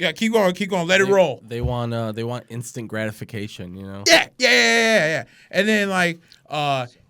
Yeah, keep going, let it roll. They want instant gratification, you know. Yeah. And then like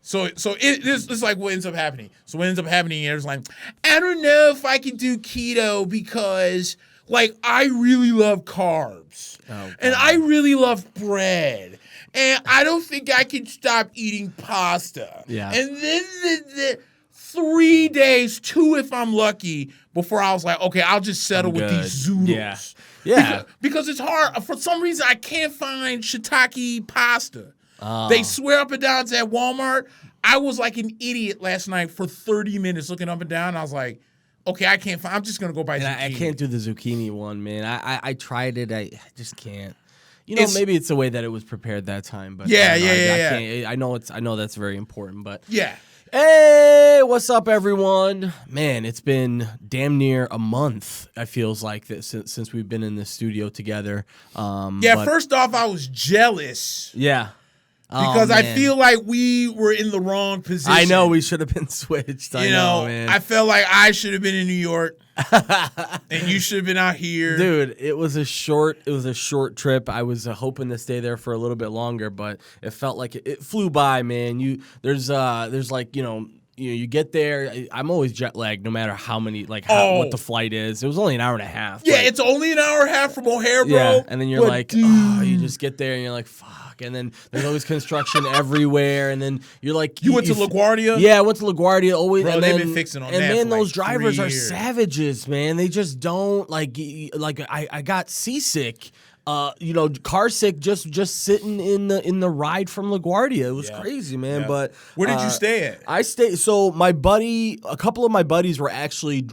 so this is like what ends up happening. So what ends up happening is like, I don't know if I can do keto because like I really love carbs. And I really love bread. And I don't think I can stop eating pasta. Yeah. And then 3 days, 2 if I'm lucky, before I was like, okay, I'll just settle with these zoodles. Yeah. Because it's hard. For some reason, I can't find shiitake pasta. They swear up and down it's at Walmart. I was like an idiot last night for 30 minutes looking up and down. I was like, okay, I can't find. I'm just going to go buy zucchini. I can't do the zucchini one, man. I tried it. I just can't. You know, maybe it's the way that it was prepared that time, but yeah. I can't. I know that's very important, but yeah. Hey, what's up, everyone? Man, it's been damn near a month. It feels like this since we've been in the studio together. First off, I was jealous. Yeah. Because I feel like we were in the wrong position. I know we should have been switched. I know, man. I felt like I should have been in New York, and you should have been out here, dude. It was a short trip. I was hoping to stay there for a little bit longer, but it felt like it flew by, man. There's like you get there. I'm always jet lagged, no matter how many what the flight is. It was only an hour and a half. Yeah, it's only an hour and a half from O'Hare, bro. Yeah, and then you're you just get there and you're like, fuck. And then there's always construction everywhere. And then you're like, you went to LaGuardia? Yeah, I went to LaGuardia. Always, bro, they've been fixing on that. And man, for those like drivers 3 are years. savages, man. They just don't I got seasick. Car sick just sitting in the ride from LaGuardia. It was crazy, man. Yeah. But where did you stay at? I stayed. So a couple of my buddies were actually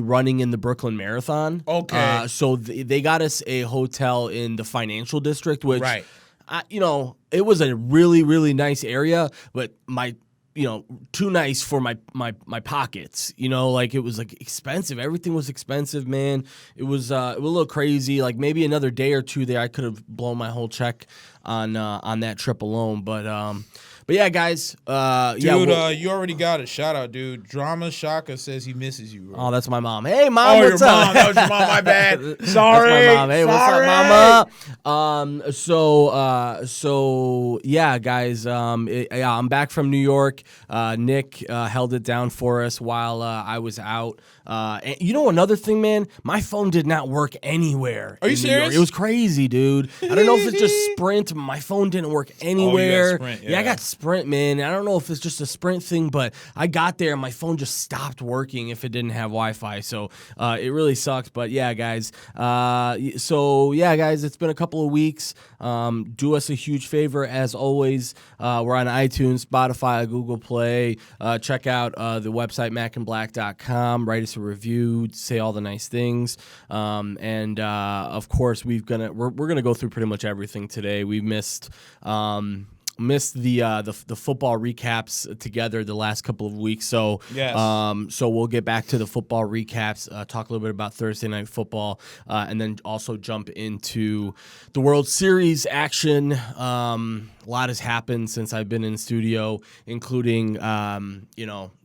running in the Brooklyn Marathon. Okay. So they got us a hotel in the financial district, which, right. It was a really, really nice area, but too nice for my pockets. It was like expensive. Everything was expensive, man. It was a little crazy. Like maybe another day or two there, I could have blown my whole check on that trip alone. But yeah, guys. Dude, you already got a shout out, dude. Drama Shaka says he misses you, bro. Oh, that's my mom. Hey, mom, what's your up? Mom. That was your mom. My bad. Sorry. That's my mom. Hey, sorry. What's up, mama? So yeah, guys. I'm back from New York. Nick held it down for us while I was out. And another thing, man, my phone did not work anywhere. Are you serious? It was crazy, dude. I don't know if it's just Sprint. My phone didn't work anywhere. Oh, you got Sprint, yeah, I got Sprint, man. I don't know if it's just a Sprint thing, but I got there and my phone just stopped working if it didn't have Wi-Fi. So it really sucks. But yeah, guys. Guys, it's been a couple of weeks. Do us a huge favor, as always. We're on iTunes, Spotify, Google Play. Check out the website mackandblack.com. Write us a review, say all the nice things, and of course we're gonna go through pretty much everything today. We missed the football recaps together the last couple of weeks, so yes. So we'll get back to the football recaps, talk a little bit about Thursday Night Football, and then also jump into the World Series action. A lot has happened since I've been in studio, including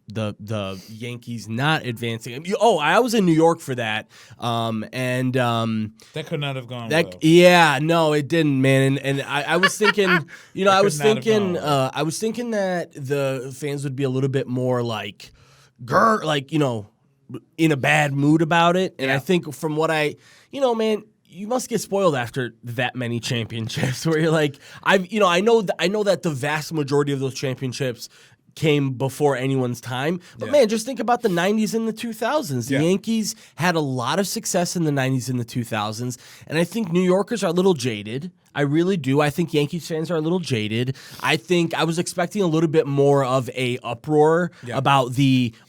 the Yankees not advancing. I was in New York for that, and that could not have gone well. Yeah, no, it didn't, man. And I was thinking, I was thinking that the fans would be a little bit more in a bad mood about it. And I think from what man, you must get spoiled after that many championships where you're like, I know that the vast majority of those championships came before anyone's time. But man, just think about the 90s and the 2000s. The Yankees had a lot of success in the 90s and the 2000s, and I think New Yorkers are a little jaded. I really do. I think Yankees fans are a little jaded. I think I was expecting a little bit more of a uproar about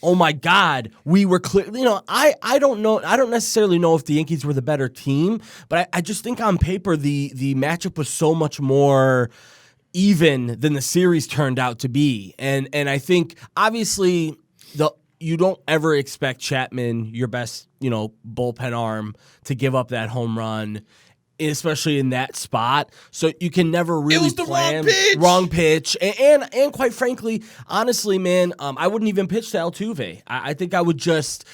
oh my God, we were clear. I don't know. I don't necessarily know if the Yankees were the better team, but I just think on paper the matchup was so much more even than the series turned out to be. And I think obviously you don't ever expect Chapman, your best, bullpen arm, to give up that home run especially in that spot. So you can never really was the plan. wrong pitch. And quite frankly, honestly, man, I wouldn't even pitch to Altuve. I think I would just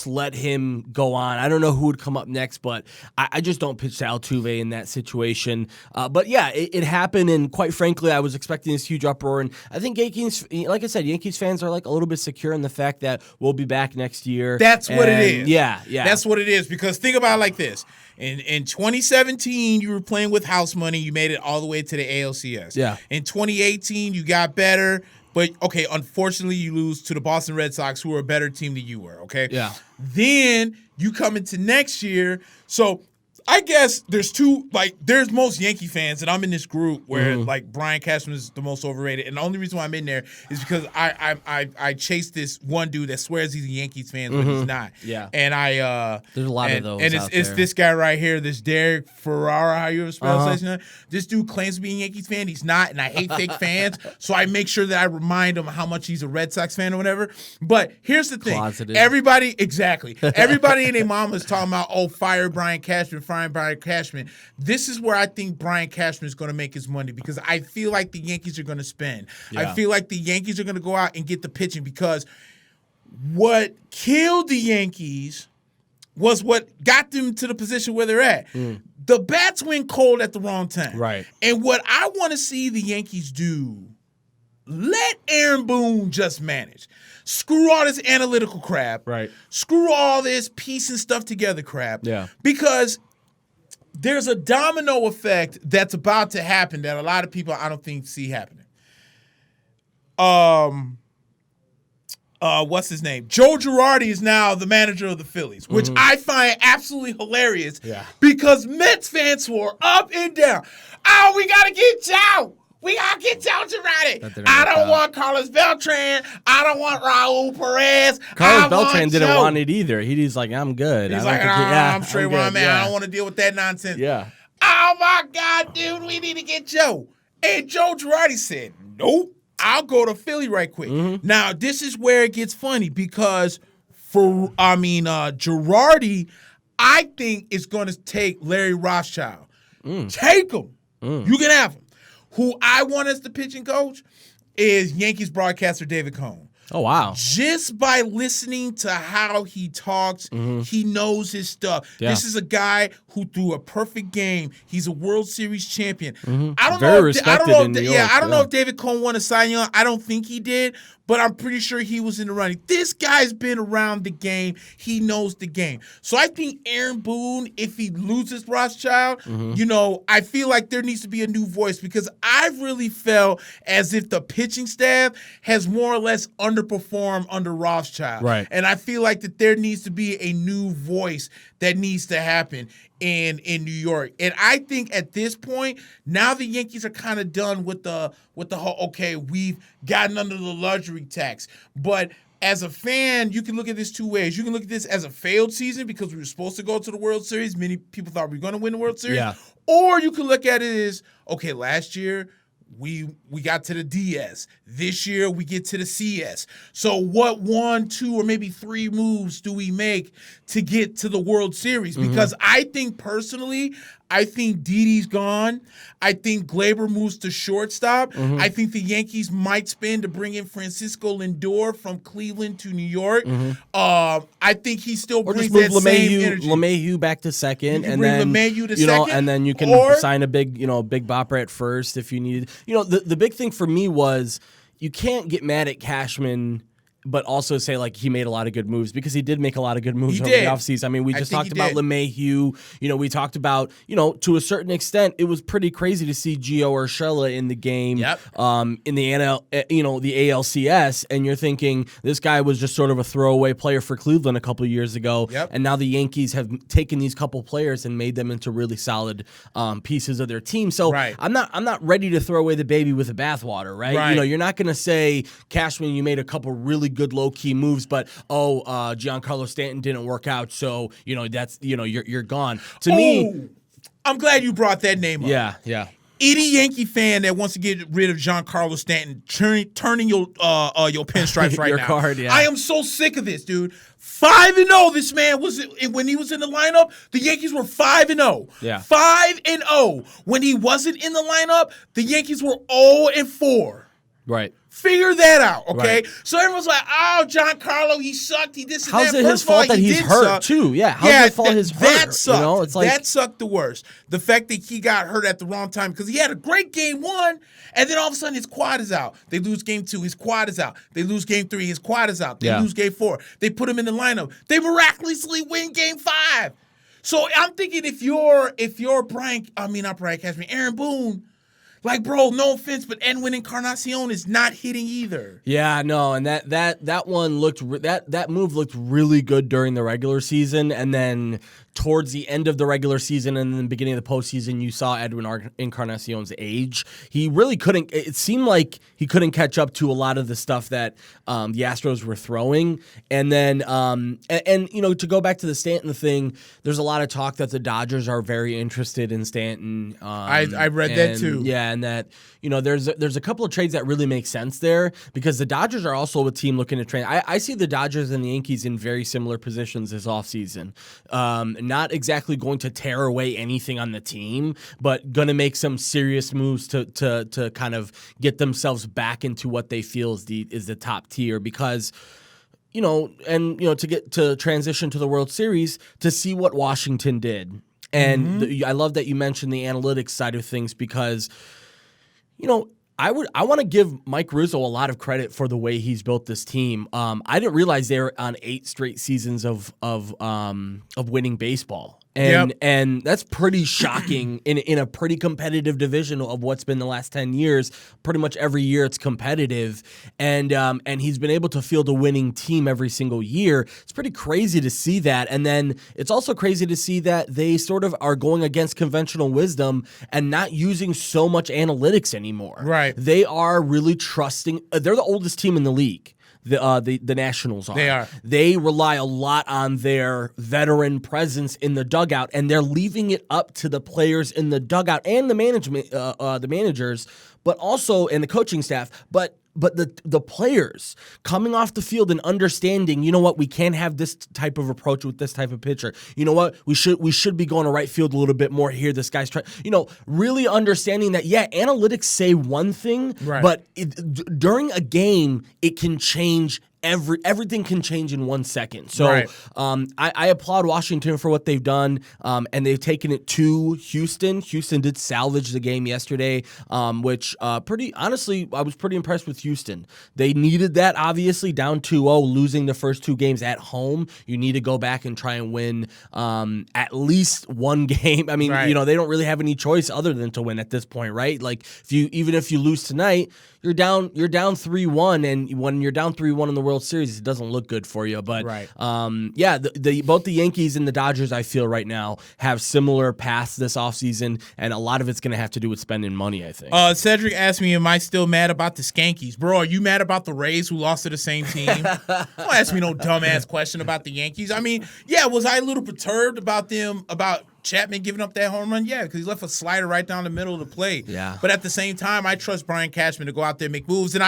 let him go on. I don't know who would come up next, but I just don't pitch to Altuve in that situation. But yeah, it happened, and quite frankly, I was expecting this huge uproar. And I think Yankees, like I said, Yankees fans are like a little bit secure in the fact that we'll be back next year. That's what it is. Yeah. That's what it is, because think about it like this. In 2017, you were playing with house money. You made it all the way to the ALCS. Yeah. In 2018, you got better. But, okay, unfortunately, you lose to the Boston Red Sox, who are a better team than you were, okay? Yeah. Then you come into next year. So I guess there's there's most Yankee fans, and I'm in this group where like Brian Cashman is the most overrated, and the only reason why I'm in there is because I chase this one dude that swears he's a Yankees fan, but he's not. Yeah, and there's a lot of those, and it's this guy right here, this Derek Ferrara, how you ever spell his name? This dude claims to be a Yankees fan, he's not, and I hate fake fans, so I make sure that I remind him how much he's a Red Sox fan or whatever. But here's the thing, everybody in their mama is talking about fire Brian Cashman. Brian Cashman. This is where I think Brian Cashman is going to make his money, because I feel like the Yankees are going to spend. Yeah. I feel like the Yankees are going to go out and get the pitching, because what killed the Yankees was what got them to the position where they're at. The bats went cold at the wrong time. Right. And what I want to see the Yankees do, let Aaron Boone just manage. Screw all this analytical crap. Right. Screw all this piecing stuff together crap. Yeah. Because there's a domino effect that's about to happen that a lot of people I don't think see happening. What's his name? Joe Girardi is now the manager of the Phillies, which I find absolutely hilarious. Yeah. Because Mets fans swore up and down, "Oh, we gotta get Joe. We gotta get Joe Girardi. I don't want Carlos Beltran. I don't want Raul Perez. Carlos Beltran didn't want it either. He's like, I'm good. He's like, I'm straight where I'm at. I don't want to deal with that nonsense. Yeah. Oh my God, dude, we need to get Joe. And Joe Girardi said, nope, I'll go to Philly right quick. Now, this is where it gets funny, because Girardi, I think, is going to take Larry Rothschild. Take him. You can have him. Who I want as the pitching coach is Yankees broadcaster David Cohn. Oh, wow. Just by listening to how he talks, he knows his stuff. Yeah. This is a guy who threw a perfect game. He's a World Series champion. I don't know if David Cohn won a Cy Young. I don't think he did, but I'm pretty sure he was in the running. This guy's been around the game. He knows the game. So I think Aaron Boone, if he loses Rothschild, I feel like there needs to be a new voice, because I really felt as if the pitching staff has more or less underperformed under Rothschild. Right. And I feel like that there needs to be a new voice that needs to happen in New York. And I think at this point, now the Yankees are kind of done with the whole, okay, we've gotten under the luxury tax. But as a fan, you can look at this two ways. You can look at this as a failed season because we were supposed to go to the World Series. Many people thought we were going to win the World Series. Yeah. Or you can look at it as, okay, last year we got to the DS. This year we get to the CS. So what 1, 2, or maybe 3 moves do we make to get to the World Series? Because I think personally, I think Didi's gone. I think Glaber moves to shortstop. I think the Yankees might spend to bring in Francisco Lindor from Cleveland to New York. I think he still brings that same energy. LeMahieu back to second, and then LeMahieu to second, and then you can sign a big bopper at first if you need. The big thing for me was you can't get mad at Cashman, but also say, like, he made a lot of good moves, because he did make a lot of good moves over the offseason. I mean, we just talked about LeMahieu. We talked about, to a certain extent, it was pretty crazy to see Gio Urshela in the game in the the ALCS, and you're thinking this guy was just sort of a throwaway player for Cleveland a couple of years ago, and now the Yankees have taken these couple players and made them into really solid pieces of their team. So I'm not ready to throw away the baby with the bathwater, right? You're not going to say, Cashman, you made a couple really good low-key moves, but Giancarlo Stanton didn't work out, so that's you're gone. To me, I'm glad you brought that name up. Yeah. any Yankee fan that wants to get rid of Giancarlo Stanton, turning your pinstripes right Your now. card, yeah. I am so sick of this, dude. 5-0. This man was when he was in the lineup. The Yankees were 5-0. Yeah. 5-0. When he wasn't in the lineup, the Yankees were 0-4. Right. Figure that out, okay? Right. So everyone's like, "Oh, Giancarlo, he sucked. He this and How's that." it his fault that he's hurt too? Yeah. How's it fault his hurt? That sucked. You know, it's like that sucked the worst. The fact that he got hurt at the wrong time because he had a great game 1, and then all of a sudden his quad is out. They lose game 2, his quad is out. They lose game 3, his quad is out. They lose game 4. They put him in the lineup. They miraculously win game 5. So I'm thinking if you're Aaron Boone. Like, bro, no offense, but Edwin Encarnacion is not hitting either. Yeah, no, and that one looked that move looked really good during the regular season, and then towards the end of the regular season and then the beginning of the postseason, you saw Edwin Encarnacion's age. He really couldn't. It seemed like he couldn't catch up to a lot of the stuff that the Astros were throwing. And then, and you know, to go back to the Stanton thing, there's a lot of talk that the Dodgers are very interested in Stanton. I read that too. Yeah, and that you know, there's a couple of trades that really make sense there because the Dodgers are also a team looking to trade. I see the Dodgers and the Yankees in very similar positions this offseason. Not exactly going to tear away anything on the team, but going to make some serious moves to kind of get themselves back into what they feel is the top tier because, you know, and, you know, to get to transition to the World Series to see what Washington did. And I love that you mentioned the analytics side of things because, you know, I want to give Mike Rizzo a lot of credit for the way he's built this team. I didn't realize they were on 8 straight seasons of winning baseball. And that's pretty shocking in a pretty competitive division of what's been the last 10 years. Pretty much every year it's competitive. And he's been able to field a winning team every single year. It's pretty crazy to see that. And then it's also crazy to see that they sort of are going against conventional wisdom and not using so much analytics anymore. Right. They are really trusting. They're the oldest team in the league. The Nationals are. They are. They rely a lot on their veteran presence in the dugout, and they're leaving it up to the players in the dugout and the management, the managers, but also and the coaching staff. But the players coming off the field and understanding, you know what, we can't have this type of approach with this type of pitcher. You know what, we should be going to right field a little bit more here. This guy's trying, you know, really understanding that, yeah, analytics say one thing, right, but during a game, it can change. Everything can change in 1 second. So right. I applaud Washington for what they've done, and they've taken it to Houston. Houston did salvage the game yesterday, which pretty honestly, I was pretty impressed with Houston. They needed that, obviously, down 2-0, losing the first 2 games at home. You need to go back and try and win at least one game. I mean, right, you know, they don't really have any choice other than to win at this point, right? Like, even if you lose tonight, you're down 3-1, and when you're down 3-1 in the World Series, it doesn't look good for you. But right, yeah, both the Yankees and the Dodgers, I feel right now, have similar paths this offseason, and a lot of it's going to have to do with spending money, I think. Cedric asked me, am I still mad about the Skankies? Bro, are you mad about the Rays who lost to the same team? Don't ask me no dumbass question about the Yankees. I mean, yeah, was I a little perturbed about Chapman giving up that home run? Yeah, because he left a slider right down the middle of the plate. Yeah. But at the same time, I trust Brian Cashman to go out there and make moves. And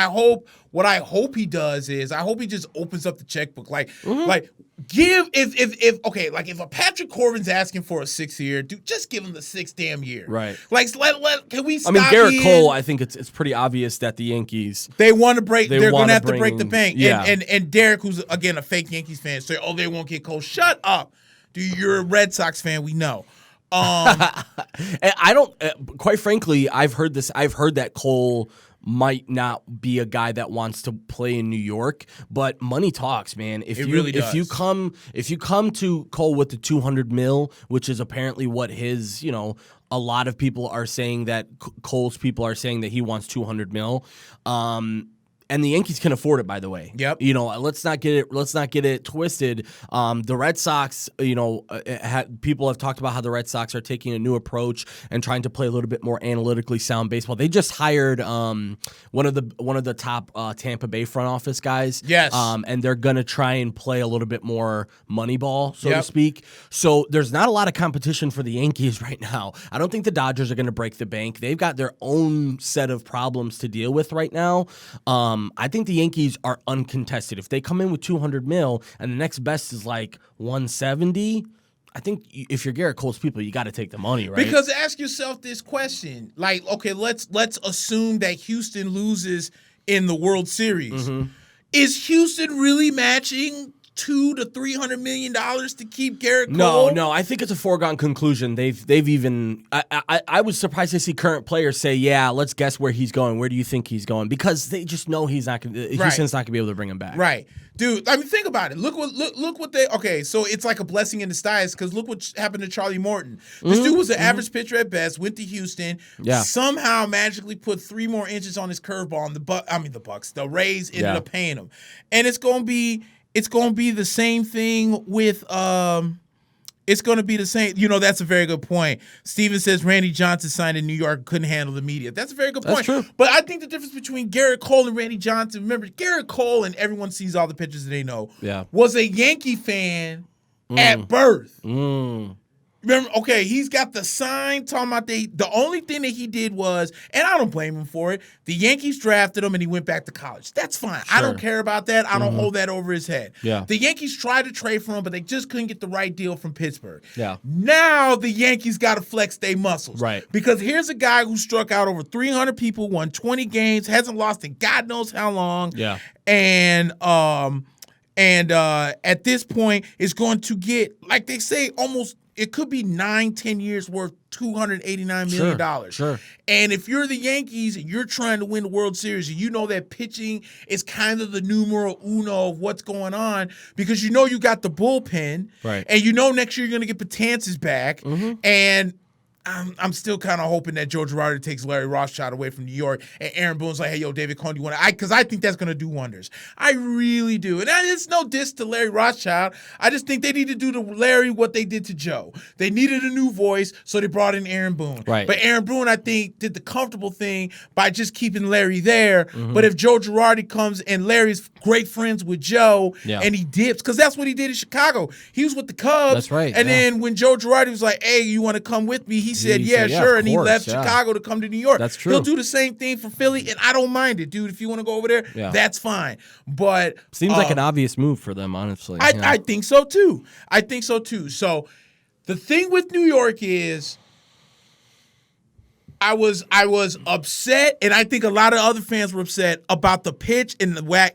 what I hope he does is, I hope he just opens up the checkbook. Like if a Patrick Corbin's asking for a 6th year, dude, just give him the 6th damn year. Right. Like, can we stop? I mean, Garrett Cole, I think it's pretty obvious that the Yankees, they want to break. They're going to have to break the bank. Yeah. And Derek, who's again a fake Yankees fan, say, "Oh, they won't get Cole." Shut up. Dude, you're a Red Sox fan. We know. And I don't. Quite frankly, I've heard this. I've heard that Cole might not be a guy that wants to play in New York, but money talks, man. If you come to Cole with the $200 million, which is apparently what his, you know, a lot of people are saying that Cole's people are saying that he wants $200 million. And the Yankees can afford it, by the way. Yep. You know, let's not get it twisted. The Red Sox, people have talked about how the Red Sox are taking a new approach and trying to play a little bit more analytically sound baseball. They just hired one of the top Tampa Bay front office guys. Yes. And they're gonna try and play a little bit more money ball, so to speak. So there's not a lot of competition for the Yankees right now. I don't think the Dodgers are gonna break the bank. They've got their own set of problems to deal with right now. I think the Yankees are uncontested. If they come in with $200 million and the next best is like 170, I think if you're Garrett Cole's people, you got to take the money, right? Because ask yourself this question: like, okay, let's assume that Houston loses in the World Series. Mm-hmm. Is Houston really matching $200 to $300 million to keep Garrett Cole? No, I think it's a foregone conclusion. They've even I was surprised to see current players say, yeah, let's guess where he's going. Where do you think he's going? Because they just know he's not going. Houston's not going to be able to bring him back. Right. Dude, I mean, think about it. Look what they. Okay, so it's like a blessing in disguise because look what happened to Charlie Morton. This dude was an average pitcher at best. Went to Houston. Yeah. Somehow magically put 3 more inches on his curveball. And the Rays ended up paying him, and it's gonna be the same thing with it's going to be the same. You know, that's a very good point. Steven says Randy Johnson signed in New York, couldn't handle the media. That's a very good point. That's true. But I think the difference between Garrett Cole and Randy Johnson, remember, Garrett Cole, and everyone sees all the pictures that they know, was a Yankee fan at birth. Remember, okay, he's got the sign talking about the only thing that he did was, and I don't blame him for it, the Yankees drafted him and he went back to college. That's fine. Sure. I don't care about that. I don't hold that over his head. Yeah. The Yankees tried to trade for him, but they just couldn't get the right deal from Pittsburgh. Yeah. Now the Yankees got to flex their muscles. Right. Because here's a guy who struck out over 300 people, won 20 games, hasn't lost in God knows how long. Yeah. And at this point is going to get, like they say, almost, it could be 9-10 years worth, $289 million. Sure. And if you're the Yankees and you're trying to win the World Series, and you know that pitching is kind of the numero uno of what's going on, because you know you got the bullpen, right? And you know next year you're going to get Betances back, and I'm still kind of hoping that Joe Girardi takes Larry Rothschild away from New York, and Aaron Boone's like, hey, yo, David Cone, do you want to? Because I think that's going to do wonders. I really do. And it's no diss to Larry Rothschild. I just think they need to do to Larry what they did to Joe. They needed a new voice, so they brought in Aaron Boone. Right. But Aaron Boone, I think, did the comfortable thing by just keeping Larry there. But if Joe Girardi comes and Larry's great friends with Joe, and he dips, because that's what he did in Chicago. He was with the Cubs. That's right. And then when Joe Girardi was like, hey, you want to come with me? He said, yeah, sure, and he left Chicago to come to New York. That's true. He'll do the same thing for Philly, and I don't mind it, dude. If you want to go over there, that's fine. But seems like an obvious move for them, honestly. I think so too. So the thing with New York is, I was upset, and I think a lot of other fans were upset about the pitch and the way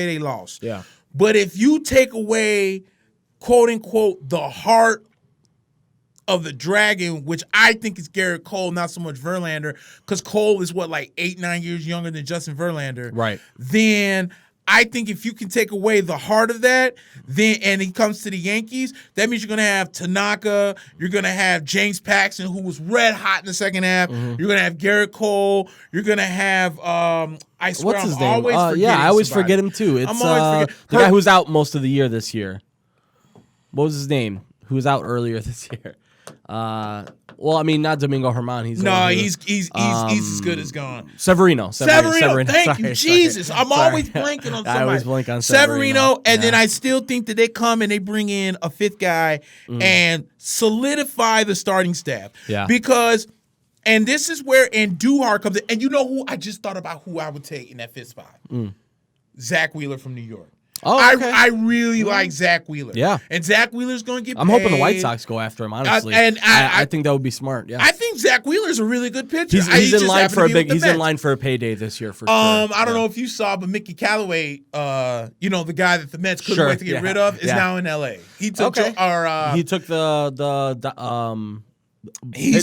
they lost. Yeah. But if you take away, quote unquote, the heart of the Dragon, which I think is Garrett Cole, not so much Verlander, because Cole is 8-9 years younger than Justin Verlander. Right. Then I think if you can take away the heart of that, and he comes to the Yankees, that means you're going to have Tanaka, you're going to have James Paxton, who was red hot in the second half. You're going to have Garrett Cole. You're going to have I swear what's his I'm name? always forgetting I always somebody. forget him too. It's the guy who's out most of the year this year. What was his name? Who was out earlier this year? Well, I mean, not Domingo Germán. He's as good as gone. Severino. Thank you, Jesus. I'm always blanking on somebody. I always blank on Severino. And then I still think that they come and they bring in a fifth guy and solidify the starting staff. Yeah. Because, and this is where Andujar comes in. And you know who? I just thought about who I would take in that fifth spot. Zach Wheeler from New York. Oh, okay. I really like Zach Wheeler. Yeah. And Zach Wheeler's going to get paid. I'm hoping the White Sox go after him, honestly. I think that would be smart. Yeah. I think Zach Wheeler's a really good pitcher. He's in line for a payday this year for sure. I don't know if you saw, but Mickey Callaway, the guy that the Mets couldn't wait to get rid of, is now in LA. He took He's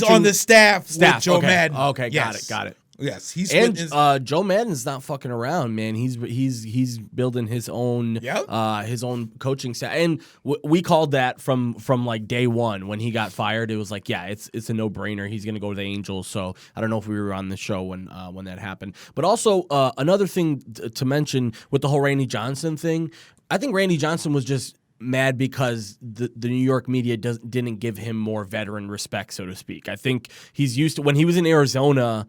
on the staff with Joe Madden. Okay, yes. got it. Yes, he's and Joe Madden's not fucking around, man. He's building his own coaching staff, and we called that from like day one when he got fired. It was like, yeah, it's a no brainer. He's gonna go to the Angels. So I don't know if we were on the show when that happened, but also another thing to mention with the whole Randy Johnson thing. I think Randy Johnson was just mad because the New York media didn't give him more veteran respect, so to speak. I think he's used to, when he was in Arizona,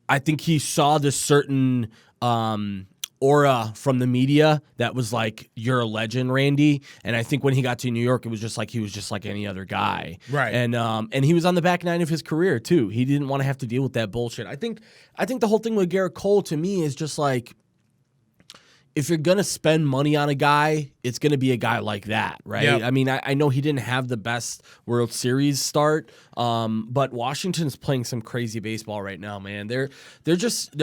I think he saw this certain aura from the media that was like, you're a legend, Randy. And I think when he got to New York, it was just like he was just like any other guy. Right. And he was on the back nine of his career too. He didn't want to have to deal with that bullshit. I think the whole thing with Garrett Cole to me is just like, if you're going to spend money on a guy, it's going to be a guy like that, right? Yep. I mean, I know he didn't have the best World Series start, but Washington's playing some crazy baseball right now, man. They're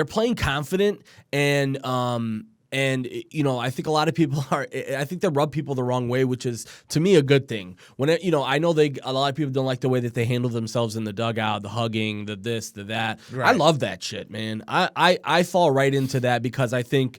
playing confident, and you know, I think a lot of people I think they rub people the wrong way, which is to me a good thing. When I know a lot of people don't like the way that they handle themselves in the dugout, the hugging, the this, the that. Right. I love that shit, man. I fall right into that because I think.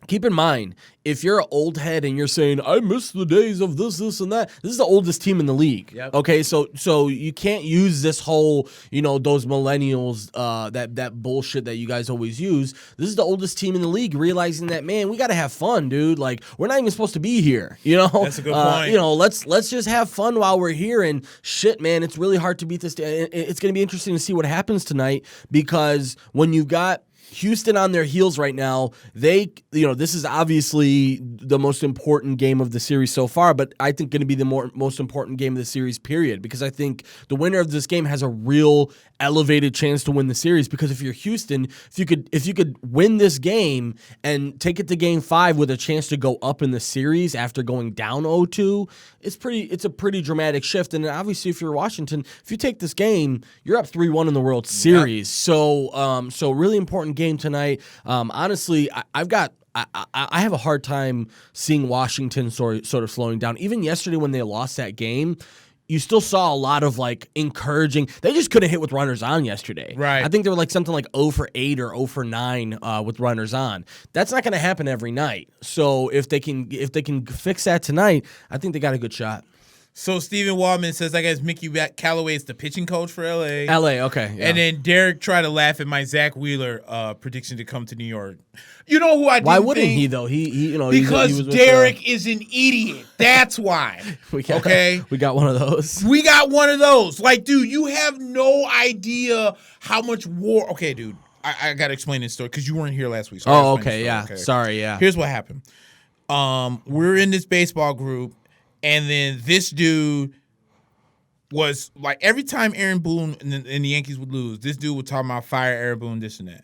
Keep in mind, if you're an old head and you're saying, I miss the days of this, and that, this is the oldest team in the league. Yep. Okay, so you can't use this whole, you know, those millennials, that bullshit that you guys always use. This is the oldest team in the league, realizing that, man, we got to have fun, dude. Like, we're not even supposed to be here, you know? That's a good point. You know, let's just have fun while we're here. And shit, man, it's really hard to beat this. It's going to be interesting to see what happens tonight because when you've got Houston on their heels right now, this is obviously the most important game of the series so far, but I think going to be the most important game of the series, period, because I think the winner of this game has a real elevated chance to win the series because if you're Houston, if you could win this game and take it to game 5 with a chance to go up in the series after going down 0-2, it's a pretty dramatic shift. And obviously if you're Washington, if you take this game, you're up 3-1 in the World Series. Yep. So really important game tonight. Honestly, I have a hard time seeing Washington sort of slowing down. Even yesterday when they lost that game, you still saw a lot of like encouraging. They just couldn't hit with runners on yesterday. Right. I think they were like something like 0 for 8 or 0 for 9 with runners on. That's not going to happen every night. So if they can fix that tonight, I think they got a good shot. So Steven Waldman says, I guess Mickey Callaway is the pitching coach for LA. LA, okay. Yeah. And then Derek tried to laugh at my Zach Wheeler prediction to come to New York. You know who I didn't Why wouldn't he though? He you know because he was Derek is an idiot. That's why. We got one of those. We got one of those. Like, dude, you have no idea how much war. Okay, dude, I got to explain this story because you weren't here last week. So okay, yeah. Okay. Sorry, yeah. Here's what happened. We're in this baseball group. And then this dude was like, every time Aaron Boone and the Yankees would lose, this dude would talk about fire Aaron Boone, this and that.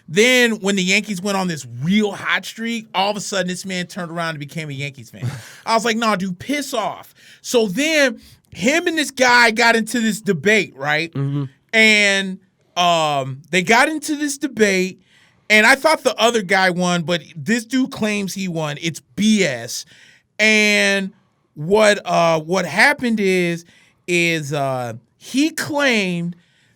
Then when the Yankees went on this real hot streak, all of a sudden this man turned around and became a Yankees fan. I was like, nah, dude, piss off. So then him and this guy got into this debate, right? Mm-hmm. And they got into this debate, and I thought the other guy won, but this dude claims he won. It's BS. And what happened is he claimed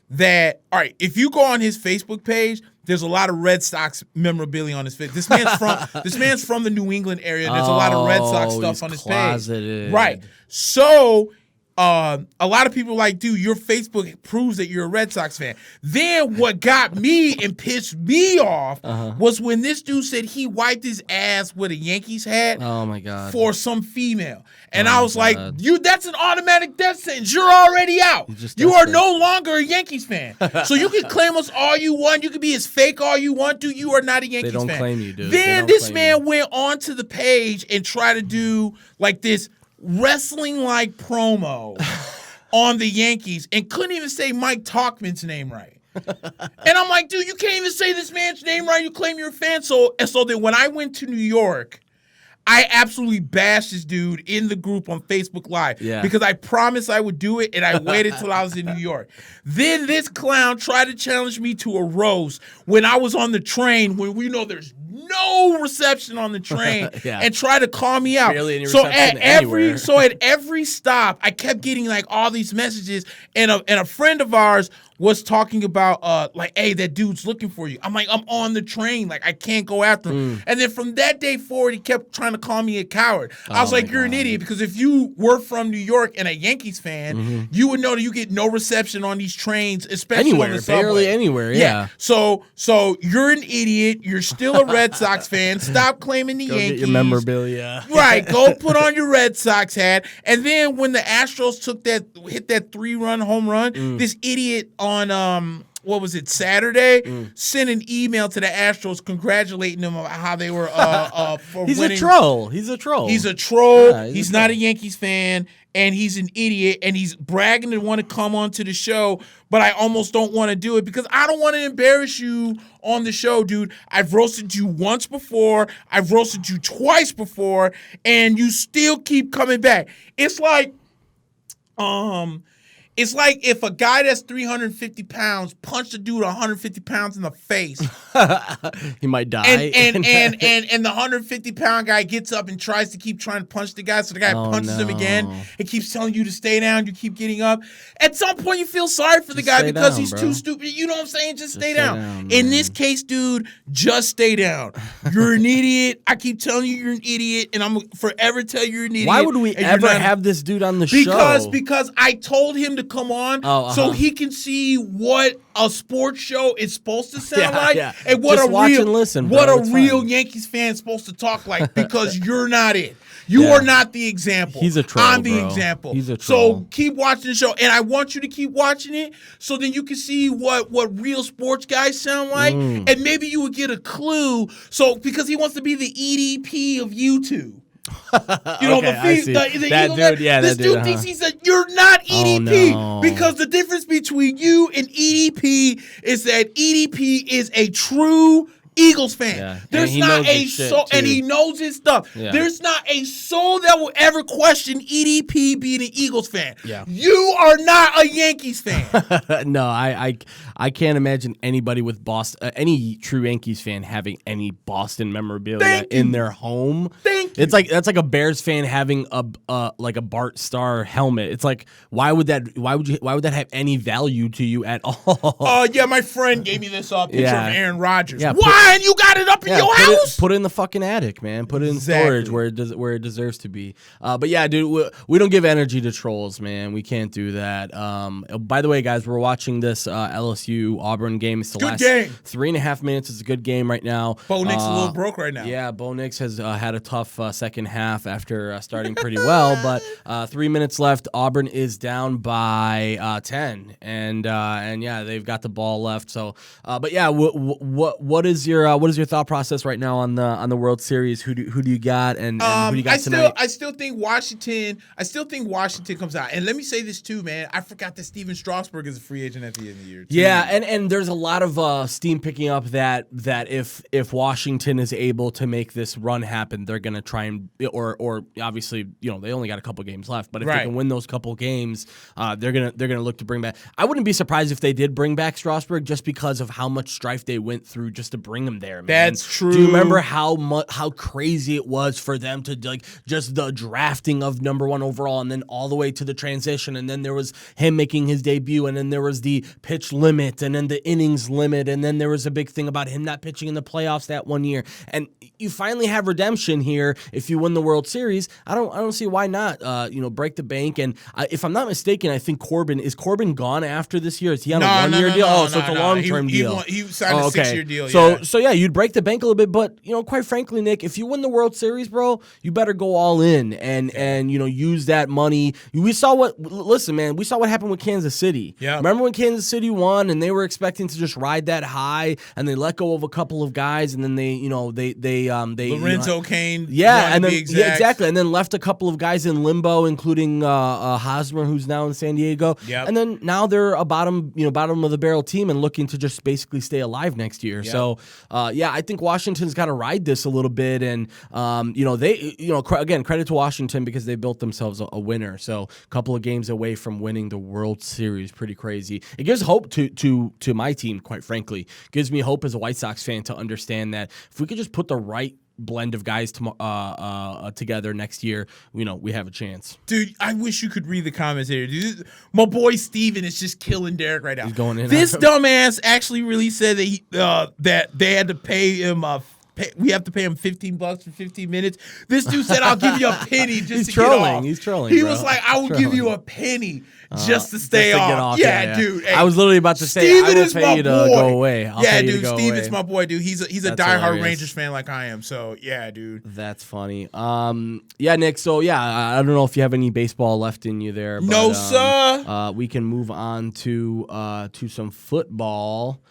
that, all right, if you go on his Facebook page, there's a lot of Red Sox memorabilia on his face. This man's from the New England area. There's a lot of Red Sox stuff on his page. Right. So a lot of people are like, dude, your Facebook proves that you're a Red Sox fan. Then what got me and pissed me off was when this dude said he wiped his ass with a Yankees hat. Oh my God. For some female. And I was like, that's an automatic death sentence. You're already out. You are no longer a Yankees fan. So you can claim us all you want. You can be as fake all you want to. You are not a Yankees fan. They don't claim you, dude. Then this man went onto the page and tried to do like this wrestling-like promo on the Yankees and couldn't even say Mike Tauchman's name right. And I'm like, dude, you can't even say this man's name right. You claim you're a fan. So then when I went to New York, I absolutely bashed this dude in the group on Facebook Live because I promised I would do it, and I waited till I was in New York. Then this clown tried to challenge me to a roast when I was on the train, when we know there's no reception on the train, and try to call me out. So at every stop, I kept getting like all these messages, and a friend of ours was talking about like, hey, that dude's looking for you. I'm like, I'm on the train. Like, I can't go after him. And then from that day forward, he kept trying to call me a coward. I was like, you're an idiot, because if you were from New York and a Yankees fan, you would know that you get no reception on these trains, especially on the subway. Barely anywhere, yeah. So you're an idiot. You're still a Red Sox fan. Stop claiming the Yankees. Get your memorabilia. Right. Go put on your Red Sox hat. And then when the Astros hit that 3-run home run, this idiot on what was it, Saturday, sent an email to the Astros congratulating them about how they were for He's winning. a troll. He's a troll. He's a troll. Yeah, he's not a Yankees fan, and he's an idiot, and he's bragging and want to come onto the show, but I almost don't want to do it because I don't want to embarrass you on the show, dude. I've roasted you once before. I've roasted you twice before, and you still keep coming back. It's like if a guy that's 350 pounds punched a dude 150 pounds in the face. He might die. And the 150-pound guy gets up and tries to punch the guy, so the guy punches him again and keeps telling you to stay down. You keep getting up. At some point, you feel sorry for the guy because he's too stupid. You know what I'm saying? Just stay down. In this case, dude, just stay down. You're an idiot. I keep telling you you're an idiot, and I'm forever tell you you're an idiot. Why would we ever have this dude on the show? Because I told him to come on so he can see what a sports show is supposed to sound like and what just watch and listen, bro. What a real Yankees fan is supposed to talk like, because you're not it. You are not the example. He's a troll. I'm the example. He's a troll. So keep watching the show, and I want you to keep watching it so then you can see what real sports guys sound like, and maybe you would get a clue. So because he wants to be the EDP of YouTube. You know, this dude thinks he's you're not EDP because the difference between you and EDP is that EDP is a true Eagles fan. Yeah. There's not a soul, and he knows his stuff. Yeah. There's not a soul that will ever question EDP being an Eagles fan. Yeah. You are not a Yankees fan. No, I can't imagine anybody with Boston, any true Yankees fan having any Boston memorabilia in their home. That's like a Bears fan having like a Bart Starr helmet. It's like, why would that have any value to you at all? Yeah, my friend gave me this picture of Aaron Rodgers. Yeah, why? And you got it up in your house? Put it in the fucking attic, man. Put it in storage where it deserves to be. But yeah, dude, we don't give energy to trolls, man. We can't do that. By the way, guys, we're watching this LSU Auburn game. It's the last game. 3.5 minutes. It's a good game right now. Bo Nix a little broke right now. Yeah, Bo Nix has had a tough second half after starting pretty well, but 3 minutes left. Auburn is down by 10, and yeah, they've got the ball left. So, but yeah, what is your thought process right now on the World Series? Who do you got, and who do you got tonight? I still think Washington comes out. And let me say this too, man. I forgot that Steven Strasburg is a free agent at the end of the year. Yeah, and there's a lot of steam picking up that if Washington is able to make this run happen, they're gonna try and or obviously, you know, they only got a couple games left, but if they can win those couple games, they're gonna look to bring back. I wouldn't be surprised if they did bring back Strasburg just because of how much strife they went through just to bring him there, man. That's true. Do you remember how crazy it was for them to like just the drafting of number 1 overall and then all the way to the transition, and then there was him making his debut, and then there was the pitch limit, and then the innings limit, and then there was a big thing about him not pitching in the playoffs that one year. And you finally have redemption here if you win the World Series. I don't see why not. Break the bank. And if I'm not mistaken, I think Corbin gone after this year? Is he on a 1-year deal? So it's a long-term deal. He signed a 6-year deal. So yeah, you'd break the bank a little bit, but quite frankly, Nick, if you win the World Series, bro, you better go all in and use that money. We saw what happened with Kansas City. Yeah. Remember when Kansas City won and they were expecting to just ride that high, and they let go of a couple of guys, and then they Lorenzo Cain. Yeah, and then exactly, and then left a couple of guys in limbo, including Hosmer, who's now in San Diego. Yeah. And then now they're a bottom of the barrel team and looking to just basically stay alive next year. Yep. So I think Washington's got to ride this a little bit, and again, credit to Washington because they built themselves a winner. So a couple of games away from winning the World Series, pretty crazy. It gives hope to my team, quite frankly. It gives me hope as a White Sox fan to understand that if we could just put the right blend of guys together next year, we have a chance. Dude, I wish you could read the comments here. Dude, my boy Steven is just killing Derek right now. He's going in. This dumbass actually really said that that they had to pay him we have to pay him $15 for 15 minutes. This dude said, "I'll give you a penny just to get off." He's trolling. He bro. was like, "I will give you a penny just to stay off." Yeah, dude. Hey, I was literally about to say, Steven I will is pay my you to boy. go away. Dude, Steven's my boy, dude. He's a diehard hilarious. Rangers fan like I am. So yeah, dude. That's funny. Yeah, Nick. So yeah, I don't know if you have any baseball left in you there. But, No, sir. We can move on to some football.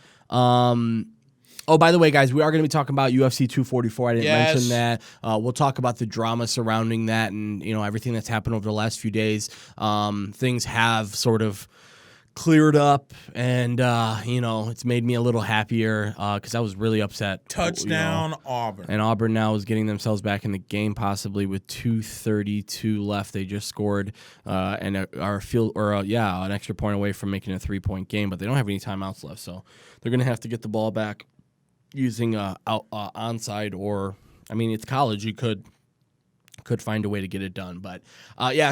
Oh, by the way, guys, we are going to be talking about UFC 244. I didn't mention that. We'll talk about the drama surrounding that and, everything that's happened over the last few days. Things have sort of cleared up, and, it's made me a little happier because I was really upset. Touchdown, Auburn. And Auburn now is getting themselves back in the game, possibly with 2:32 left. They just scored and an extra point away from making a 3-point game, but they don't have any timeouts left, so they're going to have to get the ball back using onside, or it's college. You could find a way to get it done, but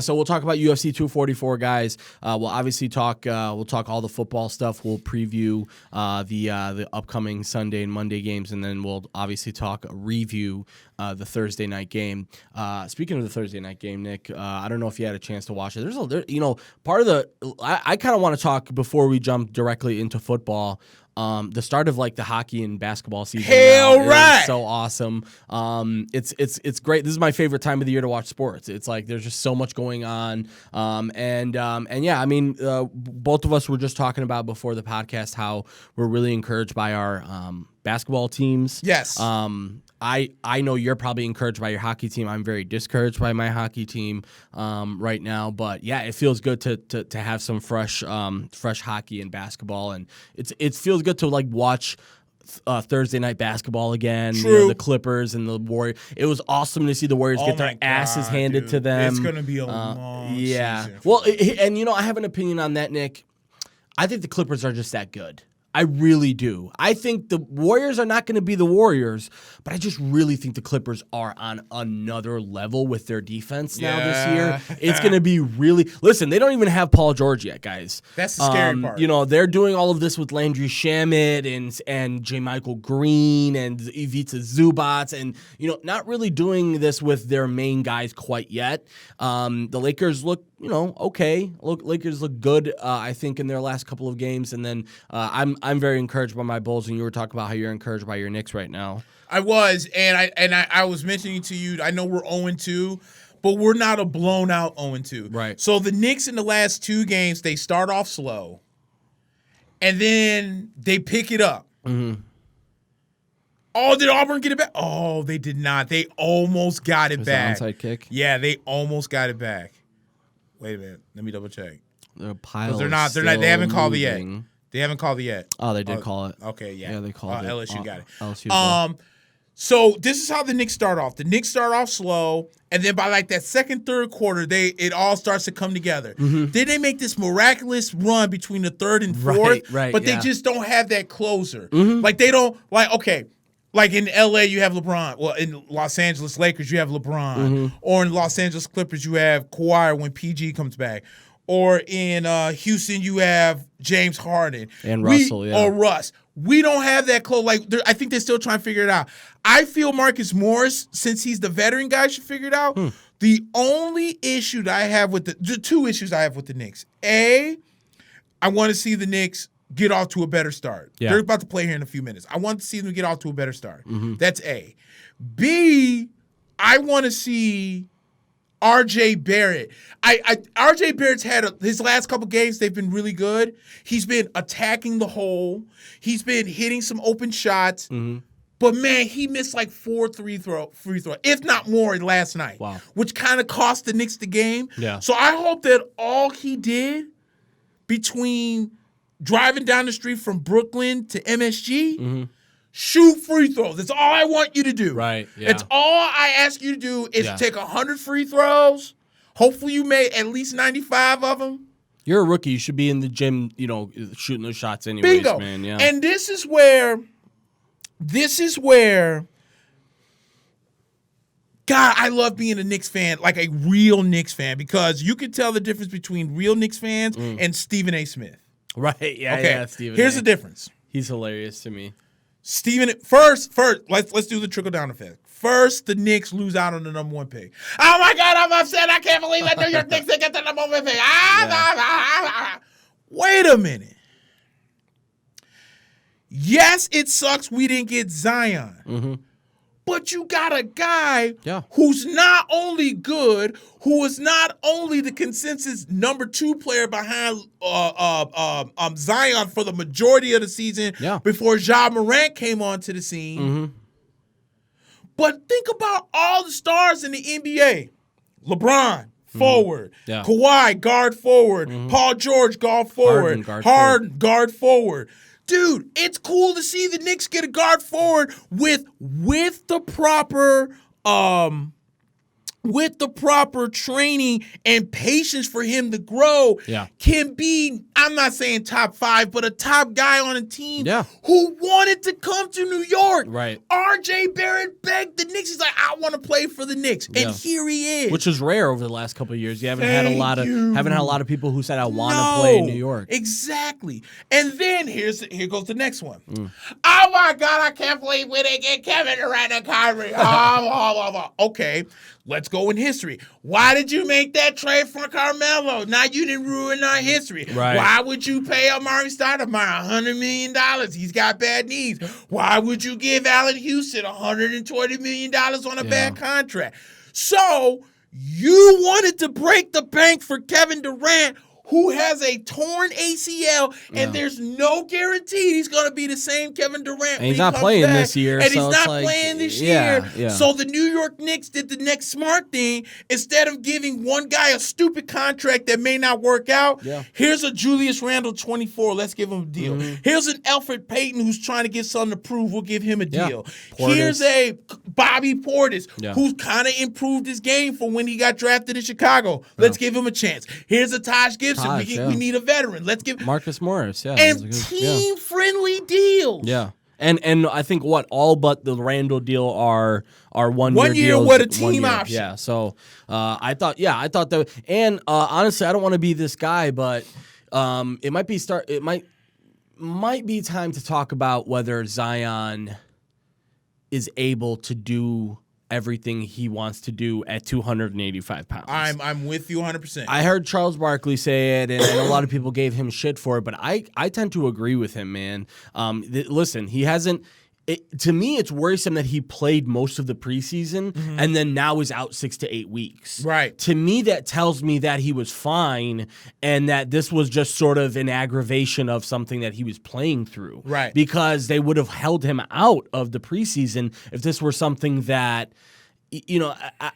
so we'll talk about UFC 244, guys. We'll obviously talk. We'll talk all the football stuff. We'll preview the upcoming Sunday and Monday games, and then we'll obviously review the Thursday night game. Speaking of the Thursday night game, Nick, I don't know if you had a chance to watch it. Part of I kind of want to talk before we jump directly into football. The start of the hockey and basketball season. Hell right. Is so awesome. It's great. This is my favorite time of the year to watch sports. It's there's just so much going on. Both of us were just talking about before the podcast how we're really encouraged by our basketball teams. Yes. I know you're probably encouraged by your hockey team. I'm very discouraged by my hockey team right now. But yeah, it feels good to have some fresh hockey and basketball, and it feels good to watch Thursday night basketball again. True. The Clippers and the Warriors. It was awesome to see the Warriors get their asses handed to them. It's gonna be a long season. Well, I have an opinion on that, Nick. I think the Clippers are just that good. I really do. I think the Warriors are not going to be the Warriors, but I just really think the Clippers are on another level with their defense now this year. It's going to be really... Listen, they don't even have Paul George yet, guys. That's the scary part. They're doing all of this with Landry Shamet and J. Michael Green and Ivica Zubac and, not really doing this with their main guys quite yet. The Lakers look okay. Lakers look good, I think, in their last couple of games. And then I'm very encouraged by my Bulls, and you were talking about how you're encouraged by your Knicks right now. I was, and I was mentioning to you, I know we're 0-2, but we're not a blown out 0-2. Right. So the Knicks in the last 2 games, they start off slow, and then they pick it up. Mm-hmm. Oh, did Auburn get it back? Oh, they did not. They almost got it back. Onside kick? Yeah, they almost got it back. Wait a minute. Let me double check. They're They haven't called it yet. They haven't called it yet. Oh, they did call it. Okay, yeah. Yeah, they called it. LSU got it. LSU. So this is how the Knicks start off. The Knicks start off slow, and then by that second, third quarter, it all starts to come together. Mm-hmm. Then they make this miraculous run between the third and fourth, right, but they just don't have that closer. Mm-hmm. They don't in LA you have LeBron. Well, in Los Angeles Lakers you have LeBron, mm-hmm. or in Los Angeles Clippers you have Kawhi when PG comes back. Or in Houston, you have James Harden. And Russell, yeah. Or Russ. We don't have that close. I think they're still trying to figure it out. I feel Marcus Morris, since he's the veteran guy, should figure it out. The only issue that I have with the 2 issues I have with the Knicks. A, I want to see the Knicks get off to a better start. Yeah. They're about to play here in a few minutes. I want to see them get off to a better start. Mm-hmm. That's A. B, I want to see RJ Barrett. RJ Barrett's had his last couple games, they've been really good. He's been attacking the hole. He's been hitting some open shots. Mm-hmm. But, man, he missed 4 free throws, if not more, last night. Wow. Which kind of cost the Knicks the game. Yeah. So I hope that all he did between driving down the street from Brooklyn to MSG, mm-hmm. shoot free throws. That's all I want you to do. Right, yeah. That's all I ask you to do is take 100 free throws. Hopefully you made at least 95 of them. You're a rookie. You should be in the gym, shooting those shots anyways, Bingo. man. Yeah. And this is where God, I love being a Knicks fan, like a real Knicks fan, because you can tell the difference between real Knicks fans and Stephen A. Smith. Right? Yeah. Okay. Yeah. Stephen. Here's the difference. He's hilarious to me. First, let's do the trickle down effect. First, the Knicks lose out on the number 1 pick. Oh my God, I'm upset. I can't believe that New York Knicks didn't get the number 1 pick. Wait a minute. Yes, it sucks we didn't get Zion. But you got a guy who's not only good, who is not only the consensus number 2 player behind Zion for the majority of the season before Ja Morant came onto the scene. But think about all the stars in the NBA. LeBron, forward. Kawhi, guard forward. Paul George, guard forward. Harden, guard forward. Dude, it's cool to see the Knicks get a guard forward with the proper training and patience for him to grow. Can be, I'm not saying top 5, but a top guy on a team who wanted to come to New York. Right. RJ Barrett begged the Knicks. He's like, I want to play for the Knicks. And here he is. Which is rare over the last couple of years. You haven't had a lot of people who said, I want to play in New York. Exactly. And then here goes the next one. Oh my God, I can't believe we didn't get Kevin Durant and Kyrie. Okay. Let's go in history. Why did you make that trade for Carmelo? Now you didn't ruin our history. Right. Why would you pay Amari Stoudemire $100 million? He's got bad knees. Why would you give Allen Houston $120 million on a bad contract? So you wanted to break the bank for Kevin Durant, who has a torn ACL, and there's no guarantee he's going to be the same Kevin Durant. And he's not playing this year. And he's not playing this year. So the New York Knicks did the next smart thing. Instead of giving one guy a stupid contract that may not work out, here's a Julius Randle, 24. Let's give him a deal. Here's an Elfrid Payton who's trying to get something to prove. We'll give him a deal. Here's a Bobby Portis who's kind of improved his game from when he got drafted in Chicago. Let's give him a chance. Here's a Taj Gibson. We need a veteran. Let's give Marcus Morris, and team-friendly deals. And I think all but the Randall deal are 1 year deals. What a team option. Yeah. So I thought that. And honestly, I don't want to be this guy, but it might be time to talk about whether Zion is able to do everything he wants to do at 285 pounds. I'm with you 100%. I heard Charles Barkley say it, and a lot of people gave him shit for it, but I tend to agree with him, man. Listen, he hasn't. To me, it's worrisome that he played most of the preseason and then now is out 6 to 8 weeks. Right. To me, that tells me that he was fine and that this was just sort of an aggravation of something that he was playing through. Right. Because they would have held him out of the preseason if this were something that,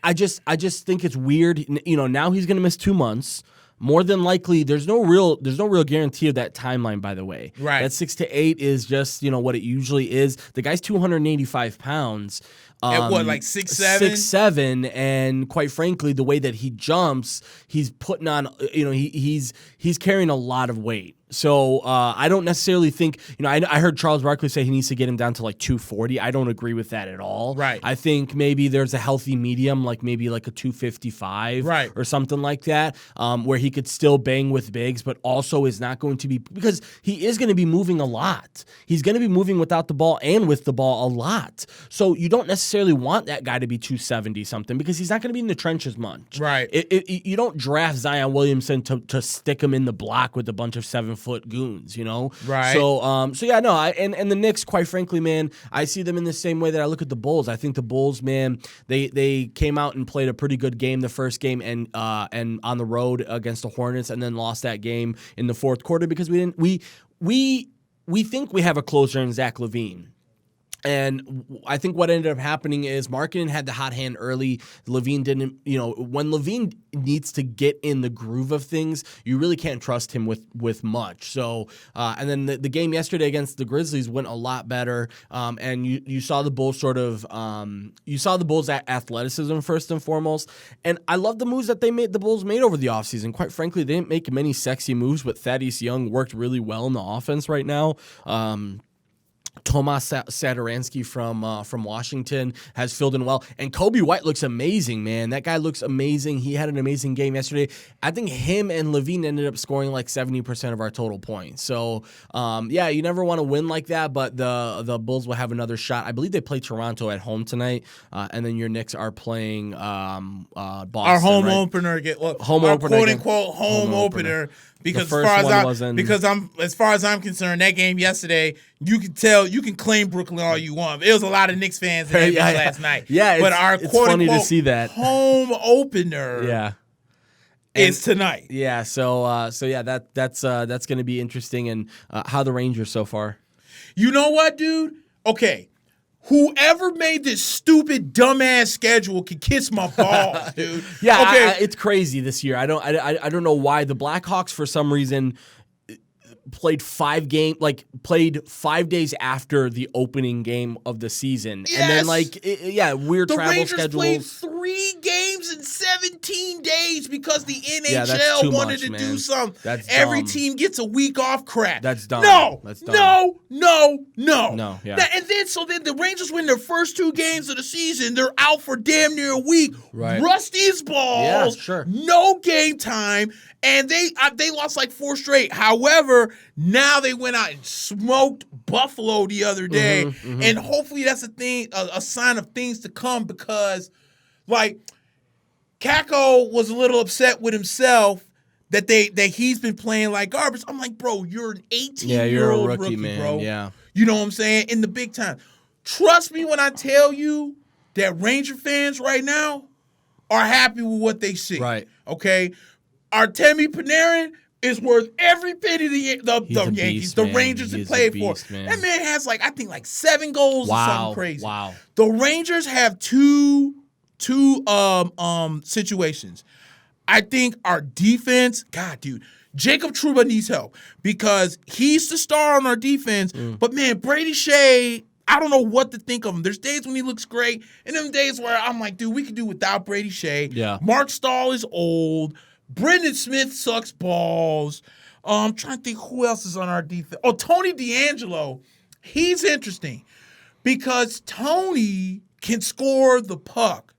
I just think it's weird. Now he's going to miss 2 months. More than likely, there's no real guarantee of that timeline, by the way. Right. That 6 to 8 is just, what it usually is. The guy's 285 pounds. At what, like 6'7"? 6'7", and quite frankly, the way that he jumps, he's putting on, he's carrying a lot of weight. So I don't necessarily think, I heard Charles Barkley say he needs to get him down to like 240. I don't agree with that at all. Right. I think maybe there's a healthy medium, like maybe like a 255 or something like that, where he could still bang with bigs, but also is not going to be, because he is going to be moving a lot. He's going to be moving without the ball and with the ball a lot. So you don't necessarily want that guy to be 270 something because he's not going to be in the trenches much. Right. You don't draft Zion Williamson to stick him in the block with a bunch of 7-foot goons, Right. So and the Knicks, quite frankly, man, I see them in the same way that I look at the Bulls. I think the Bulls, man, they came out and played a pretty good game the first game and on the road against the Hornets, and then lost that game in the fourth quarter because we think we have a closer in Zach LaVine. And I think what ended up happening is Markkanen had the hot hand early. LaVine didn't, when LaVine needs to get in the groove of things, you really can't trust him with much. So, and then the game yesterday against the Grizzlies went a lot better. And you saw the Bulls athleticism first and foremost. And I love the moves that the Bulls made over the offseason. Quite frankly, they didn't make many sexy moves, but Thaddeus Young worked really well in the offense right now. Tomas Satoransky from Washington has filled in well. And Kobe White looks amazing, man. That guy looks amazing. He had an amazing game yesterday. I think him and Levine ended up scoring like 70% of our total points. So, yeah, you never want to win like that, but the Bulls will have another shot. I believe they play Toronto at home tonight, and then your Knicks are playing Boston. Our home opener, quote-unquote home opener. Because as far as I'm concerned, that game yesterday, you can claim Brooklyn all you want. It was a lot of Knicks fans in that game last night. Yeah, but our it's funny to see that home opener. Is tonight. Yeah, so yeah, that's going to be interesting. And how the Rangers so far? You know what, dude? Okay. Whoever made this stupid, dumbass schedule can kiss my balls, dude. Yeah, okay. It's crazy this year. I don't know why the Blackhawks for some reason played 5 days after the opening game of the season, yes. And then weird the travel Rangers schedules. Played 3 games in 17 days because the NHL wanted to do something. That's Every dumb. team gets a week off crap. That's dumb. No, that's dumb. No. Yeah. And then the Rangers win their first 2 games of the season. They're out for damn near a week. Right. Rusty as balls. Yeah, sure. No game time. And they lost like 4 straight. However, now they went out and smoked Buffalo the other day. And hopefully that's a sign of things to come, because like Kako was a little upset with himself that he's been playing like garbage. I'm like, bro, you're an 18-year-old rookie, man. bro. Yeah. You know what I'm saying? In the big time. Trust me when I tell you that Ranger fans right now are happy with what they see. Right. Okay? Artemi Panarin is worth every penny the Yankees, beast, the man. Rangers have played for. Man. That man has I think 7 goals or something crazy. Wow. The Rangers have two situations. I think our defense, God, dude, Jacob Trouba needs help because he's the star on our defense. But man, Brady Shea, I don't know what to think of him. There's days when he looks great, and them days where I'm like, dude, we could do without Brady Shea. Yeah. Mark Stahl is old. Brendan Smith sucks balls. I'm trying to think who else is on our defense. Oh, Tony DeAngelo. He's interesting because Tony can score the puck.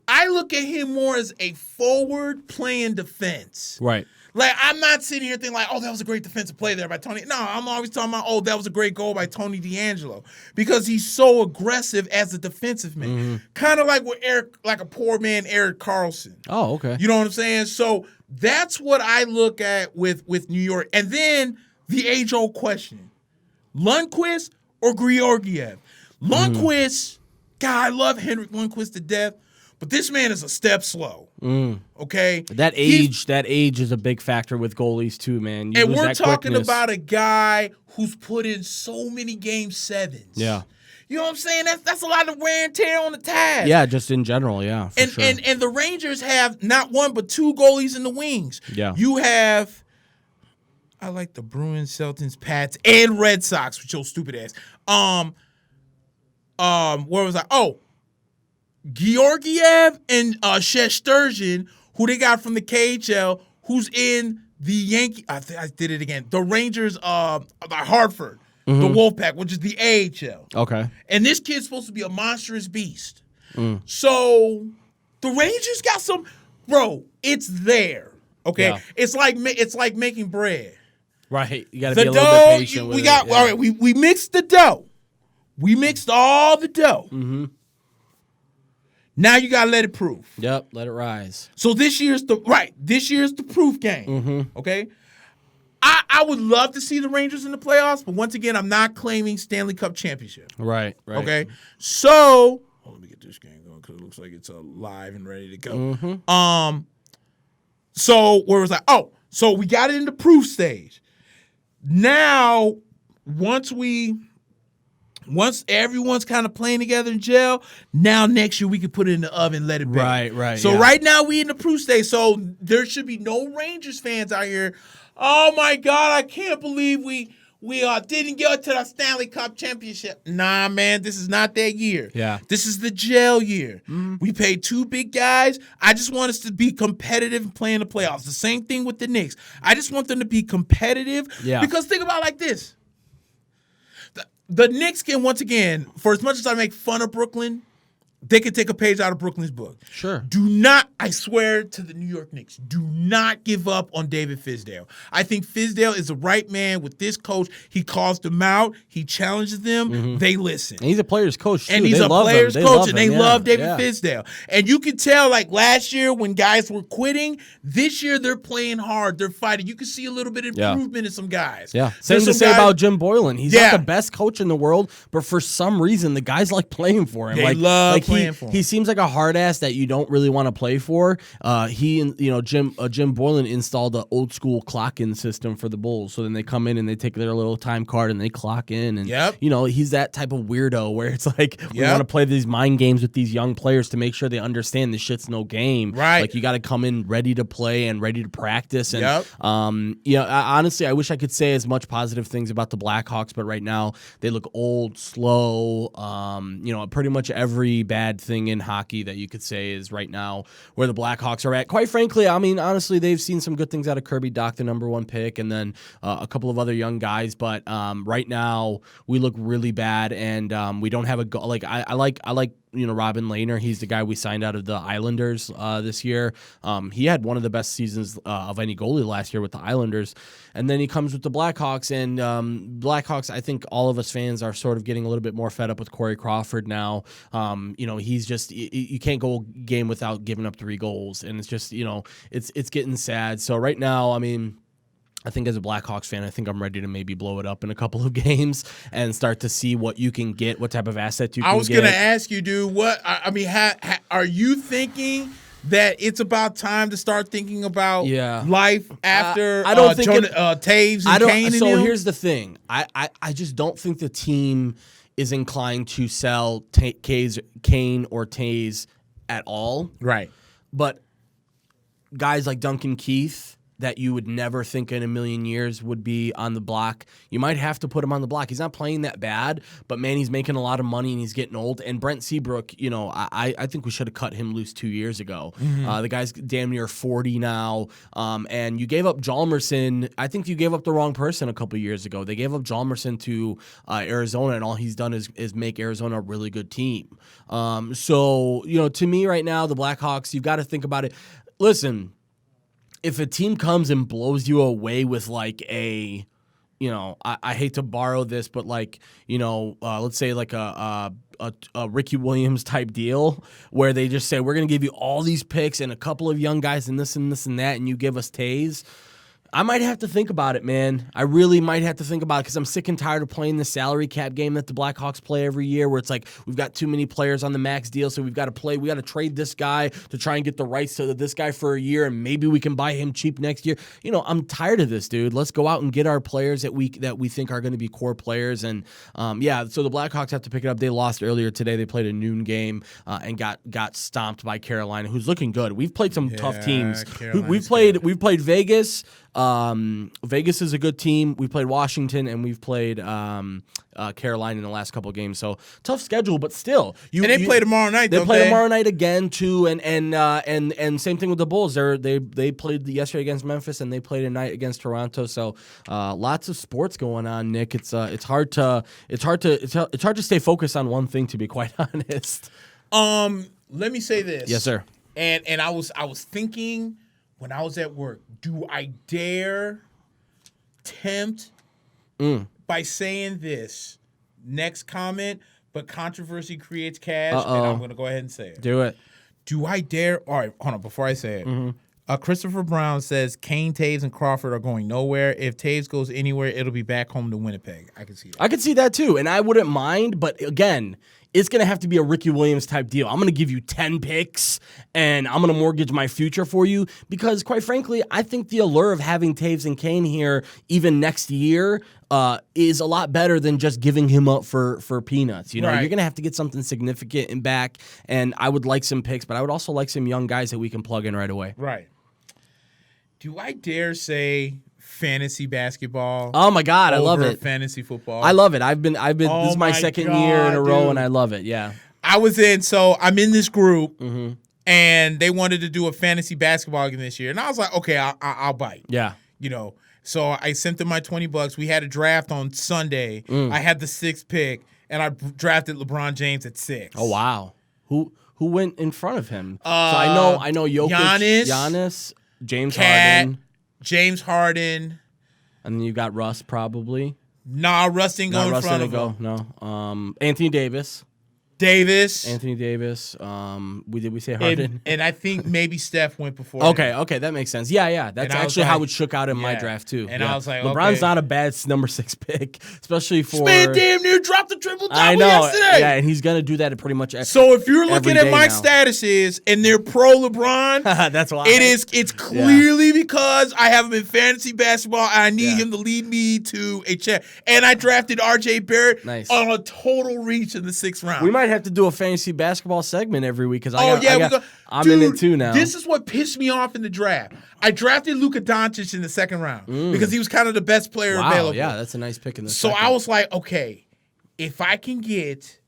I look at him more as a forward playing defense. Right. Like, I'm not sitting here thinking like, oh, that was a great defensive play there by Tony. No, I'm always talking about, oh, that was a great goal by Tony DeAngelo, because he's so aggressive as a defensive man. Kind of like with a poor man Erik Karlsson. Oh, okay. You know what I'm saying? So that's what I look at with New York. And then the age-old question, Lundqvist or Georgiev? Lundqvist, God, I love Henrik Lundqvist to death, but this man is a step slow. Okay? That age is a big factor with goalies too, man. And we're talking about a guy who's put in so many game 7s. Yeah. You know what I'm saying? That's a lot of wear and tear on the task. Yeah, just in general, yeah. For sure. And the Rangers have not 1 but 2 goalies in the wings. Yeah. You have, I like the Bruins, Celtics, Pats, and Red Sox with your stupid ass. Where was I? Oh, Georgiev and Shesterkin, who they got from the KHL, who's in the Yankee. I did it again. The Rangers, Hartford, the Wolfpack, which is the AHL. Okay. And this kid's supposed to be a monstrous beast. So the Rangers got some, bro. It's there. Okay. Yeah. It's like making bread. Right. You got to be a little bit patient with it. All right. We mixed the dough. We mixed all the dough. Now you gotta let it proof. Yep, let it rise. So this year's the proof game. Okay, I would love to see the Rangers in the playoffs, but once again, I'm not claiming Stanley Cup championship. Right. Okay, so let me get this game going because it looks like it's live and ready to go. So where was I? Oh, so we got it in the proof stage. Now, once everyone's kind of playing together in jail, now next year we can put it in the oven and let it bake. Right. So right now we in the proof stage. So there should be no Rangers fans out here. Oh my God, I can't believe we didn't get to the Stanley Cup championship. Nah, man, this is not that year. Yeah. This is the jail year. We paid 2 big guys. I just want us to be competitive and play in the playoffs. The same thing with the Knicks. I just want them to be competitive. Yeah. Because think about it like this. the Knicks can, once again, for as much as I make fun of Brooklyn, they could take a page out of Brooklyn's book. Sure. Do not, I swear to the New York Knicks, do not give up on David Fizdale. I think Fizdale is the right man with this coach. He calls them out. He challenges them. They listen. And he's a player's coach, too. And he's they a player's coach, and they love David yeah. Fizdale. And you can tell, like last year when guys were quitting, this year they're playing hard. They're fighting. You can see a little bit of improvement in some guys. Yeah. Same to say about Jim Boylan. He's not the best coach in the world, but for some reason, the guys like playing for him. They love playing for him. He seems like a hard ass that you don't really want to play for. Jim Boylan installed an old school clock in system for the Bulls. So then they come in and they take their little time card and they clock in. And he's that type of weirdo where it's like we want to play these mind games with these young players to make sure they understand this shit's no game. Right. Like you got to come in ready to play and ready to practice. And honestly, I wish I could say as much positive things about the Blackhawks, but right now they look old, slow. Pretty much every bad thing in hockey that you could say is right now where the Blackhawks are at. Quite frankly, I mean, honestly, they've seen some good things out of Kirby Dach, the number 1 pick, and then a couple of other young guys. But right now, we look really bad, and we don't have a goal. Like I like Robin Lehner. He's the guy we signed out of the Islanders this year. He had one of the best seasons of any goalie last year with the Islanders. And then he comes with the Blackhawks. And Blackhawks, I think all of us fans are sort of getting a little bit more fed up with Corey Crawford now. He's just, you can't go a game without giving up 3 goals. And it's just, it's getting sad. So right now, I mean, I think as a Blackhawks fan, I think I'm ready to maybe blow it up in a couple of games and start to see what you can get, what type of asset you can get. I was going to ask you, dude, are you thinking that it's about time to start thinking about life after I don't think Taves and Kane? So here's the thing. I just don't think the team is inclined to sell Kane or Taves at all. Right. But guys like Duncan Keith that you would never think in a million years would be on the block, you might have to put him on the block. He's not playing that bad, but man, he's making a lot of money and he's getting old. And Brent Seabrook, I think we should have cut him loose 2 years ago. The guy's damn near 40 now. And you gave up Hjalmarsson. I think you gave up the wrong person a couple of years ago. They gave up Hjalmarsson to Arizona, and all he's done is make Arizona a really good team. To me right now, the Blackhawks, you've got to think about it. Listen, if a team comes and blows you away with like I hate to borrow this, but like, let's say like a Ricky Williams type deal where they just say, we're going to give you all these picks and a couple of young guys and this and this and that, and you give us Taves. I might have to think about it, man. I really might have to think about it because I'm sick and tired of playing the salary cap game that the Blackhawks play every year where it's like we've got too many players on the max deal, so we got to trade this guy to try and get the rights to this guy for a year, and maybe we can buy him cheap next year. I'm tired of this, dude. Let's go out and get our players that we think are going to be core players. And so the Blackhawks have to pick it up. They lost earlier today. They played a noon game and got stomped by Carolina, who's looking good. We've played some tough teams. We've played Vegas. Vegas is a good team. We played Washington and we've played Carolina in the last couple of games. So tough schedule, but still, they play tomorrow night. They play tomorrow night again too, and same thing with the Bulls. They played yesterday against Memphis and they played tonight against Toronto. So lots of sports going on, Nick. It's hard to stay focused on one thing, to be quite honest. Let me say this. Yes, sir. And I was thinking when I was at work, do I dare tempt by saying this? Next comment, but controversy creates cash, and I'm going to go ahead and say it. Do it. Do I dare? All right, hold on, before I say it. Christopher Brown says Kane, Taves, and Crawford are going nowhere. If Taves goes anywhere, it'll be back home to Winnipeg. I can see that. I can see that too, and I wouldn't mind, but again, it's going to have to be a Ricky Williams type deal. I'm going to give you 10 picks, and I'm going to mortgage my future for you because, quite frankly, I think the allure of having Taves and Kane here even next year is a lot better than just giving him up for peanuts. You're going to have to get something significant and back, and I would like some picks, but I would also like some young guys that we can plug in right away. Right. Do I dare say fantasy basketball? Oh my God, I love it. Fantasy football. I love it. I've been. This is my second year in a row, and I love it. Yeah. I'm in this group, and they wanted to do a fantasy basketball game this year, and I was like, okay, I'll bite. Yeah. So I sent them my $20. We had a draft on Sunday. I had the 6th pick, and I drafted LeBron James at 6. Oh wow. Who went in front of him? So I know Jokic, Giannis, James Harden. James Harden. And then you got Russ probably. Nah, Russ didn't go in front of him. No. Anthony Davis. Anthony Davis. Did we say Harden? And I think maybe Steph went before. Okay, that makes sense. Yeah. That's actually how it shook out in my draft too. And I was like, LeBron's not a bad number 6 pick, especially for. Man, damn near dropped the triple double I know. yesterday. Yeah, and he's gonna do that at pretty much. So if you're looking at my statuses and they're pro LeBron, that's why it's clearly because I have him in fantasy basketball and I need him to lead me to a champ. And I drafted RJ Barrett on a total reach in the 6th round. We might have to do a fantasy basketball segment every week because I'm Dude, in it too now. This is what pissed me off in the draft. I drafted Luka Doncic in the 2nd round because he was kind of the best player available. Yeah, that's a nice pick in the So second. I was like, okay, if I can get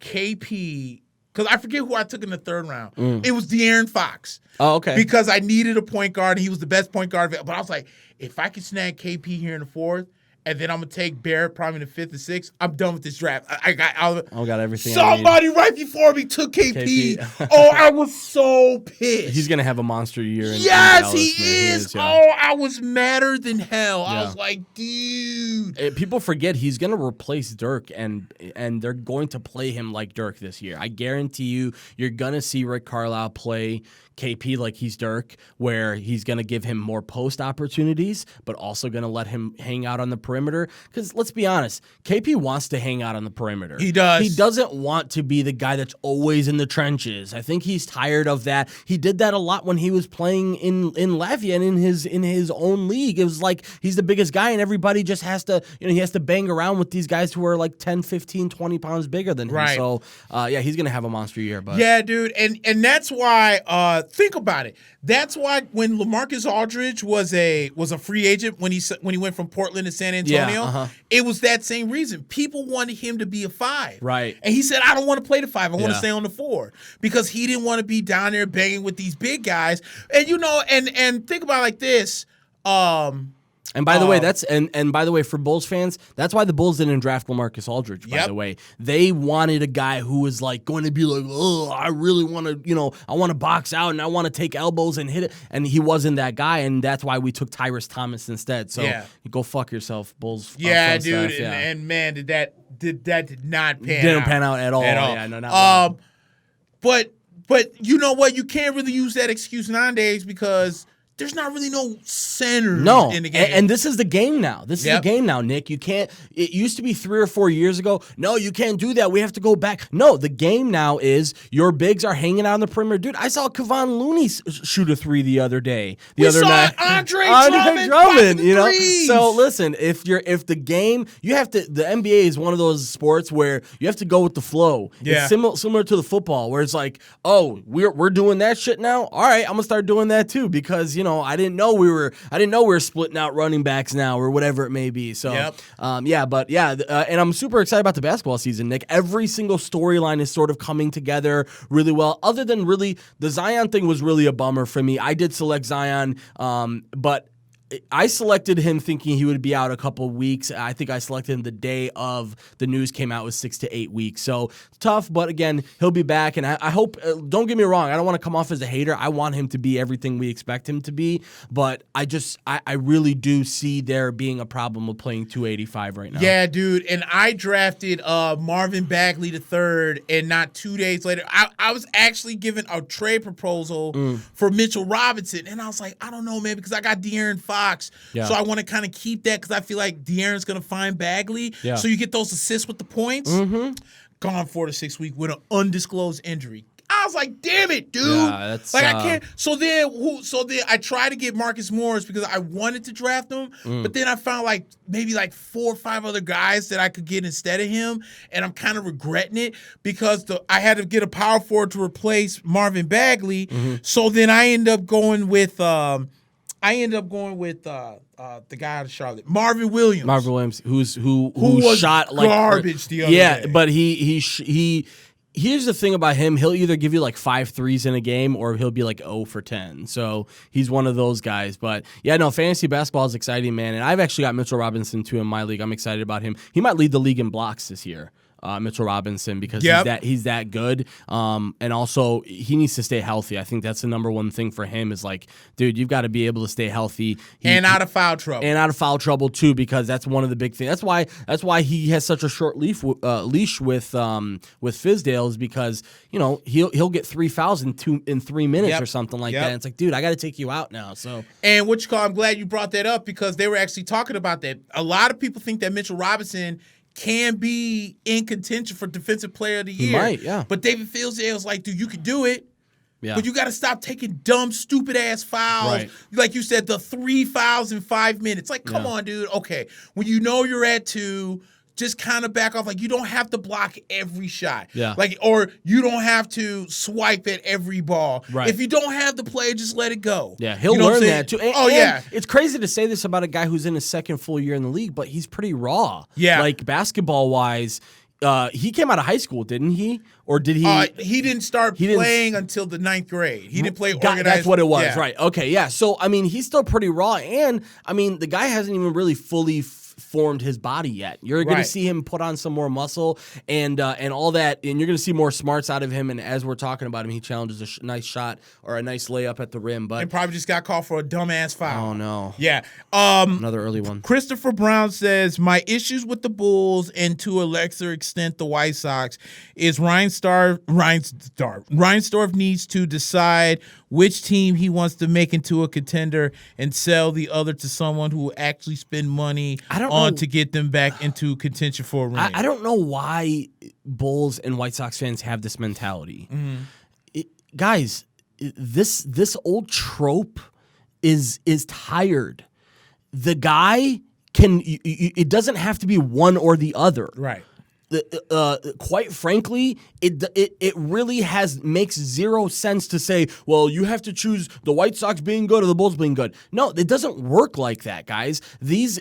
KP, because I forget who I took in the 3rd round. It was De'Aaron Fox. Oh, okay. Because I needed a point guard and he was the best point guard available. But I was like, if I can snag KP here in the 4th, and then I'm gonna take Barrett probably in the 5th or 6th. I'm done with this draft. I got everything. Somebody right before me took KP. Oh, I was so pissed. He's gonna have a monster year. Yes, he is. Oh, I was madder than hell. I was like, dude. People forget he's gonna replace Dirk, and they're going to play him like Dirk this year. I guarantee you're gonna see Rick Carlisle play KP like he's Dirk, where he's going to give him more post opportunities, but also going to let him hang out on the perimeter. Because let's be honest, KP wants to hang out on the perimeter. He does. He doesn't want to be the guy that's always in the trenches. I think he's tired of that. He did that a lot when he was playing in Latvia and in his own league. It was like he's the biggest guy and everybody just has to, he has to bang around with these guys who are like 10, 15, 20 pounds bigger than him. Right. So, he's going to have a monster year. But yeah, dude. And that's why think about it. That's why when LaMarcus Aldridge was a free agent when he went from Portland to San Antonio, it was that same reason. People wanted him to be a 5. Right. And he said, I don't want to play the 5. I want to stay on the 4. Because he didn't want to be down there banging with these big guys. And and think about it like this. And by the way, by the way, for Bulls fans, that's why the Bulls didn't draft LaMarcus Aldridge, by the way. They wanted a guy who was like going to be like, oh, I really want to, I want to box out and I want to take elbows and hit it. And he wasn't that guy, and that's why we took Tyrese Thomas instead. So go fuck yourself, Bulls. Yeah, dude. And man, did not pan out. Didn't pan out at all. Yeah, no, not but you know what? You can't really use that excuse nowadays because there's not really no centers in the game. And this is the game now. This is the game now, Nick. You can't – it used to be 3 or 4 years ago. No, you can't do that. We have to go back. No, the game now is your bigs are hanging out on the perimeter. Dude, I saw Kevon Looney shoot a 3 the other day. We saw Andre Drummond, So listen, if the game – you have to – the NBA is one of those sports where you have to go with the flow. Yeah. It's similar to the football where it's like, oh, we're doing that shit now? All right, I'm going to start doing that too because, I didn't know we were splitting out running backs now or whatever it may be. So, and I'm super excited about the basketball season, Nick. Every single storyline is sort of coming together really well. Other than really, the Zion thing was really a bummer for me. I did select Zion, but I selected him thinking he would be out a couple weeks. I think I selected him the day of the news came out, was 6 to 8 weeks. So tough, but again, he'll be back. And I hope, don't get me wrong, I don't want to come off as a hater. I want him to be everything we expect him to be. But I really do see there being a problem with playing 285 right now. Yeah, dude. And I drafted Marvin Bagley III, and not 2 days later, I was actually given a trade proposal for Mitchell Robinson. And I was like, I don't know, man, because I got De'Aaron Fox. So I want to kind of keep that because I feel like De'Aaron's going to find Bagley. Yeah. So you get those assists with the points. Gone 4 to 6 weeks with an undisclosed injury. I was like, damn it, dude. Yeah, that's, I can't. So then I tried to get Marcus Morris because I wanted to draft him, but then I found maybe 4 or 5 other guys that I could get instead of him, and I'm kind of regretting it because I had to get a power forward to replace Marvin Bagley. So then I ended up going with the guy out of Charlotte, Marvin Williams. Who was shot garbage the other day. But he Here's the thing about him. He'll either give you like 5 threes in a game or he'll be like 0 for 10. So he's one of those guys. But yeah, no, fantasy basketball is exciting, man. And I've actually got Mitchell Robinson too in my league. I'm excited about him. He might lead the league in blocks this year. Mitchell Robinson, because he's that good. And also he needs to stay healthy. I think that's the number one thing for him is like, dude, you've got to be able to stay healthy. Out of foul trouble. And out of foul trouble too, because that's one of the big things. That's why he has such a short leash with Fizdale, is because, you know, he'll get 3 fouls in 3 minutes or something like that. And it's like, dude, I got to take you out now. So I'm glad you brought that up, because they were actually talking about that. A lot of people think that Mitchell Robinson can be in contention for Defensive Player of the Year. He might, yeah. But David Fizdale's like, dude, you can do it. Yeah. But you got to stop taking dumb, stupid-ass fouls. Right. Like you said, the 3 fouls in 5 minutes. Like, come on, dude. Okay. When you know you're at 2, just kind of back off. Like, you don't have to block every shot. Yeah. Like, or you don't have to swipe at every ball. Right. If you don't have the play, just let it go. Yeah, he'll learn that too. And it's crazy to say this about a guy who's in his second full year in the league, but he's pretty raw. Yeah. Like, basketball-wise, he came out of high school, didn't he? Or did he? He didn't start playing until the 9th grade. He didn't play organized. That's what it was, yeah. right? Okay, yeah. So I mean, he's still pretty raw, and I mean, the guy hasn't even really fully formed his body yet. You're going to see him put on some more muscle and all that, and you're going to see more smarts out of him. And as we're talking about him, he challenges a nice shot or a nice layup at the rim, but and probably just got called for a dumbass foul. Oh no! Yeah, another early one. Christopher Brown says, my issues with the Bulls and to a lesser extent the White Sox is Reinsdorf needs to decide which team he wants to make into a contender and sell the other to someone who will actually spend money to get them back into contention for a ring. I don't know why Bulls and White Sox fans have this mentality. Guys, this old trope is tired. The guy it doesn't have to be one or the other. Right. Quite frankly, it really makes zero sense to say, well, you have to choose the White Sox being good or the Bulls being good. No, it doesn't work like that, guys. These,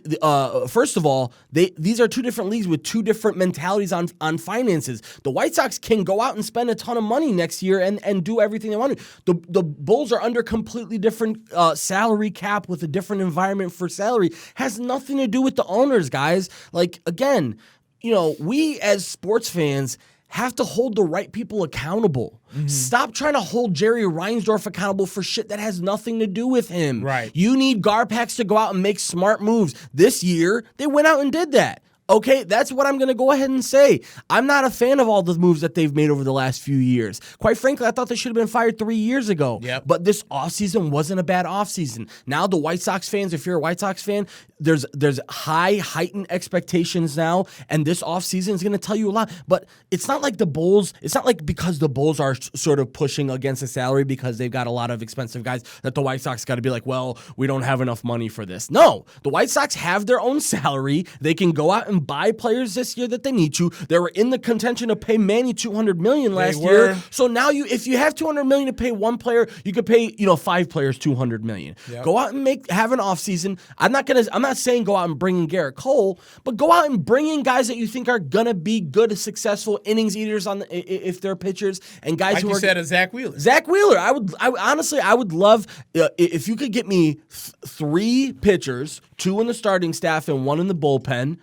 first of all, these are 2 different leagues with 2 different mentalities on finances. The White Sox can go out and spend a ton of money next year and do everything they want to. The Bulls are under completely different salary cap with a different environment for salary. Has nothing to do with the owners, guys. Like, again, you know, we as sports fans have to hold the right people accountable. Stop trying to hold Jerry Reinsdorf accountable for shit that has nothing to do with him. Right. You need Garpax to go out and make smart moves. This year, they went out and did that. Okay, that's what I'm going to go ahead and say. I'm not a fan of all the moves that they've made over the last few years. Quite frankly, I thought they should have been fired 3 years ago. Yep. But this offseason wasn't a bad offseason. Now the White Sox fans, if you're a White Sox fan, there's heightened expectations now, and this offseason is going to tell you a lot. But it's not like the Bulls, it's not like because the Bulls are sort of pushing against the salary because they've got a lot of expensive guys that the White Sox got to be like, well, we don't have enough money for this. No, the White Sox have their own salary. They can go out and buy players this year that they need to. They were in the contention to pay Manny $200 million last year. So now if you have $200 million to pay one player, you could pay 5 players $200 million. Yep. Go out and have an offseason. I'm not saying go out and bring in Garrett Cole, but go out and bring in guys that you think are gonna be good, successful innings eaters if they're pitchers, and guys who are said, Zach Wheeler. Zach Wheeler. I would love if you could get me 3 pitchers, 2 in the starting staff and 1 in the bullpen.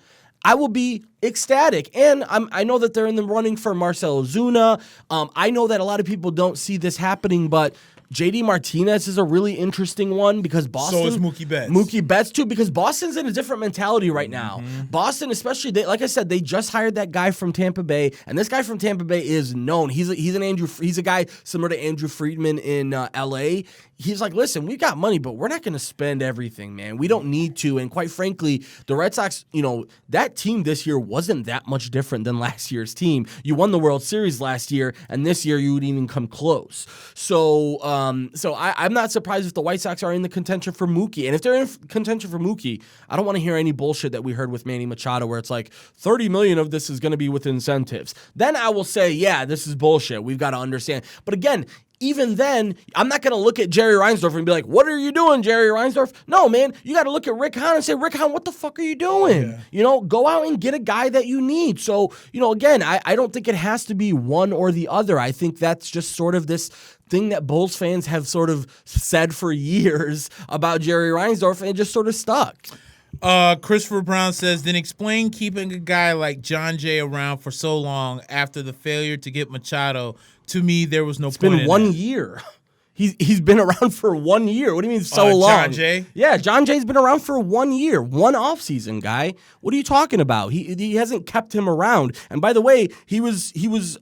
I will be ecstatic. And I know that they're in the running for Marcell Ozuna. I know that a lot of people don't see this happening, but JD Martinez is a really interesting one because Boston. So is Mookie Betts. Mookie Betts, too, because Boston's in a different mentality right now. Boston, especially, like I said, they just hired that guy from Tampa Bay, and this guy from Tampa Bay is known. He's a guy similar to Andrew Friedman in L.A. He's like, listen, we got money, but we're not going to spend everything, man. We don't need to. And quite frankly, the Red Sox, that team this year wasn't that much different than last year's team. You won the World Series last year, and this year you wouldn't even come close. So I'm not surprised if the White Sox are in the contention for Mookie. And if they're in contention for Mookie, I don't want to hear any bullshit that we heard with Manny Machado where it's like $30 million of this is going to be with incentives. Then I will say, yeah, this is bullshit. We've got to understand. But again, even then, I'm not going to look at Jerry Reinsdorf and be like, what are you doing, Jerry Reinsdorf? No, man, you got to look at Rick Hahn and say, Rick Hahn, what the fuck are you doing? Yeah. Go out and get a guy that you need. So, again, I don't think it has to be one or the other. I think that's just sort of this thing that Bulls fans have sort of said for years about Jerry Reinsdorf, and it just sort of stuck. Christopher Brown says, then explain keeping a guy like John Jay around for so long after the failure to get Machado. To me, there was no point in It's been 1 year. He's been around for 1 year. What do you mean so long? John Jay? Yeah, John Jay's been around for 1 year, one offseason, guy. What are you talking about? He hasn't kept him around. And by the way, he was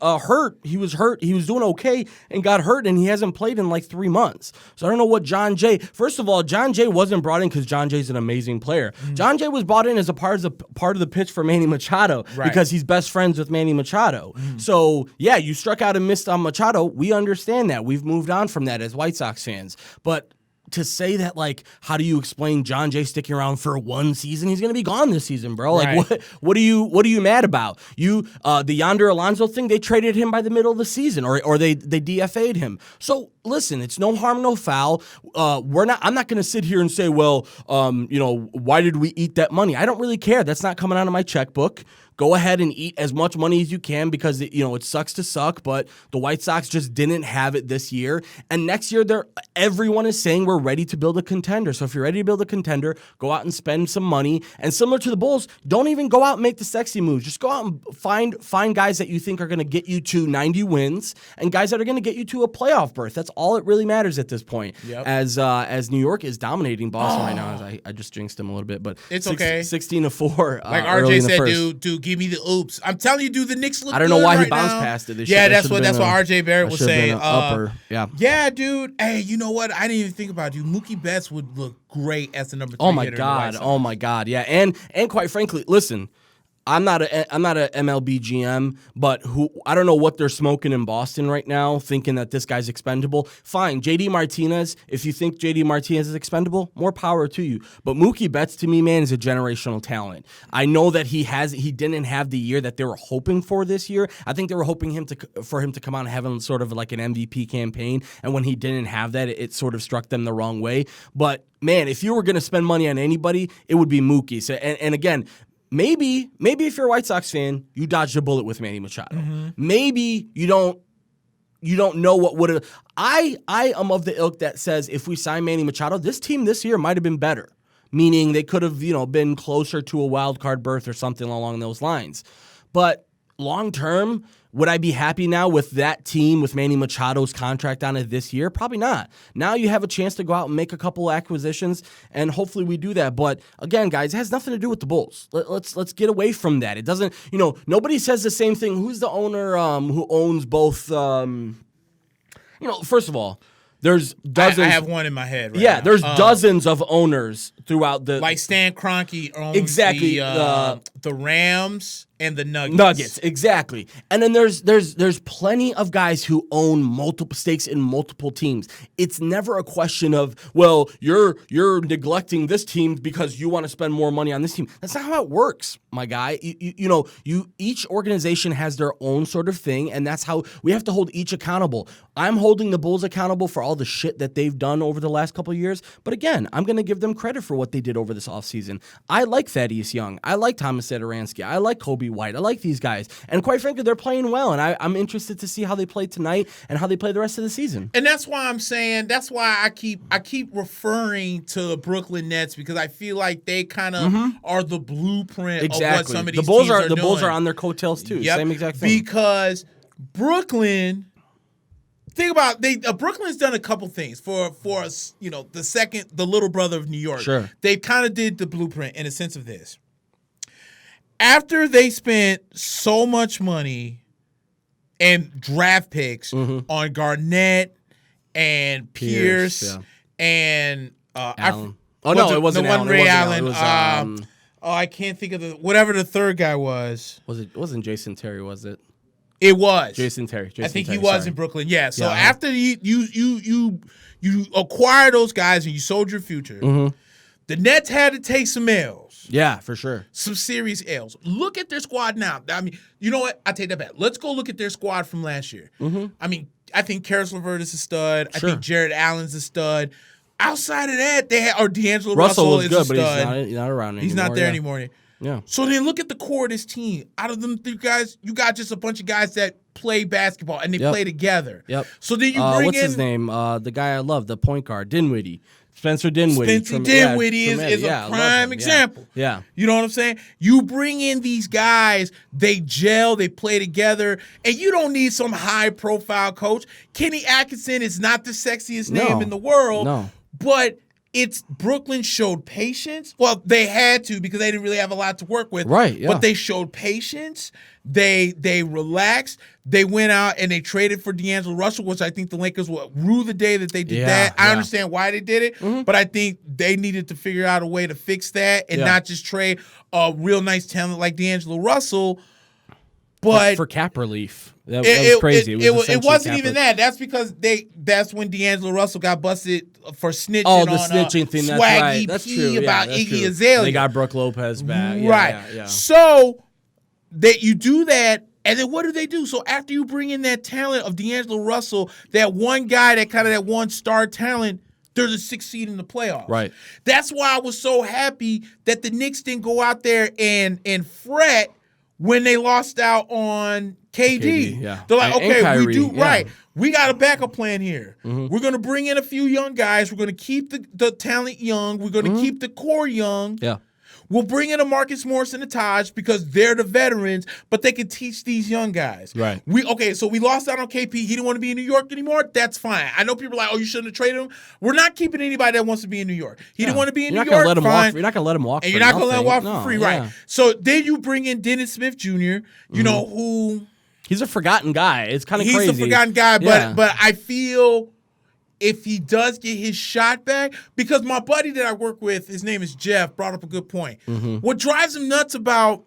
hurt. He was hurt. He was doing okay and got hurt, and he hasn't played in like 3 months. So I don't know what John Jay. First of all, John Jay wasn't brought in because John Jay's an amazing player. Mm-hmm. John Jay was brought in as a part of the pitch for Manny Machado because he's best friends with Manny Machado. Mm-hmm. So yeah, you struck out and missed on Machado. We understand that. We've moved on from that as White Sox fans. But to say that, like, how do you explain John Jay sticking around for one season? He's going to be gone this season, bro. Like, what are you mad about? The Yonder Alonso thing, they traded him by the middle of the season, or they DFA'd him. So listen, it's no harm, no foul. I'm not going to sit here and say, well, why did we eat that money? I don't really care. That's not coming out of my checkbook. Go ahead and eat as much money as you can because it sucks to suck, but the White Sox just didn't have it this year. And next year, everyone is saying we're ready to build a contender. So if you're ready to build a contender, go out and spend some money. And similar to the Bulls, don't even go out and make the sexy moves. Just go out and find guys that you think are going to get you to 90 wins and guys that are going to get you to a playoff berth. That's all it really matters at this point. Yep. As New York is dominating Boston right now. I just jinxed them a little bit, but it's okay. 16-4. Like RJ said, dude, give me the oops. I'm telling you, dude, the Knicks look good. I don't know why right he bounced now. past it. That's what RJ Barrett was saying. Yeah, dude. Hey, you know what? I didn't even think about you. Mookie Betts would look great as the number 3 hitter. Oh my god. Yeah, and quite frankly, listen. I'm not a MLB GM, but I don't know what they're smoking in Boston right now, thinking that this guy's expendable. Fine, JD Martinez. If you think JD Martinez is expendable, more power to you. But Mookie Betts, to me, man, is a generational talent. I know that he didn't have the year that they were hoping for this year. I think they were hoping for him to come out and have sort of like an MVP campaign, and when he didn't have that, it sort of struck them the wrong way. But man, if you were going to spend money on anybody, it would be Mookie. So, and again. Maybe if you're a White Sox fan, you dodged a bullet with Manny Machado. Mm-hmm. Maybe you don't know what would have. I am of the ilk that says if we sign Manny Machado, this team this year might have been better. Meaning they could have been closer to a wild card berth or something along those lines. But long term, would I be happy now with that team with Manny Machado's contract on it this year? Probably not. Now you have a chance to go out and make a couple acquisitions, and hopefully we do that. But again, guys, it has nothing to do with the Bulls. Let's get away from that. It doesn't. Nobody says the same thing. Who's the owner who owns both? First of all. There's dozens. I have one in my head right now. There's dozens of owners throughout the. Like Stan Kroenke owns the Rams and the Nuggets. Exactly. And then there's plenty of guys who own multiple stakes in multiple teams. It's never a question of, well, you're neglecting this team because you want to spend more money on this team. That's not how it works, my guy. Each organization has their own sort of thing, and that's how we have to hold each accountable. I'm holding the Bulls accountable for all the shit that they've done over the last couple of years, but again, I'm going to give them credit for what they did over this offseason. I like Thaddeus Young. I like Thomas Satoransky. I like Kobe White. I like these guys. And quite frankly, they're playing well, and I'm interested to see how they play tonight and how they play the rest of the season. And that's why I'm saying, that's why I keep referring to Brooklyn Nets, because I feel like they kind of are the blueprint of what some of these teams are doing. The Bulls are on their coattails too. Yep. Same exact thing. Because Brooklyn... Think about Brooklyn's done a couple things for us, the little brother of New York. Sure. They kind of did the blueprint in a sense of this. After they spent so much money and draft picks on Garnett and Pierce and Allen. It wasn't Allen. Ray Allen. It was, I can't think of whatever the third guy was. It wasn't Jason Terry, was it? It was Jason Terry. I think he was in Brooklyn. Yeah. So after you acquire those guys and you sold your future, the Nets had to take some L's. Yeah, for sure. Some serious L's. Look at their squad now. I mean, you know what? I take that back. Let's go look at their squad from last year. I mean, Karis LeVert is a stud. Sure. I think Jared Allen's a stud. Outside of that, D'Angelo Russell Russell was is good, a but stud. he's not around anymore. He's not there anymore. Yeah. So then look at the core of this team. Out of them three guys, you got just a bunch of guys that play basketball and they play together. Yep. So then you bring what's in his name? The guy I love, the point guard, Dinwiddie. Spencer Dinwiddie. Spencer Dinwiddie is a prime example. Yeah. You know what I'm saying? You bring in these guys, they gel, they play together, and you don't need some high-profile coach. Kenny Atkinson is not the sexiest name in the world, but Brooklyn showed patience. Well, they had to because they didn't really have a lot to work with. Right, yeah. But they showed patience. They relaxed. They went out and they traded for D'Angelo Russell, which I think the Lakers will rue the day that they did that. I understand why they did it, but I think they needed to figure out a way to fix that and not just trade a real nice talent like D'Angelo Russell. But for cap relief. That was crazy. It wasn't even that. That's because that's when D'Angelo Russell got busted for snitching on the snitching thing. That's Swag right. EP That's true. about That's Iggy true. Azalea. They got Brooke Lopez back. Right. Yeah. So that you do that, and then what do? So after you bring in that talent of D'Angelo Russell, that one guy, that one star talent, they're the 6th seed in the playoffs. Right. That's why I was so happy that the Knicks didn't go out there and fret when they lost out on KD. They're like, and okay, Kyrie, we do right. We got a backup plan here. Mm-hmm. We're going to bring in a few young guys. We're going to keep the talent young. We're going to keep the core young. Yeah. We'll bring in a Marcus Morris and a Taj because they're the veterans, but they can teach these young guys. Right. So we lost out on KP. He didn't want to be in New York anymore. That's fine. I know people are like, oh, you shouldn't have traded him. We're not keeping anybody that wants to be in New York. He didn't want to be in New York. You're not Fine. You're not going to let him walk. And you're not going to let him walk for free, yeah. right? So then you bring in Dennis Smith Jr., you know, who he's a forgotten guy. It's kind of crazy. He's a forgotten guy, but I feel if he does get his shot back, because my buddy that I work with, his name is Jeff, brought up a good point. What drives him nuts about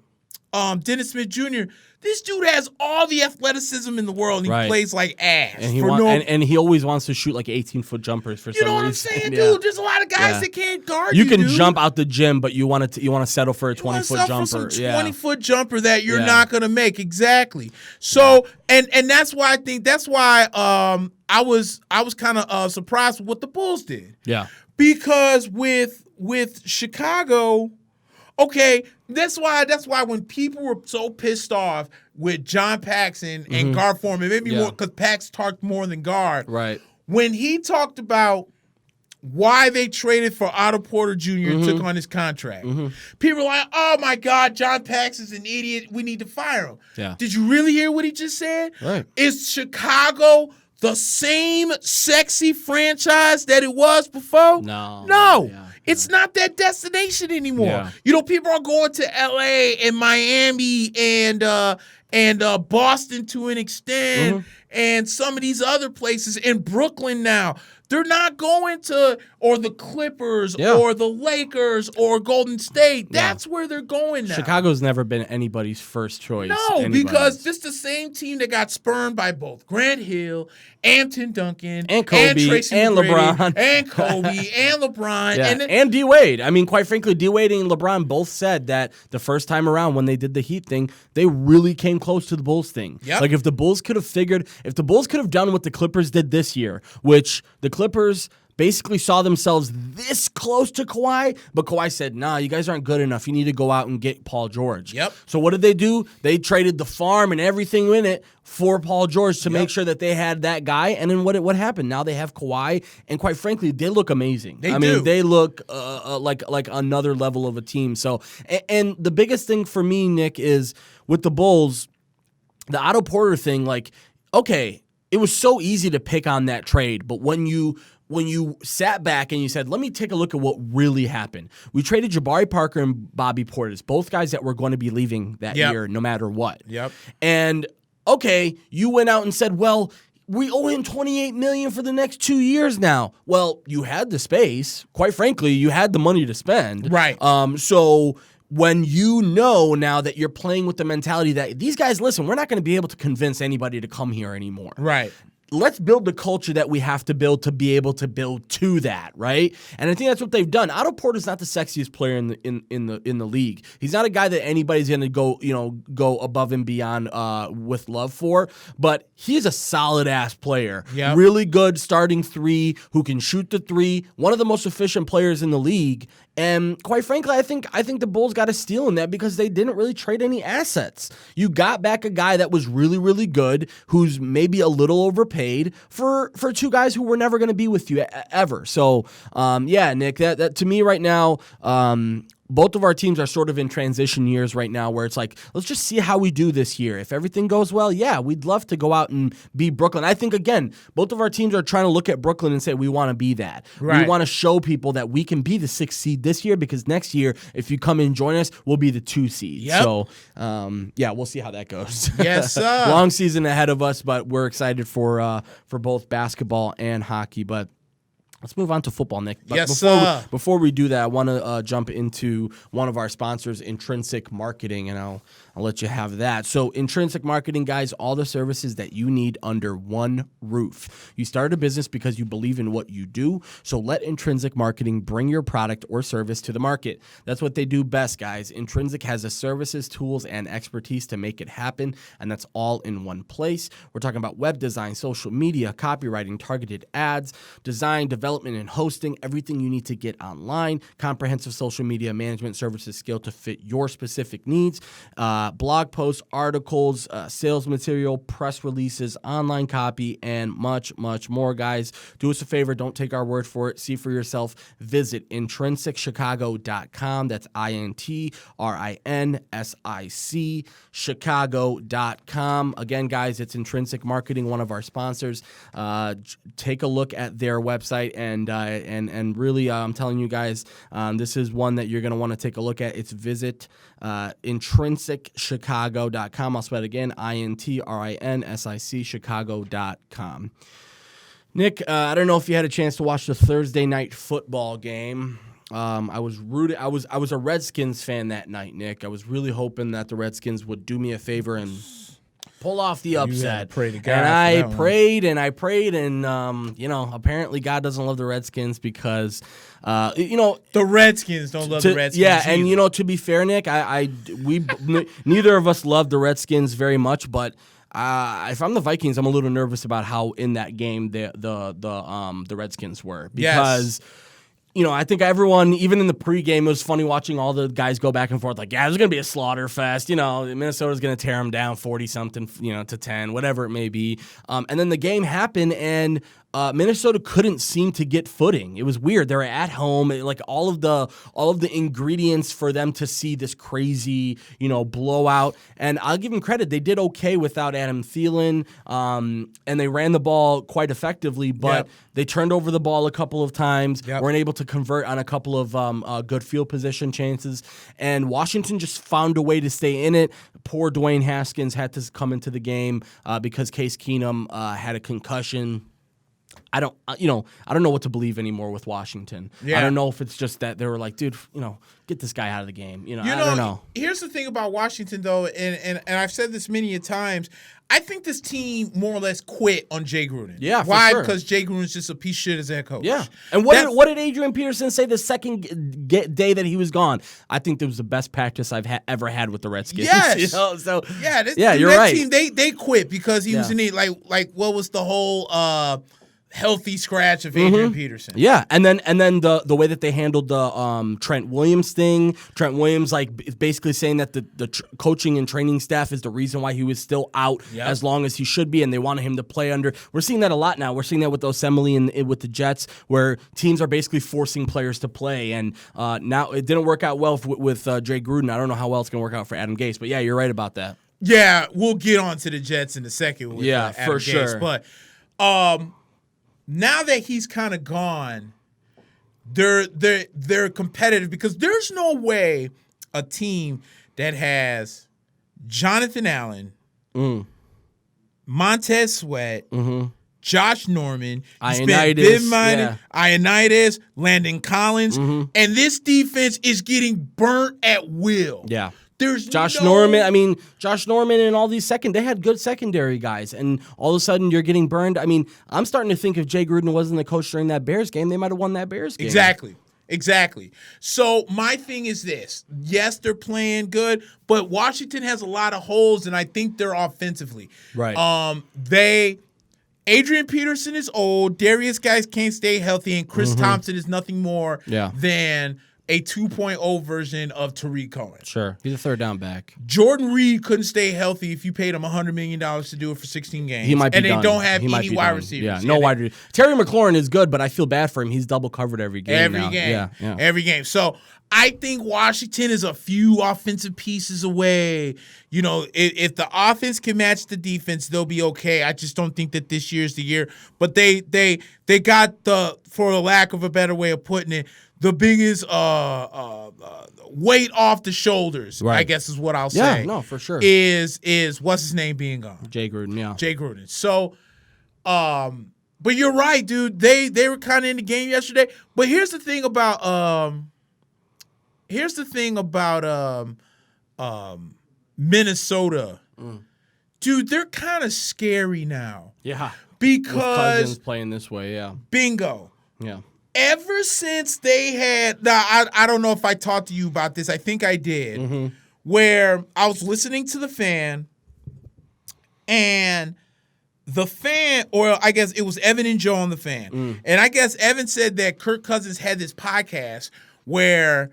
Dennis Smith Jr., this dude has all the athleticism in the world, and he plays like ass. And he always wants to shoot like 18-foot jumpers for some reason. You know what I'm saying, dude? There's a lot of guys that can't guard you. You can dude. jump out the gym, but you want to settle for a 20-foot jumper. For some 20-foot jumper that you're not gonna make. Exactly. So and that's why I was kind of surprised with what the Bulls did. Yeah. Because with Chicago. Okay, that's why when people were so pissed off with John Paxson and Gar Forman, maybe more because Pax talked more than Gar. Right. When he talked about why they traded for Otto Porter Jr. and took on his contract, people were like, "Oh my God, John Paxson's an idiot. We need to fire him." Yeah. Did you really hear what he just said? Right. Is Chicago the same sexy franchise that it was before? No. Yeah. It's not that destination anymore. Yeah. You know, people are going to LA and Miami and Boston to an extent and some of these other places in Brooklyn now. They're not going to, or the Clippers or the Lakers or Golden State. That's where they're going now. Chicago's never been anybody's first choice. No, because this the same team that got spurned by both Grant Hill and Tim Duncan and Kobe and Tracy and McGrady, LeBron and Kobe and LeBron and D Wade. I mean, quite frankly, D Wade and LeBron both said that the first time around when they did the Heat thing, they really came close to the Bulls thing. Yep. Like if the Bulls could have done what the Clippers did this year, which the Clippers basically saw themselves this close to Kawhi, but Kawhi said, nah, you guys aren't good enough. You need to go out and get Paul George. Yep. So what did they do? They traded the farm and everything in it for Paul George to make sure that they had that guy. And then what happened? Now they have Kawhi, and quite frankly, they look amazing. I mean, they look like another level of a team. So, and the biggest thing for me, Nick, is with the Bulls, the Otto Porter thing, like, okay, it was so easy to pick on that trade, but when you sat back and you said, let me take a look at what really happened. We traded Jabari Parker and Bobby Portis, both guys that were going to be leaving that year no matter what. Yep. And, okay, you went out and said, well, we owe him $28 million for the next 2 years now. Well, you had the space. Quite frankly, you had the money to spend. Right. So when you know now that you're playing with the mentality that these guys, listen, we're not going to be able to convince anybody to come here anymore. Right. let's build the culture that we have to build to be able to build to that, right? And I think that's what they've done. Otto Porter's not the sexiest player in the league. He's not a guy that anybody's going to go above and beyond with love for, but he's a solid ass player. Yep. Really good starting three who can shoot the three. One of the most efficient players in the league. And quite frankly, I think the Bulls got a steal in that because they didn't really trade any assets. You got back a guy that was really, really good, who's maybe a little overpaid for two guys who were never going to be with you ever. So, Nick, that to me right now, both of our teams are sort of in transition years right now where it's like, let's just see how we do this year. If everything goes well, yeah, we'd love to go out and be Brooklyn. I think, again, both of our teams are trying to look at Brooklyn and say, we want to be that. Right. We want to show people that we can be the 6th seed this year because next year, if you come and join us, we'll be the 2 seed. Yep. So, we'll see how that goes. Yes, sir. Long season ahead of us, but we're excited for both basketball and hockey. But let's move on to football, Nick. But before we do that, I want to jump into one of our sponsors, Intrinsic Marketing, and I'll let you have that. So Intrinsic Marketing, guys, all the services that you need under one roof. You started a business because you believe in what you do, so let Intrinsic Marketing bring your product or service to the market. That's what they do best, guys. Intrinsic has the services, tools, and expertise to make it happen, and that's all in one place. We're talking about web design, social media, copywriting, targeted ads, design, development, and hosting, everything you need to get online, comprehensive social media management services skill to fit your specific needs, blog posts, articles, sales material, press releases, online copy, and much, much more, guys. Do us a favor. Don't take our word for it. See for yourself. Visit intrinsicchicago.com. That's INTRINSIC Chicago.com. Again, guys, it's Intrinsic Marketing, one of our sponsors. Take a look at their website and really, I'm telling you guys, this is one that you're going to want to take a look at. It's visit intrinsicchicago.com. I'll spell it again, INTRINSIC Chicago.com. Nick, I don't know if you had a chance to watch the Thursday night football game. I was a Redskins fan that night, Nick. I was really hoping that the Redskins would do me a favor and pull off the upset. And I prayed, and apparently God doesn't love the Redskins because, the Redskins don't love the Redskins. Yeah, either. and to be fair, Nick, neither of us love the Redskins very much, but if I'm the Vikings, I'm a little nervous about how in that game the Redskins were because. Yes. I think everyone, even in the pregame, it was funny watching all the guys go back and forth. Like, there's going to be a slaughter fest. Minnesota's going to tear them down 40-something, to 10, whatever it may be. And then the game happened, and Minnesota couldn't seem to get footing. It was weird. They were at home, like all of the ingredients for them to see this crazy, blowout. And I'll give them credit; they did okay without Adam Thielen, and they ran the ball quite effectively. But they turned over the ball a couple of times, weren't able to convert on a couple of good field position chances, and Washington just found a way to stay in it. Poor Dwayne Haskins had to come into the game because Case Keenum had a concussion. I don't know what to believe anymore with Washington. Yeah. I don't know if it's just that they were like, dude, get this guy out of the game. I don't know. Here's the thing about Washington, though, and I've said this many a times. I think this team more or less quit on Jay Gruden. Yeah, why? Sure. Because Jay Gruden's just a piece of shit as head coach. Yeah. And what did Adrian Peterson say the second day that he was gone? I think that was the best practice I've ever had with the Redskins. Yes. You're right. Team, they quit because he was in it. Like what was the whole healthy scratch of Adrian Peterson. Yeah, and then the way that they handled the Trent Williams thing. Trent Williams is basically saying that the coaching and training staff is the reason why he was still out as long as he should be, and they wanted him to play under. We're seeing that a lot now. We're seeing that with Osemele and with the Jets, where teams are basically forcing players to play. And now it didn't work out well with Jay Gruden. I don't know how well it's going to work out for Adam Gase, but yeah, you're right about that. Yeah, we'll get on to the Jets in a second with Adam for Gase, sure. But now that he's kind of gone, they're competitive because there's no way a team that has Jonathan Allen, Montez Sweat, Josh Norman, Ioannidis, Landon Collins, and this defense is getting burnt at will. Yeah. There's Josh Norman. I mean, Josh Norman and all these they had good secondary guys, and all of a sudden you're getting burned. I mean, I'm starting to think if Jay Gruden wasn't the coach during that Bears game, they might have won that Bears game. Exactly. So my thing is this. Yes, they're playing good, but Washington has a lot of holes, and I think they're offensively. Right. Adrian Peterson is old. Darius guys can't stay healthy, and Chris Thompson is nothing more than a 2.0 version of Tariq Cohen. Sure. He's a third down back. Jordan Reed couldn't stay healthy if you paid him $100 million to do it for 16 games. He might be and done. They don't have any wide receivers. Yeah, no wide receivers. Terry McLaurin is good, but I feel bad for him. He's double covered every game. Every game. So I think Washington is a few offensive pieces away. You know, if the offense can match the defense, they'll be okay. I just don't think that this year's the year. But they got the, for the lack of a better way of putting it, the biggest weight off the shoulders, right. I guess is what I'll say. Yeah, no, for sure. Is what's his name being gone? Jay Gruden, yeah. Jay Gruden. So, but you're right, dude. They were kind of in the game yesterday. But here's the thing about Minnesota. Dude, they're kind of scary now. Yeah. Because with Cousins playing this way, yeah. Bingo. Yeah. Ever since they had, I don't know if I talked to you about this. I think I did. Where I was listening to the fan, and the fan, or I guess it was Evan and Joe on the fan. And I guess Evan said that Kirk Cousins had this podcast where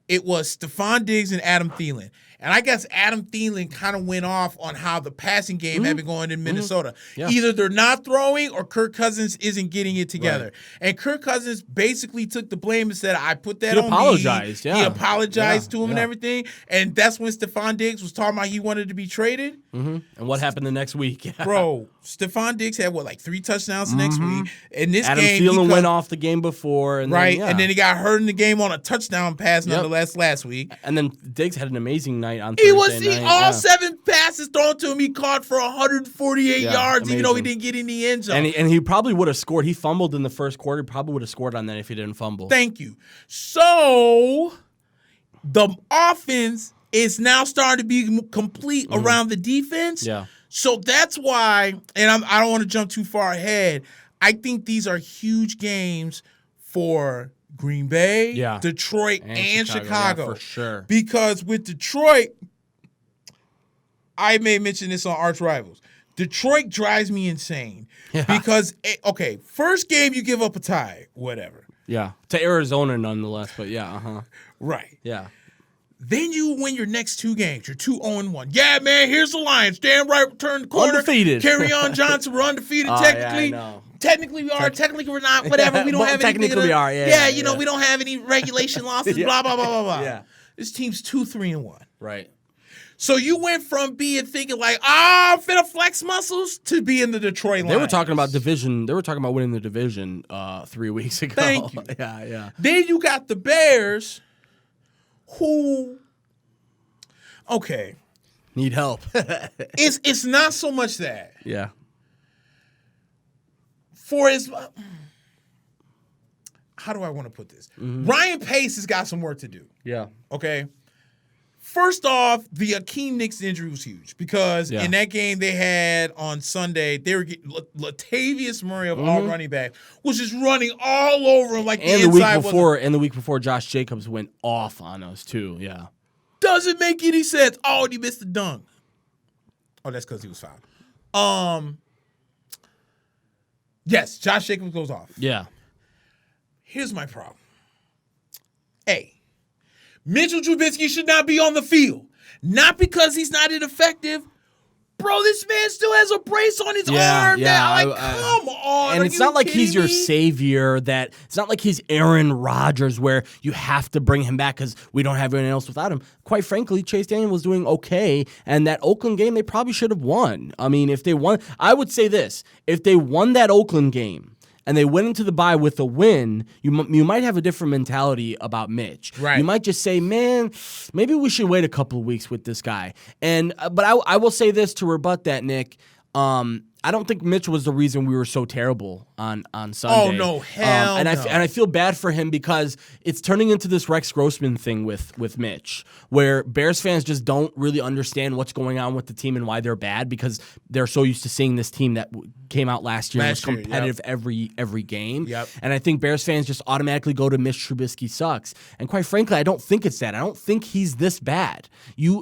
it was Stephon Diggs and Adam Thielen. And I guess Adam Thielen kind of went off on how the passing game had been going in Minnesota. Yeah. Either they're not throwing or Kirk Cousins isn't getting it together. Right. And Kirk Cousins basically took the blame and said, I put that on me. He apologized to him and everything. And that's when Stephon Diggs was talking about he wanted to be traded. And what happened the next week? Bro, Stephon Diggs had, 3 touchdowns the next week? And this Adam game, Thielen went off the game before. And right, then, and then he got hurt in the game on a touchdown pass nonetheless last week. And then Diggs had an amazing night on Thursday night. All 7 passes thrown to him, he caught for 148 yards, even though he didn't get in the end zone. And he probably would have scored. He fumbled in the first quarter. Probably would have scored on that if he didn't fumble. Thank you. So the offense is now starting to be complete around the defense. Yeah. So that's why, and I don't want to jump too far ahead, I think these are huge games for Green Bay, Detroit, and Chicago. Yeah, for sure. Because with Detroit, I may mention this on Arch Rivals. Detroit drives me insane. Yeah. Because, first game you give up a tie, whatever. Yeah. To Arizona nonetheless, but Right. Yeah. Then you win your next 2 games. You're 2-0-1. Yeah, man, here's the Lions. Damn right, turn the corner. Undefeated. Kerryon Johnson, we're undefeated technically. Yeah, technically we are. Technically we're not. Whatever. We don't have anything. Technically we are. We don't have any regulation losses. Blah, blah, blah, blah, blah. Yeah. This team's 2-3-1. Right. So you went from thinking like, I'm finna flex muscles to being the Detroit Lions. They were talking about division. They were talking about winning the division 3 weeks ago. Thank you. Yeah. Then you got the Bears, who, need help. It's not so much that. Yeah. How do I want to put this? Ryan Pace has got some work to do. Yeah. Okay. First off, the Akeem Nicks injury was huge because in that game they had on Sunday, they were getting Latavius Murray of all running back was just running all over him like the week before, Josh Jacobs went off on us too. Yeah. Doesn't make any sense. Oh, and he missed the dunk. Oh, that's because he was fouled. Yes, Josh Jacobs goes off. Yeah. Here's my problem. Mitchell Trubisky should not be on the field. Not because he's not ineffective. Bro, this man still has a brace on his arm. Yeah, come on. And it's not like he's your savior. It's not like he's Aaron Rodgers where you have to bring him back because we don't have anyone else without him. Quite frankly, Chase Daniel was doing okay. And that Oakland game, they probably should have won. I mean, if they won, I would say this. If they won that Oakland game, and they went into the bye with a win, you might have a different mentality about Mitch. Right. You might just say, man, maybe we should wait a couple of weeks with this guy. And but I will say this to rebut that, Nick. I don't think Mitch was the reason we were so terrible on Sunday. Oh, no, hell and no. I feel bad for him because it's turning into this Rex Grossman thing with Mitch, where Bears fans just don't really understand what's going on with the team and why they're bad because they're so used to seeing this team that came out last year and was competitive every game. Yep. And I think Bears fans just automatically go to Mitch Trubisky sucks. And quite frankly, I don't think it's that. I don't think he's this bad.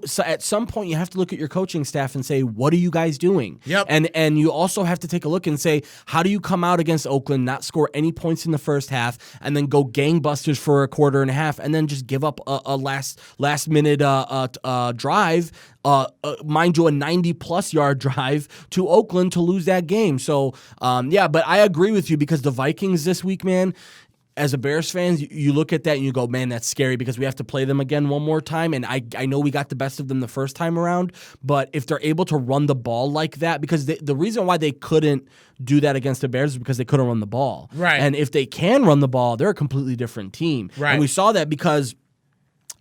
So at some point, you have to look at your coaching staff and say, what are you guys doing? Yep. And you also have to take a look and say, how do you come out against Oakland, not score any points in the first half, and then go gangbusters for a quarter and a half, and then just give up a last minute drive, mind you, a 90-plus yard drive to Oakland to lose that game. So, but I agree with you because the Vikings this week, man, as a Bears fan, you look at that and you go, man, that's scary because we have to play them again one more time. And I know we got the best of them the first time around, but if they're able to run the ball like that, because the reason why they couldn't do that against the Bears is because they couldn't run the ball. Right. And if they can run the ball, they're a completely different team. Right. And we saw that because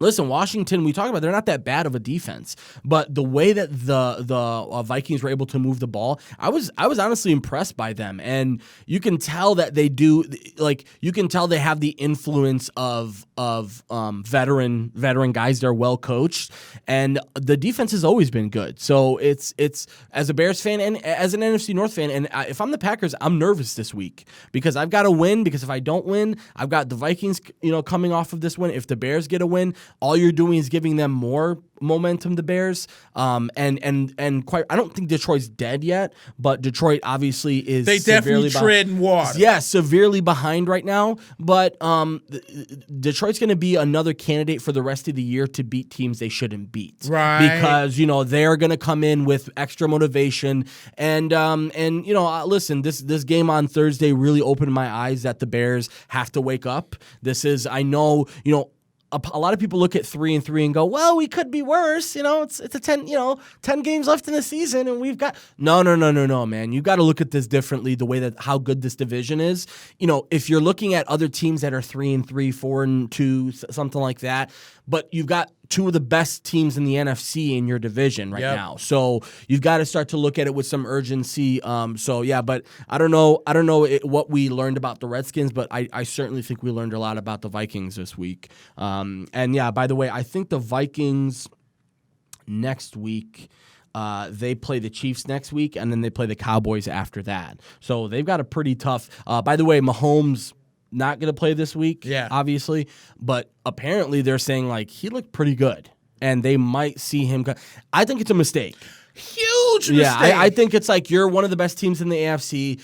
listen, Washington, we talk about they're not that bad of a defense, but the way that the Vikings were able to move the ball, I was honestly impressed by them, and you can tell that they do, like you can tell they have the influence of veteran guys. They're well coached, and the defense has always been good. So it's as a Bears fan and as an NFC North fan, and if I'm the Packers, I'm nervous this week because I've got to win. Because if I don't win, I've got the Vikings, coming off of this win. If the Bears get a win, all you're doing is giving them more momentum, the Bears. And quite, I don't think Detroit's dead yet, but Detroit obviously is. They definitely treading water. Yeah, severely behind right now. But Detroit's going to be another candidate for the rest of the year to beat teams they shouldn't beat. Right. Because they're going to come in with extra motivation. And listen, this game on Thursday really opened my eyes that the Bears have to wake up. This is, I know, a lot of people look at 3-3 and go, well, we could be worse. It's a 10 games left in the season, and we've got no, man. You got to look at this differently. The way that how good this division is. If you're looking at other teams that are 3-3, 4-2, something like that, but you've got two of the best teams in the NFC in your division right now. So you've got to start to look at it with some urgency. But I don't know what we learned about the Redskins, but I certainly think we learned a lot about the Vikings this week. By the way, I think the Vikings next week, they play the Chiefs next week, and then they play the Cowboys after that. So they've got a pretty tough. By the way, Mahomes not going to play this week, obviously, but apparently they're saying he looked pretty good, and they might see him. I think it's a mistake. Huge mistake. Yeah, I think it's you're one of the best teams in the AFC.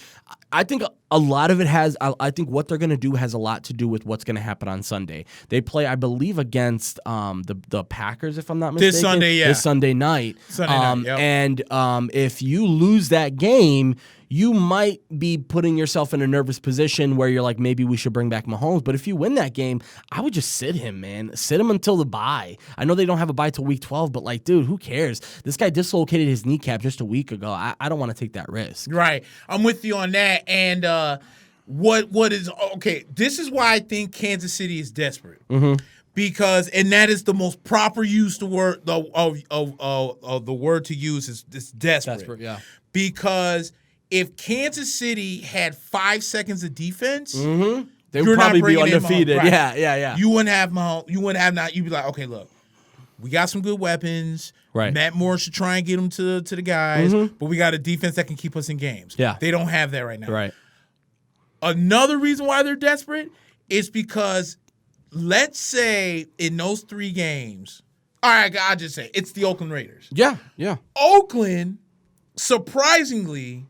I think a lot of it has. I think what they're going to do has a lot to do with what's going to happen on Sunday. They play, I believe, against the Packers, if I'm not mistaken. This Sunday night. And if you lose that game, you might be putting yourself in a nervous position where you're like, maybe we should bring back Mahomes. But if you win that game, I would just sit him, man. Sit him until the bye. I know they don't have a bye till week 12, but dude, who cares? This guy dislocated his kneecap just a week ago. I don't want to take that risk. Right. I'm with you on that. And what is okay? This is why I think Kansas City is desperate. Mm-hmm. Because, and that is the most proper use the word of the word to use is desperate. Desperate, yeah. Because if Kansas City had 5 seconds of defense, they would probably be undefeated. Right. Yeah. You wouldn't have Mahomes. You wouldn't have not. You'd be like, okay, look, we got some good weapons. Right. Matt Moore should try and get them to the guys, but we got a defense that can keep us in games. Yeah. They don't have that right now. Right. Another reason why they're desperate is because, let's say in those 3 games, all right, I'll just say it's the Oakland Raiders. Yeah. Oakland, surprisingly,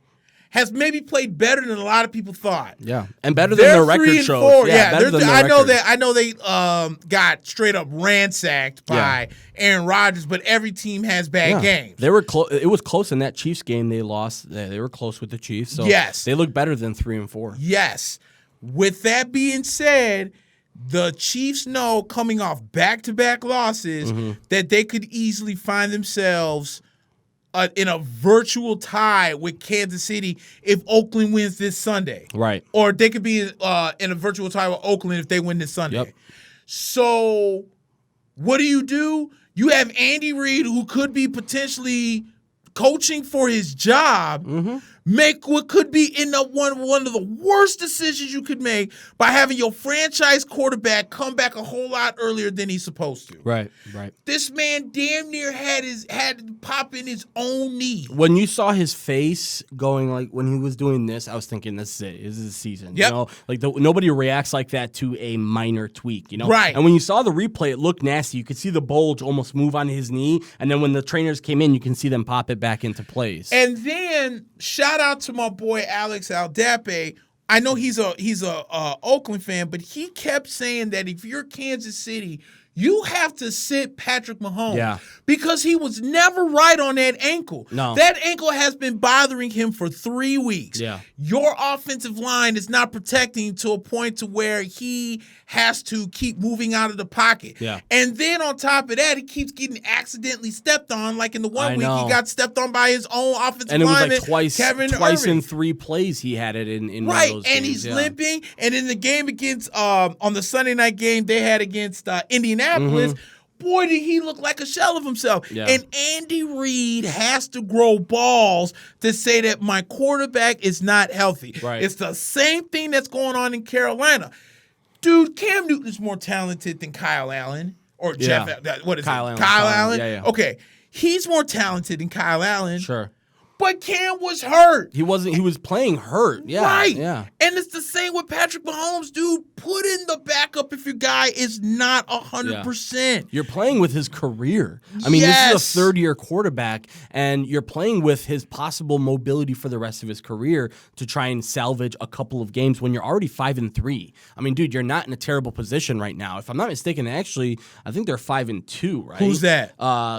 has maybe played better than a lot of people thought. Yeah, and better than their record shows. I know they got straight up ransacked by Aaron Rodgers, but every team has bad games. They were close. It was close in that Chiefs game. They lost. They were close with the Chiefs. So they look better than 3-4. Yes. With that being said, the Chiefs know coming off back-to-back losses that they could easily find themselves in a virtual tie with Kansas City if Oakland wins this Sunday. Right. Or they could be in a virtual tie with Oakland if they win this Sunday. Yep. So what do? You have Andy Reid, who could be potentially coaching for his job, make what could be in one of the worst decisions you could make by having your franchise quarterback come back a whole lot earlier than he's supposed to. Right. This man damn near had to pop in his own knee. When you saw his face going, like, when he was doing this, I was thinking, this is it. This is the season. Yep. You know, like nobody reacts like that to a minor tweak, you know? Right. And when you saw the replay, it looked nasty. You could see the bulge almost move on his knee. And then when the trainers came in, you can see them pop it back into place. And then shout out to my boy Alex Aldape. I know he's a Oakland fan, but he kept saying that if you're Kansas City, you have to sit Patrick Mahomes because he was never right on that ankle. No. That ankle has been bothering him for 3 weeks. Yeah. Your offensive line is not protecting to a point to where he has to keep moving out of the pocket. Yeah. And then on top of that, he keeps getting accidentally stepped on. Like in the one week, know. he got stepped on by his own offensive and it was lineman, like twice Irving. in 3 plays he had it in one Right, of those and games. he's limping. And in the game against on the Sunday night game they had against Indianapolis, boy, did he look like a shell of himself. Yeah. And Andy Reid has to grow balls to say that my quarterback is not healthy. Right. It's the same thing that's going on in Carolina. Dude, Cam Newton is more talented than Kyle Allen or Jeff. What is Kyle it? Allen. Kyle Allen? Yeah. Okay. He's more talented than Kyle Allen. Sure. But Cam was hurt. He was playing hurt. Yeah. Right. Yeah. And it's the same with Patrick Mahomes, dude. Put in the backup if your guy is not 100%. You're playing with his career. I mean, Yes. this is a third-year quarterback, and you're playing with his possible mobility for the rest of his career to try and salvage a couple of games when you're already 5-3. I mean, dude, you're not in a terrible position right now. If I'm not mistaken, actually, I think they're 5-2, right? Who's that?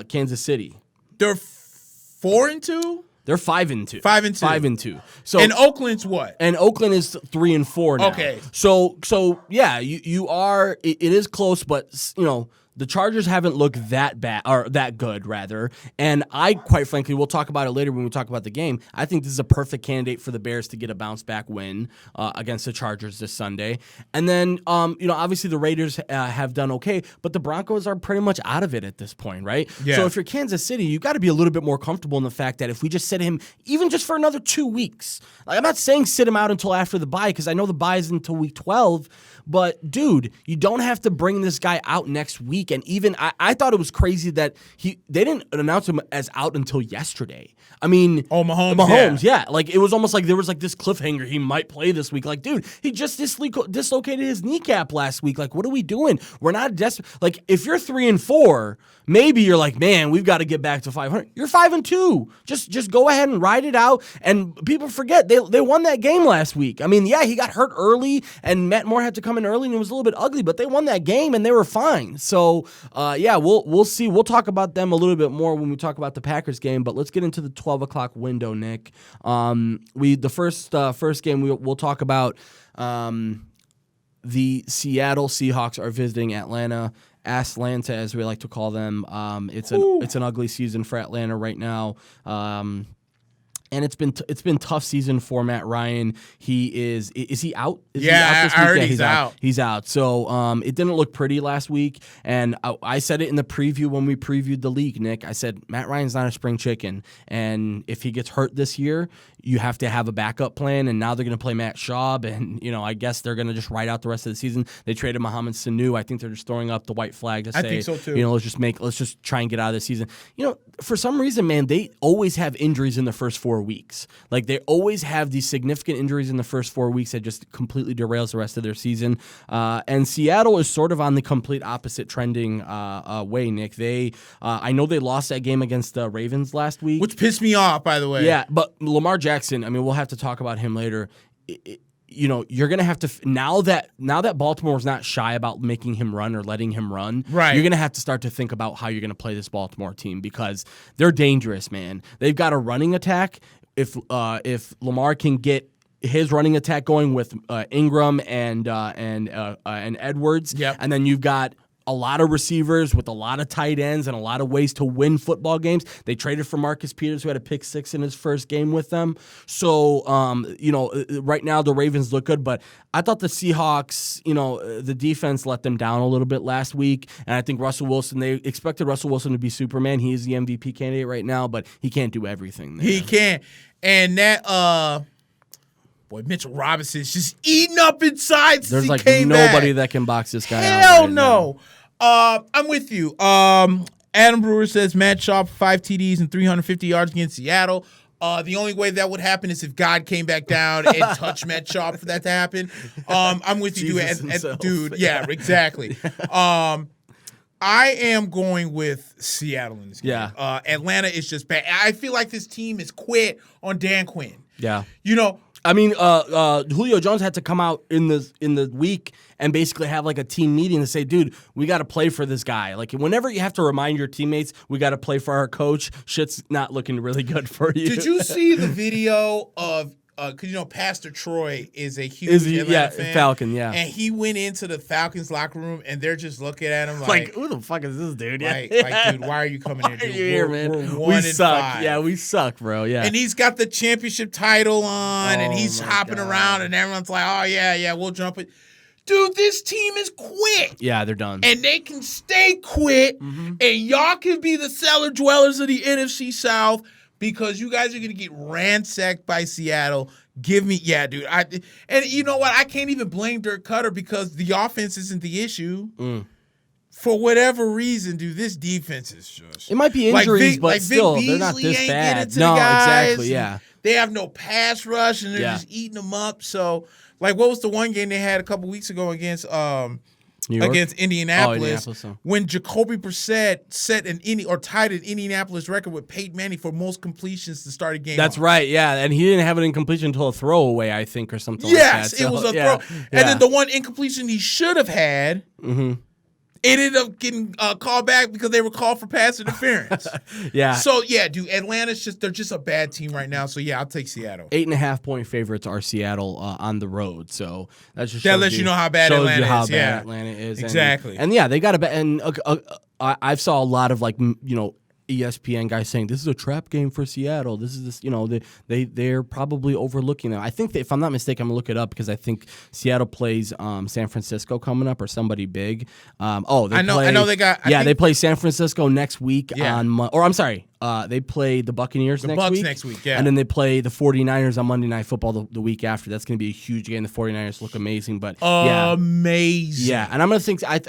Kansas City. They're 4-2? They're 5-2. 5-2. 5-2. So And Oakland's what? And Oakland is 3-4 now. Okay. So yeah, you are. It is close, but you know the Chargers haven't looked that bad or that good, rather. And I, quite frankly, we'll talk about it later when we talk about the game. I think this is a perfect candidate for the Bears to get a bounce back win against the Chargers this Sunday. And then, obviously the Raiders have done okay, but the Broncos are pretty much out of it at this point, right? Yeah. So if you're Kansas City, you got to be a little bit more comfortable in the fact that if we just sit him, even just for another 2 weeks, like I'm not saying sit him out until after the bye because I know the bye is until week 12. But, dude, you don't have to bring this guy out next week. And even I thought it was crazy that they didn't announce him as out until yesterday. I mean, Mahomes, yeah. Like, it was almost like there was like this cliffhanger. He might play this week. Like, dude, he just dislocated his kneecap last week. Like, what are we doing? We're not desperate. Like, if you're 3-4, maybe you're like, man, we've got to get back to 500. You're 5-2. Just go ahead and ride it out. And people forget they won that game last week. I mean, yeah, he got hurt early, and Matt Moore had to come in early, and it was a little bit ugly, but they won that game, and they were fine. So, yeah, we'll see. We'll talk about them a little bit more when we talk about the Packers game, but let's get into the 12 o'clock window, Nick. The first game we'll talk about the Seattle Seahawks are visiting Atlanta. Atlanta, as we like to call them. It's an ugly season for Atlanta right now. And it's been tough season for Matt Ryan. Is he out? Is he out this week? I heard he's out. He's out. So it didn't look pretty last week. And I said it in the preview when we previewed the league, Nick. I said Matt Ryan's not a spring chicken. And if he gets hurt this year, you have to have a backup plan. And now they're going to play Matt Schaub. And, I guess they're going to just ride out the rest of the season. They traded Mohamed Sanu. I think they're just throwing up the white flag to say, I think so too. Let's just try and get out of the season. For some reason, man, they always have injuries in the first 4 weeks. Like, they always have these significant injuries in the first 4 weeks that just completely derails the rest of their season. And Seattle is sort of on the complete opposite trending way, Nick. I know they lost that game against the Ravens last week. Which pissed me off, by the way. Yeah, but Lamar Jackson, I mean, we'll have to talk about him later. You're going to have to now that Baltimore's not shy about making him run or letting him run, right. You're going to have to start to think about how you're going to play this Baltimore team because they're dangerous, man. They've got a running attack. If Lamar can get his running attack going with Ingram and Edwards, yep. and then you've got a lot of receivers with a lot of tight ends and a lot of ways to win football games. They traded for Marcus Peters, who had a pick 6 in his first game with them. So, right now the Ravens look good, but I thought the Seahawks, the defense let them down a little bit last week, and I think Russell Wilson, they expected Russell Wilson to be Superman. He is the MVP candidate right now, but he can't do everything there. He can't. And that, Mitchell Robinson's just eating up inside. There's like nobody that can box this guy out. Hell no. I'm with you. Adam Brewer says Matt Schaub 5 TDs and 350 yards against Seattle. The only way that would happen is if God came back down and touched Matt Schaub for that to happen. I'm with you, dude. Yeah, exactly. I am going with Seattle in this game. Yeah. Atlanta is just bad. I feel like this team is quit on Dan Quinn. Yeah. I mean, Julio Jones had to come out in the week and basically have like a team meeting to say, dude, we got to play for this guy. Like whenever you have to remind your teammates, we got to play for our coach, shit's not looking really good for you. Did you see the video of because Pastor Troy is a huge Atlanta fan. Falcon, yeah. And he went into the Falcons locker room and they're just looking at him like who the fuck is this dude? Like, dude, why are you coming here, dude? Here, man? We're 1-5. Suck. Yeah, we suck, bro. Yeah. And he's got the championship title on, and he's hopping around, and everyone's like, "Oh yeah, we'll jump it." Dude, this team is quit. Yeah, they're done. And they can stay quit, and y'all can be the cellar dwellers of the NFC South. Because you guys are going to get ransacked by Seattle. Give me, dude. And you know what? I can't even blame Dirk Cutter because the offense isn't the issue. For whatever reason, dude, this defense is just... It might be injuries, but still, they're not this bad. No, exactly, yeah. They have no pass rush, and they're just eating them up. So, what was the one game they had a couple weeks ago against... against Indianapolis, when Jacoby Brissett tied an Indianapolis record with Peyton Manning for most completions to start a game. That's right, yeah, and he didn't have an incompletion until a throwaway, I think, or something like that. Yes, it was a throw. And then the one incompletion he should have had, it ended up getting called back because they were called for pass interference. Yeah. So, dude, Atlanta's they're just a bad team right now. So, I'll take Seattle. 8.5-point favorites are Seattle on the road. So, that lets you know how bad Atlanta is. Shows you how bad Atlanta is. Exactly. And they got a and I saw a lot of ESPN guys saying this is a trap game for Seattle. This is they're probably overlooking them. I think if I'm not mistaken, I'm gonna look it up because I think Seattle plays San Francisco coming up or somebody big. I know they got. They play San Francisco next week they play the Buccaneers next week. And then they play the 49ers on Monday Night Football the week after. That's going to be a huge game. The 49ers look amazing, but amazing. Yeah, and I'm going to think I'm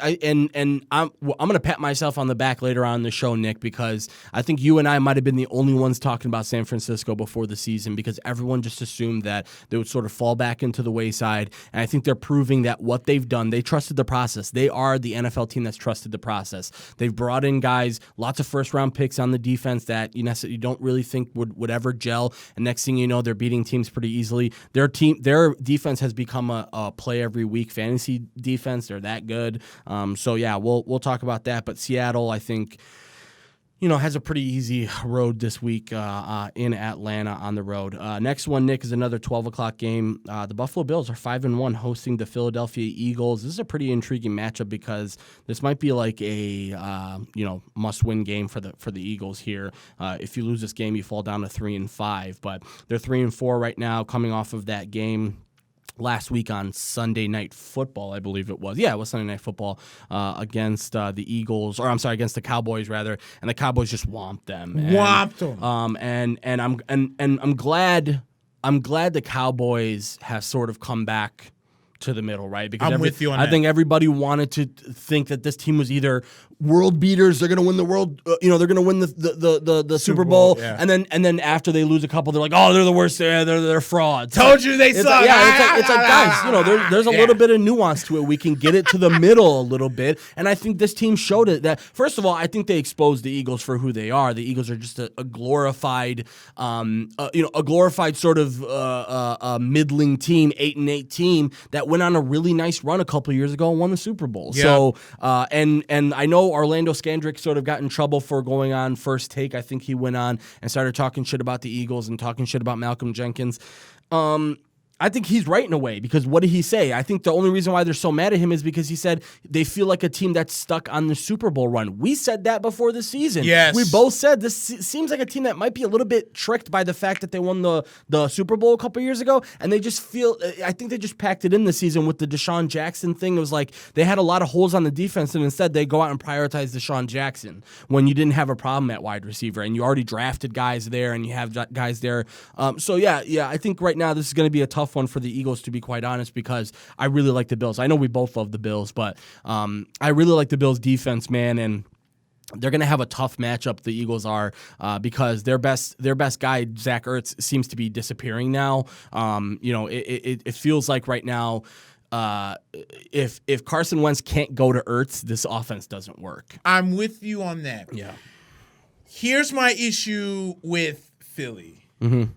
going to pat myself on the back later on in the show, Nick, because I think you and I might have been the only ones talking about San Francisco before the season because everyone just assumed that they would sort of fall back into the wayside, and I think they're proving that what they've done, they trusted the process. They are the NFL team that's trusted the process. They've brought in guys, lots of first-round picks on the defense that you don't really think would ever gel, and next thing you know, they're beating teams pretty easily. Their defense has become a play every week fantasy defense. They're that good. We'll talk about that. But Seattle, I think, has a pretty easy road this week in Atlanta on the road. Next one, Nick, is another 12 o'clock game. The Buffalo Bills are 5-1 hosting the Philadelphia Eagles. This is a pretty intriguing matchup because this might be like a must-win game for the Eagles here. If you lose this game, you fall down to 3-5, but they're 3-4 right now, coming off of that game last week on Sunday Night Football, I believe it was. Yeah, it was Sunday Night Football against the Eagles, against the Cowboys rather, and the Cowboys just whomped them. Whomped them. And I'm glad the Cowboys have sort of come back to the middle, right? Because I'm with you on that. I think everybody wanted to think that this team was either world beaters, they're going to win the world, they're going to win the Super Bowl, yeah. and then after they lose a couple, they're like, oh, they're the worst, they're frauds. Told you they suck. It's like guys, there's a little bit of nuance to it. We can get it to the middle a little bit, and I think this team showed it. That first of all, I think they exposed the Eagles for who they are. The Eagles are just a glorified, a glorified sort of middling team, 8-8 team that went on a really nice run a couple years ago and won the Super Bowl. Yeah. So, and I know Orlando Scandrick sort of got in trouble for going on First Take. I think he went on and started talking shit about the Eagles and talking shit about Malcolm Jenkins. I think he's right in a way, because what did he say? I think the only reason why they're so mad at him is because he said they feel like a team that's stuck on the Super Bowl run. We said that before the season. Yes. We both said this seems like a team that might be a little bit tricked by the fact that they won the Super Bowl a couple years ago, and they just feel, I think they just packed it in this season with the Deshaun Jackson thing. It was like they had a lot of holes on the defense, and instead they go out and prioritize Deshaun Jackson when you didn't have a problem at wide receiver, and you already drafted guys there, and you have guys there. So yeah, I think right now this is going to be a tough one for the Eagles, to be quite honest, because I really like the Bills. I know we both love the Bills, but I really like the Bills defense, man, and they're going to have a tough matchup, the Eagles are, because their best guy, Zach Ertz, seems to be disappearing now. It feels like right now, if Carson Wentz can't go to Ertz, this offense doesn't work. I'm with you on that. Yeah. Here's my issue with Philly. Mm-hmm.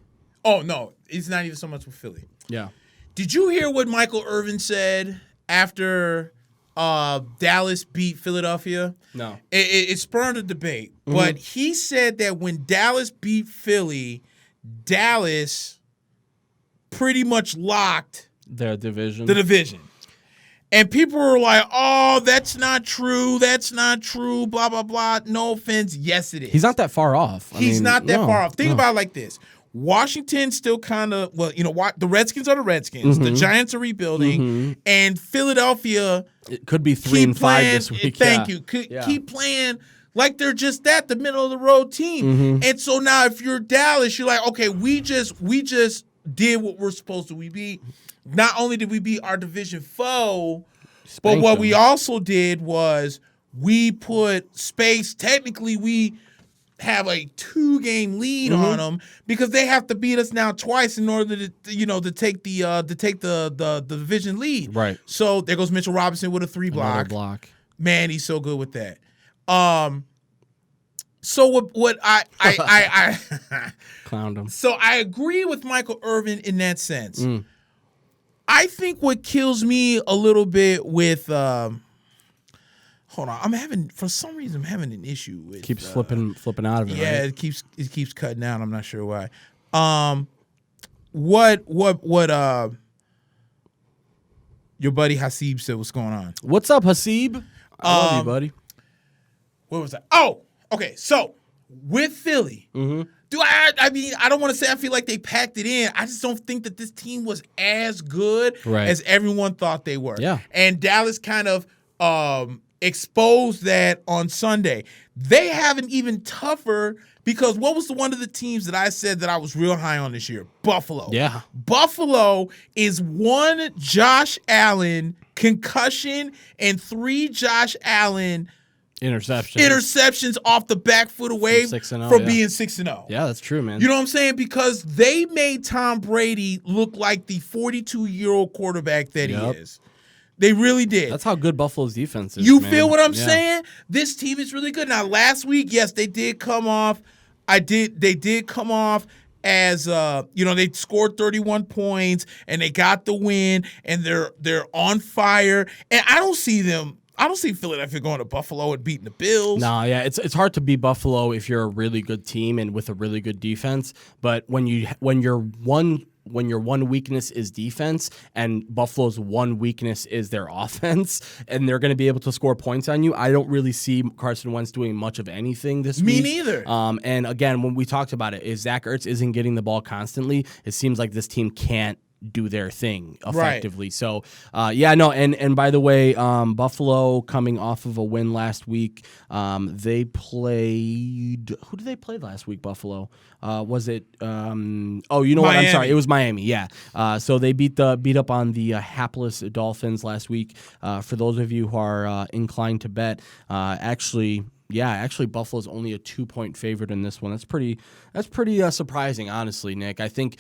Oh, no, it's not even so much with Philly. Yeah. Did you hear what Michael Irvin said after Dallas beat Philadelphia? No. It spurred a debate, but he said that when Dallas beat Philly, Dallas pretty much locked the division. And people were like, oh, that's not true, blah, blah, blah. No offense. Yes, it is. He's not that far off. He's not that far off. Think about it like this. Washington still kind of, the Redskins are the Redskins. The Giants are rebuilding. And Philadelphia, it could be 3-5 this week. Thank you. Keep playing like they're just the middle of the road team. And so now if you're Dallas, you're like, okay, we just did what we're supposed to. We beat, not only did we beat our division foe, but what we also did was we put space. Technically, we have a 2-game lead on them because they have to beat us now twice in order to take the division lead. Right. So there goes Mitchell Robinson with a 3-block. Man, he's so good with that. So what I clowned him. So I agree with Michael Irvin in that sense. I think what kills me a little bit with hold on, for some reason I'm having an issue with keeps flipping out of it. Yeah, right? it keeps cutting out. I'm not sure why. What your buddy Hasib said, what's going on? What's up, Hasib? I love you, buddy. What was that? Oh, okay. So with Philly, I don't want to say I feel like they packed it in. I just don't think that this team was as good as everyone thought they were. Yeah. And Dallas kind of exposed that on Sunday. They have an even tougher, because what was one of the teams that I said that I was real high on this year? Buffalo. Yeah. Buffalo is 1 Josh Allen concussion and 3 Josh Allen interceptions off the back foot away from being 6-0. Yeah, that's true, man. You know what I'm saying? Because they made Tom Brady look like the 42-year-old quarterback that he is. They really did. That's how good Buffalo's defense is. You feel what I'm saying? This team is really good. Now, last week, yes, they did come off. They did come off as they scored 31 points and they got the win and they're on fire. And I don't see Philadelphia going to Buffalo and beating the Bills. No, yeah, it's hard to beat Buffalo if you're a really good team and with a really good defense. But when your one weakness is defense and Buffalo's one weakness is their offense, and they're going to be able to score points on you, I don't really see Carson Wentz doing much of anything this week. Me neither. And again, when we talked about it, if Zach Ertz isn't getting the ball constantly, it seems like this team can't do their thing effectively. Right. So, and by the way, Buffalo coming off of a win last week, they played, who did they play last week, Buffalo? Was it, Miami. What? I'm sorry. It was Miami, yeah. So they beat up on the hapless Dolphins last week. For those of you who are inclined to bet, actually, Buffalo's only a 2-point favorite in this one. That's pretty surprising, honestly, Nick. I think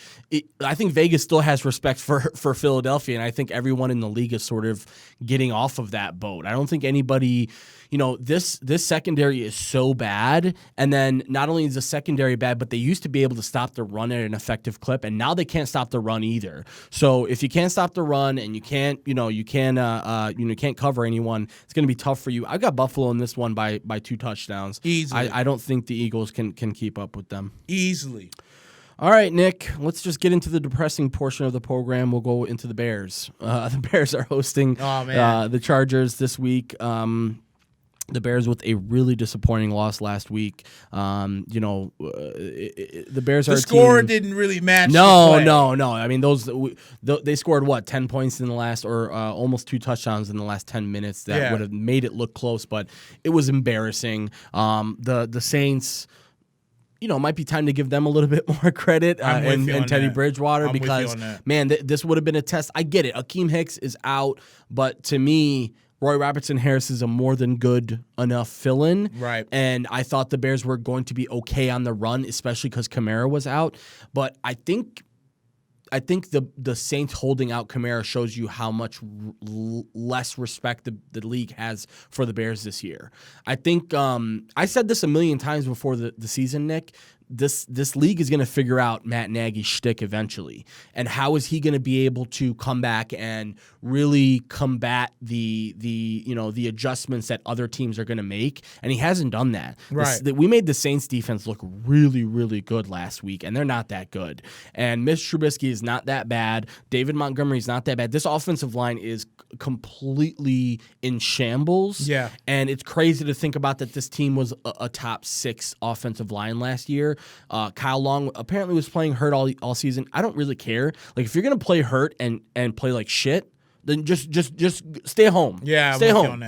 Vegas still has respect for Philadelphia, and I think everyone in the league is sort of getting off of that boat. I don't think anybody, this secondary is so bad, and then not only is the secondary bad, but they used to be able to stop the run at an effective clip, and now they can't stop the run either. So if you can't stop the run and you can't cover anyone, it's going to be tough for you. I got Buffalo in this one by 2 touchdowns. Easily. I don't think the Eagles can keep up with them. Easily. All right, Nick, let's just get into the depressing portion of the program. We'll go into the Bears. The Bears are hosting the Chargers this week. The Bears with a really disappointing loss last week. The Bears are the score didn't really match. No. I mean, they scored what 10 points in the last, or almost 2 touchdowns in the last 10 minutes. That would have made it look close, but it was embarrassing. The Saints. It might be time to give them a little bit more credit and Teddy Bridgewater because, man, this would have been a test. I get it. Akeem Hicks is out, but to me, Roy Robertson-Harris is a more than good enough fill-in. Right. And I thought the Bears were going to be okay on the run, especially because Kamara was out. But I think the Saints holding out Kamara shows you how much less respect the league has for the Bears this year. I think I said this a million times before the season, Nick. This league is going to figure out Matt Nagy's shtick eventually, and how is he going to be able to come back and really combat the adjustments that other teams are going to make? And he hasn't done that. Right. We made the Saints defense look really, really good last week, and they're not that good. And Mitch Trubisky is not that bad. David Montgomery is not that bad. This offensive line is completely in shambles. Yeah. And it's crazy to think about that this team was a top 6 offensive line last year. Kyle Long apparently was playing hurt all season. I don't really care. Like, if you're gonna play hurt and play like shit, then just stay home. Yeah, stay home.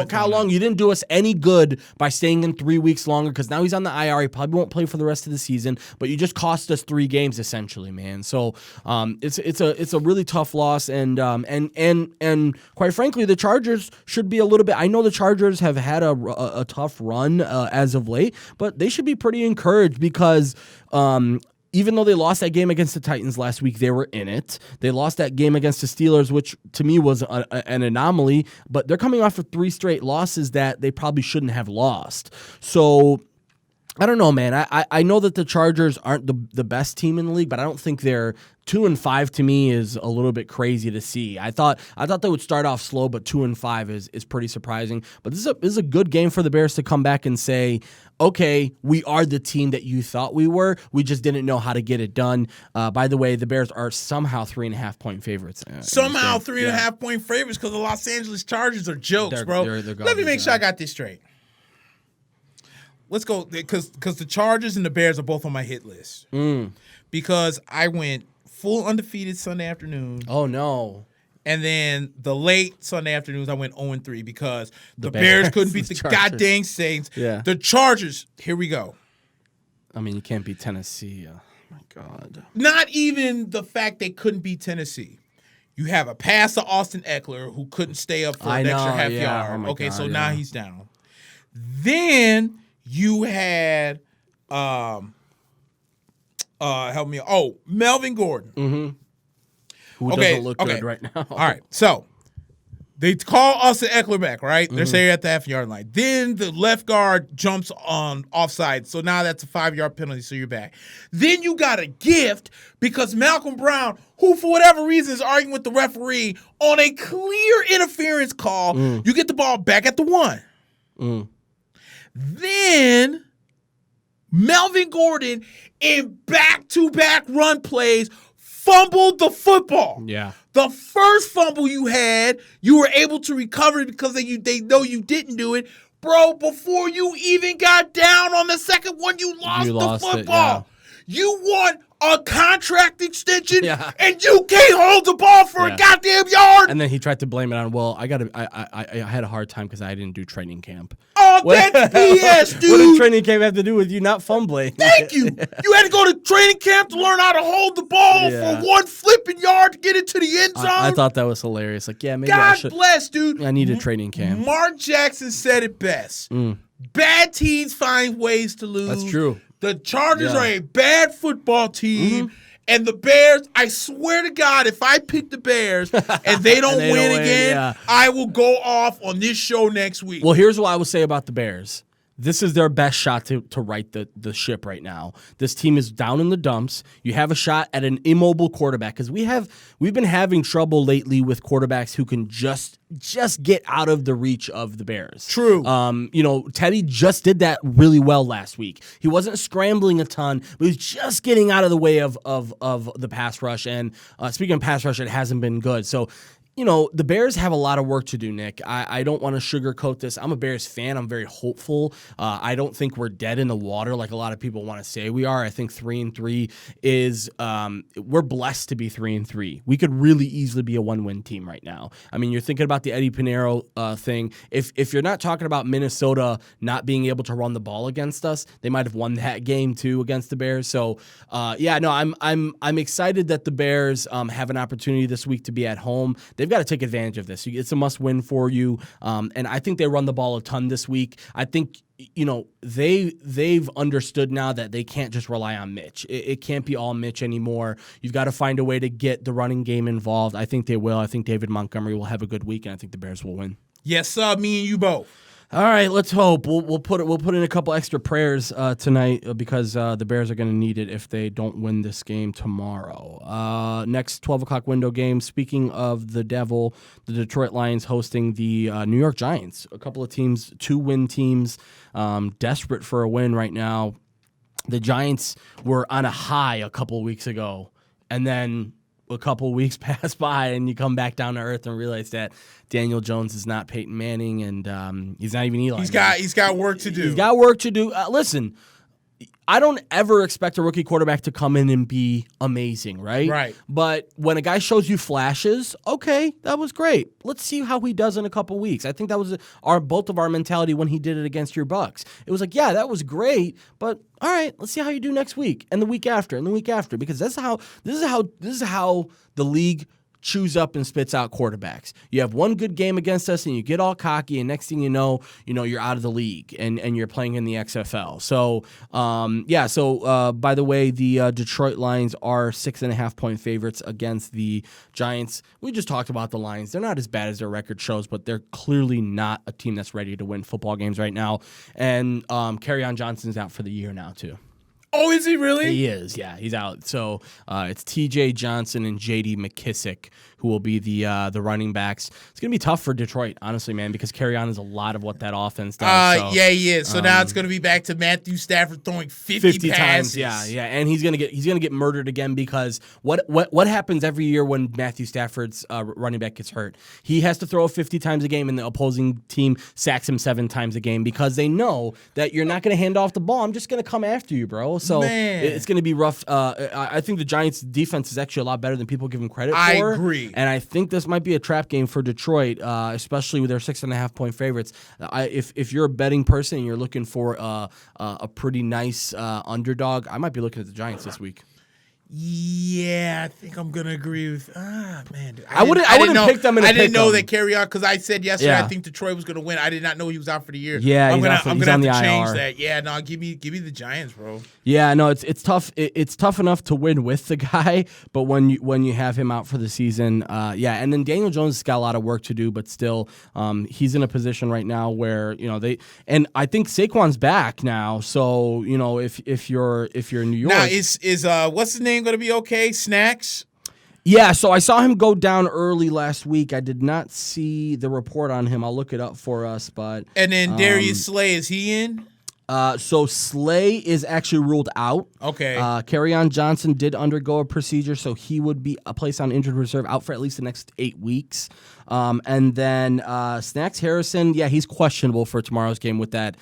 Kyle Long, you didn't do us any good by staying in 3 weeks longer because now he's on the IR. He probably won't play for the rest of the season. But you just cost us 3 games essentially, man. So it's a really tough loss, and quite frankly, the Chargers should be a little bit. I know the Chargers have had a tough run as of late, but they should be pretty encouraged because. Even though they lost that game against the Titans last week, they were in it. They lost that game against the Steelers, which to me was an anomaly, but they're coming off of 3 straight losses that they probably shouldn't have lost. So I don't know, man. I know that the Chargers aren't the best team in the league, but I don't think they're 2-5 to me is a little bit crazy to see. I thought they would start off slow, but 2-5 is pretty surprising. But this is a good game for the Bears to come back and say, okay, we are the team that you thought we were. We just didn't know how to get it done. By the way, the Bears are somehow 3.5-point favorites. Somehow 3.5-point favorites because the Los Angeles Chargers are jokes, bro. Let me make sure I got this straight. Let's go, because the Chargers and the Bears are both on my hit list. Because I went full undefeated Sunday afternoon. Oh, no. And then the late Sunday afternoons, I went 0-3 because the Bears couldn't beat the goddamn Saints. Yeah. The Chargers, here we go. I mean, you can't beat Tennessee. Oh, my God. Not even the fact they couldn't beat Tennessee. You have a pass to Austin Eckler who couldn't stay up for an extra half yard. Oh God, so now he's down. Then you had help me. Oh, Melvin Gordon. Mm-hmm. Who doesn't look good right now. All right. So they call Austin Eckler back, right? They're saying at the half-yard line. Then the left guard jumps on offside. So now that's a 5-yard penalty, so you're back. Then you got a gift because Malcolm Brown, who for whatever reason is arguing with the referee on a clear interference call, you get the ball back at the 1. Then Melvin Gordon in back-to-back run plays fumbled the football. Yeah. The first fumble you had, you were able to recover because they know you didn't do it. Bro, before you even got down on the second one, you lost the football. You want a contract extension, and you can't hold the ball for a goddamn yard. And then he tried to blame it on, I had a hard time because I didn't do training camp. Oh, that's BS, dude. What did training camp have to do with you not fumbling? Thank you. You had to go to training camp to learn how to hold the ball for one flipping yard to get into the end zone. I thought that was hilarious. Like, maybe God bless, dude. I need a training camp. Mark Jackson said it best. Bad teams find ways to lose. That's true. The Chargers are a bad football team. And the Bears, I swear to God, if I pick the Bears and they don't win again, I will go off on this show next week. Well, here's what I will say about the Bears. This is their best shot to right the ship right now. This team is down in the dumps. You have a shot at an immobile quarterback because we've been having trouble lately with quarterbacks who can just get out of the reach of the Bears. True. Teddy just did that really well last week. He wasn't scrambling a ton, but he was just getting out of the way of the pass rush. And speaking of pass rush, it hasn't been good. So, the Bears have a lot of work to do, Nick. I don't want to sugarcoat this. I'm a Bears fan. I'm very hopeful. I don't think we're dead in the water like a lot of people want to say we are. I think 3-3 is we're blessed to be 3-3. We could really easily be a 1-win team right now. I mean, you're thinking about the Eddie Pinheiro thing. If you're not talking about Minnesota not being able to run the ball against us, they might have won that game too against the Bears. So, I'm excited that the Bears have an opportunity this week to be at home. They've got to take advantage of this. It's a must-win for you, and I think they run the ball a ton this week. I think they've understood now that they can't just rely on Mitch. It can't be all Mitch anymore. You've got to find a way to get the running game involved. I think they will. I think David Montgomery will have a good week, and I think the Bears will win. Yes, sir. Me and you both. All right, let's hope. We'll put in a couple extra prayers tonight because the Bears are going to need it if they don't win this game tomorrow. Next 12 o'clock window game. Speaking of the devil, the Detroit Lions hosting the New York Giants. A couple of teams, 2-win teams, desperate for a win right now. The Giants were on a high a couple of weeks ago, and then a couple of weeks pass by and you come back down to earth and realize that Daniel Jones is not Peyton Manning and he's not even Eli. He's got work to do. He's got work to do. Listen, I don't ever expect a rookie quarterback to come in and be amazing, right? Right. But when a guy shows you flashes, okay, that was great. Let's see how he does in a couple weeks. I think that was both of our mentality when he did it against your Bucks. It was like, yeah, that was great, but all right, let's see how you do next week and the week after and the week after, because this is how the league chews up and spits out quarterbacks. You have one good game against us and you get all cocky, and next thing you know you're out of the league and you're playing in the XFL. So by the way, the Detroit Lions are 6.5-point favorites against the Giants. We just talked about the Lions. They're not as bad as their record shows, but they're clearly not a team that's ready to win football games right now. And Kerryon Johnson's out for the year now too. Oh, is he really? He is, yeah. He's out. So it's T.J. Johnson and J.D. McKissick who will be the running backs. It's going to be tough for Detroit, honestly, man, because Kerryon is a lot of what that offense does. Yeah, he is. So now it's going to be back to Matthew Stafford throwing 50 passes. Times. Yeah. And he's going to get murdered again because what happens every year when Matthew Stafford's running back gets hurt? He has to throw 50 times a game, and the opposing team sacks him 7 times a game because they know that you're not going to hand off the ball. I'm just going to come after you, bro. So it's going to be rough. I think the Giants' defense is actually a lot better than people give them credit for. I agree. And I think this might be a trap game for Detroit, especially with their 6.5-point favorites. If you're a betting person and you're looking for a pretty nice underdog, I might be looking at the Giants this week. Yeah, I think I'm gonna agree with. Man, I wouldn't pick them. I didn't know that Kerryon, because I said yesterday I think Detroit was gonna win. I did not know he was out for the year. Yeah, I'm gonna have to IR. change that. Yeah, no, give me the Giants, bro. Yeah, no, it's tough. It's tough enough to win with the guy, but when you have him out for the season, and then Daniel Jones has got a lot of work to do, but still, he's in a position right now where and I think Saquon's back now. So if you're in New York, now is what's his name going to be okay? Snacks? Yeah, so I saw him go down early last week. I did not see the report on him. I'll look it up for us, but and then Darius Slay, is he in? So Slay is actually ruled out. Okay. Kerryon Johnson did undergo a procedure, so he would be placed on injured reserve, out for at least the next 8 weeks. And then Snacks Harrison, yeah, he's questionable for tomorrow's game with that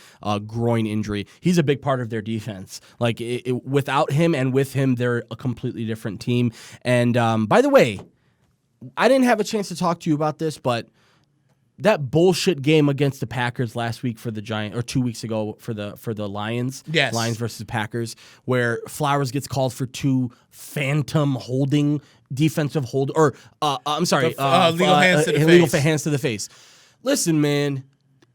groin injury. He's a big part of their defense. Like without him and with him, they're a completely different team. And by the way, I didn't have a chance to talk to you about this, but that bullshit game against the Packers last week for the Giants, or 2 weeks ago for the Lions, yes, Lions versus Packers, where Flowers gets called for 2 phantom holding, defensive hold, or legal hands to the face. Listen, man,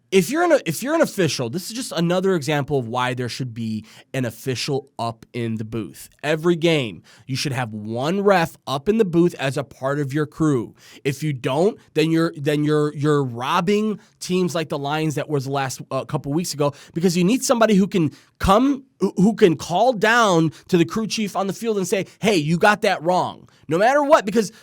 if you're an official, this is just another example of why there should be an official up in the booth. Every game, you should have one ref up in the booth as a part of your crew. If you don't, then you're robbing teams like the Lions that was the last couple weeks ago, because you need somebody who can call down to the crew chief on the field and say, "Hey, you got that wrong." No matter what, because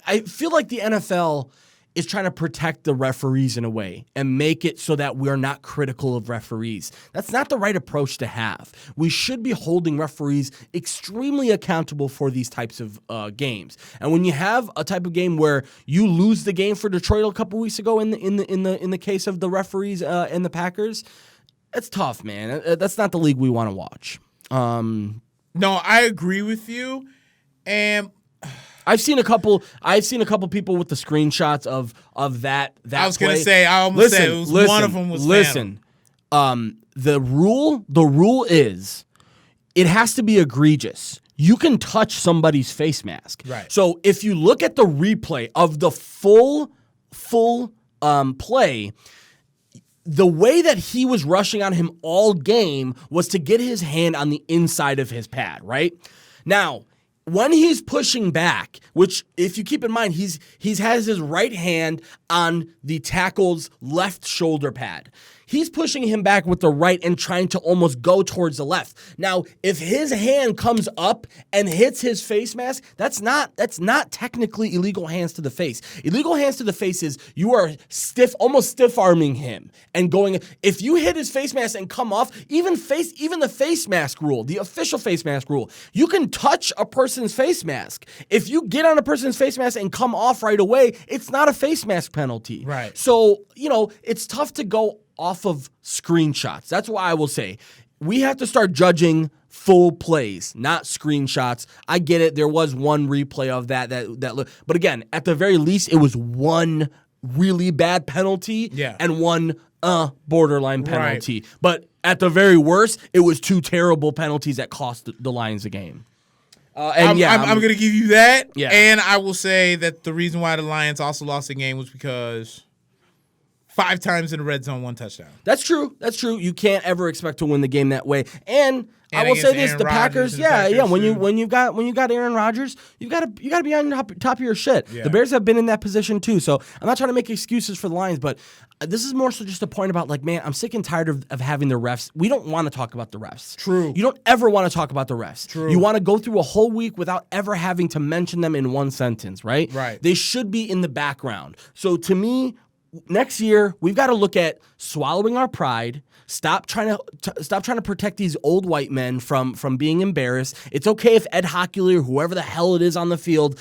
I feel like the NFL is trying to protect the referees in a way and make it so that we're not critical of referees. That's not the right approach to have. We should be holding referees extremely accountable for these types of games. And when you have a type of game where you lose the game for Detroit a couple weeks ago in the case of the referees and the Packers, it's tough, man. That's not the league we want to watch. No, I agree with you, and I've seen a couple people with the screenshots of that. I was going to say, I almost said it was one of them was the rule is it has to be egregious. You can touch somebody's face mask. Right. So if you look at the replay of the full play, the way that he was rushing on him all game was to get his hand on the inside of his pad, right? Now, when he's pushing back, which if you keep in mind, he has his right hand on the tackle's left shoulder pad. He's pushing him back with the right and trying to almost go towards the left. Now, if his hand comes up and hits his face mask, that's not technically illegal hands to the face. Illegal hands to the face is you are almost stiff-arming him and going. If you hit his face mask and come off, even the face mask rule, the official face mask rule, you can touch a person's face mask. If you get on a person's face mask and come off right away, it's not a face mask penalty. Right. So, it's tough to go off of screenshots. That's why I will say we have to start judging full plays, not screenshots. I get it. There was one replay of that but again, at the very least, it was one really bad penalty and one borderline penalty. Right. But at the very worst, it was two terrible penalties that cost the Lions a game. I'm going to give you that. Yeah. And I will say that the reason why the Lions also lost the game was because 5 times in the red zone, 1 touchdown. That's true. You can't ever expect to win the game that way. And I will say this: the Packers, when you got Aaron Rodgers, you got to be on top of your shit. Yeah. The Bears have been in that position too. So I'm not trying to make excuses for the Lions, but this is more so just a point about man, I'm sick and tired of having the refs. We don't want to talk about the refs. True. You don't ever want to talk about the refs. True. You want to go through a whole week without ever having to mention them in one sentence, right? Right. They should be in the background. So to me, next year, we've got to look at swallowing our pride. Stop trying to protect these old white men from being embarrassed. It's okay if Ed Hockley or whoever the hell it is on the field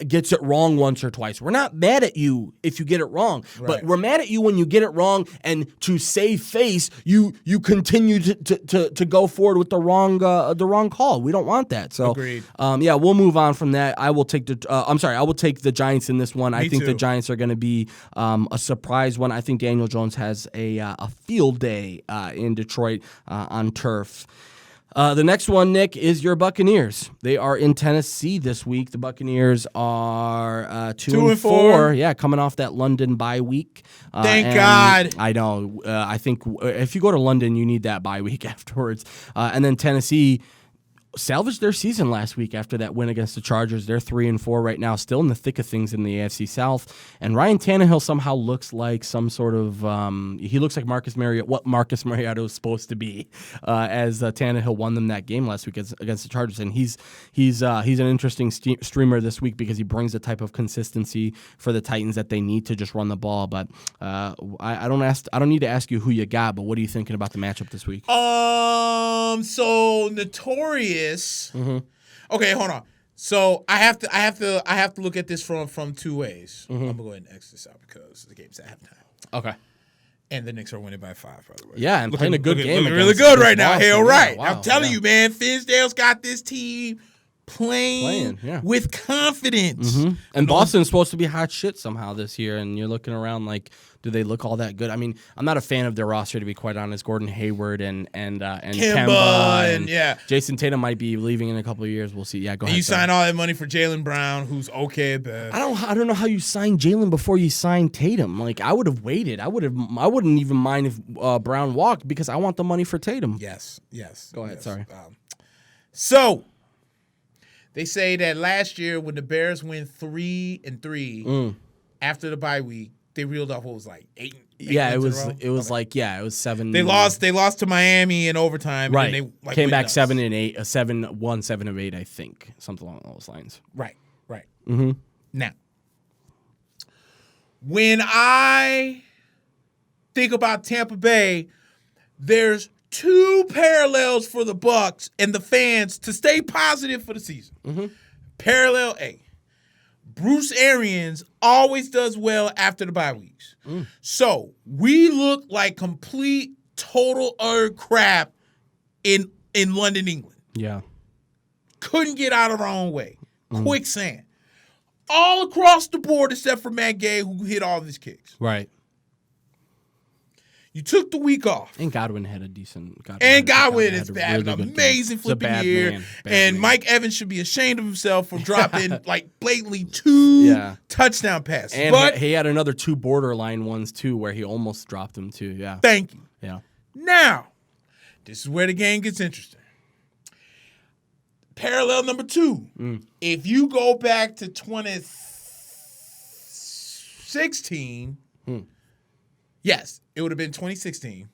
gets it wrong once or twice. We're not mad at you if you get it wrong, but we're mad at you when you get it wrong and to save face, you continue to go forward with the wrong call. We don't want that. So, agreed. We'll move on from that. I will take the Giants in this one. I think the Giants are going to be a surprise one. I think Daniel Jones has a field day in Detroit on turf. The next one, Nick, is your Buccaneers. They are in Tennessee this week. The Buccaneers are 2-4. Yeah, coming off that London bye week. Thank God. I know. I think if you go to London, you need that bye week afterwards. And then Tennessee salvaged their season last week after that win against the Chargers. They're 3-4 right now, still in the thick of things in the AFC South. And Ryan Tannehill somehow looks like some sort of he looks like what Marcus Mariota was supposed to be as Tannehill won them that game last week against the Chargers. And he's an interesting streamer this week because he brings the type of consistency for the Titans that they need to just run the ball. But I don't need to ask you who you got, but what are you thinking about the matchup this week? So Notorious. Mm-hmm. Okay, hold on. So I have to look at this from 2 ways. Mm-hmm. I'm gonna go ahead and X this out because the game's at halftime. Okay. And the Knicks are winning by 5, by the way. Yeah, and playing a good game. Looking really good right now. Hell right. Wow, I'm telling you, man, Fizdale's got this team playing yeah. with confidence. Mm-hmm. And Boston's supposed to be hot shit somehow this year, and you're looking around like, do they look all that good? I mean, I'm not a fan of their roster, to be quite honest. Gordon Hayward and Kemba and Jason Tatum might be leaving in a couple of years. We'll see. Yeah, go ahead. You sign all that money for Jaylen Brown, who's okay at best. I don't know how you sign Jalen before you sign Tatum. Like, I would have waited. I wouldn't even mind if Brown walked because I want the money for Tatum. Yes. Go ahead. Yes. Sorry. So they say that last year when the Bears went 3-3 after the bye week, they reeled off what was like eight yeah, wins it was like 7. They lost to Miami in overtime. Right. And they came back nuts. 7-8, 7-8, I think, something along those lines. Right. Mm-hmm. Now, when I think about Tampa Bay, there's 2 parallels for the Bucs and the fans to stay positive for the season. Mm-hmm. Parallel A. Bruce Arians always does well after the bye weeks. So we look like complete, total utter crap in London, England. Yeah. Couldn't get out of our own way. Quicksand. All across the board except for Matt Gay, who hit all of his kicks. Right. You took the week off. And Godwin had a decent. Godwin has had an amazing flipping year. Man. Mike Evans should be ashamed of himself for dropping like blatantly 2 touchdown passes. And but he had another 2 borderline ones too, where he almost dropped them too. Yeah. Thank you. Yeah. Now, this is where the game gets interesting. Parallel number 2. If you go back to 2016, yes, it would have been 2016.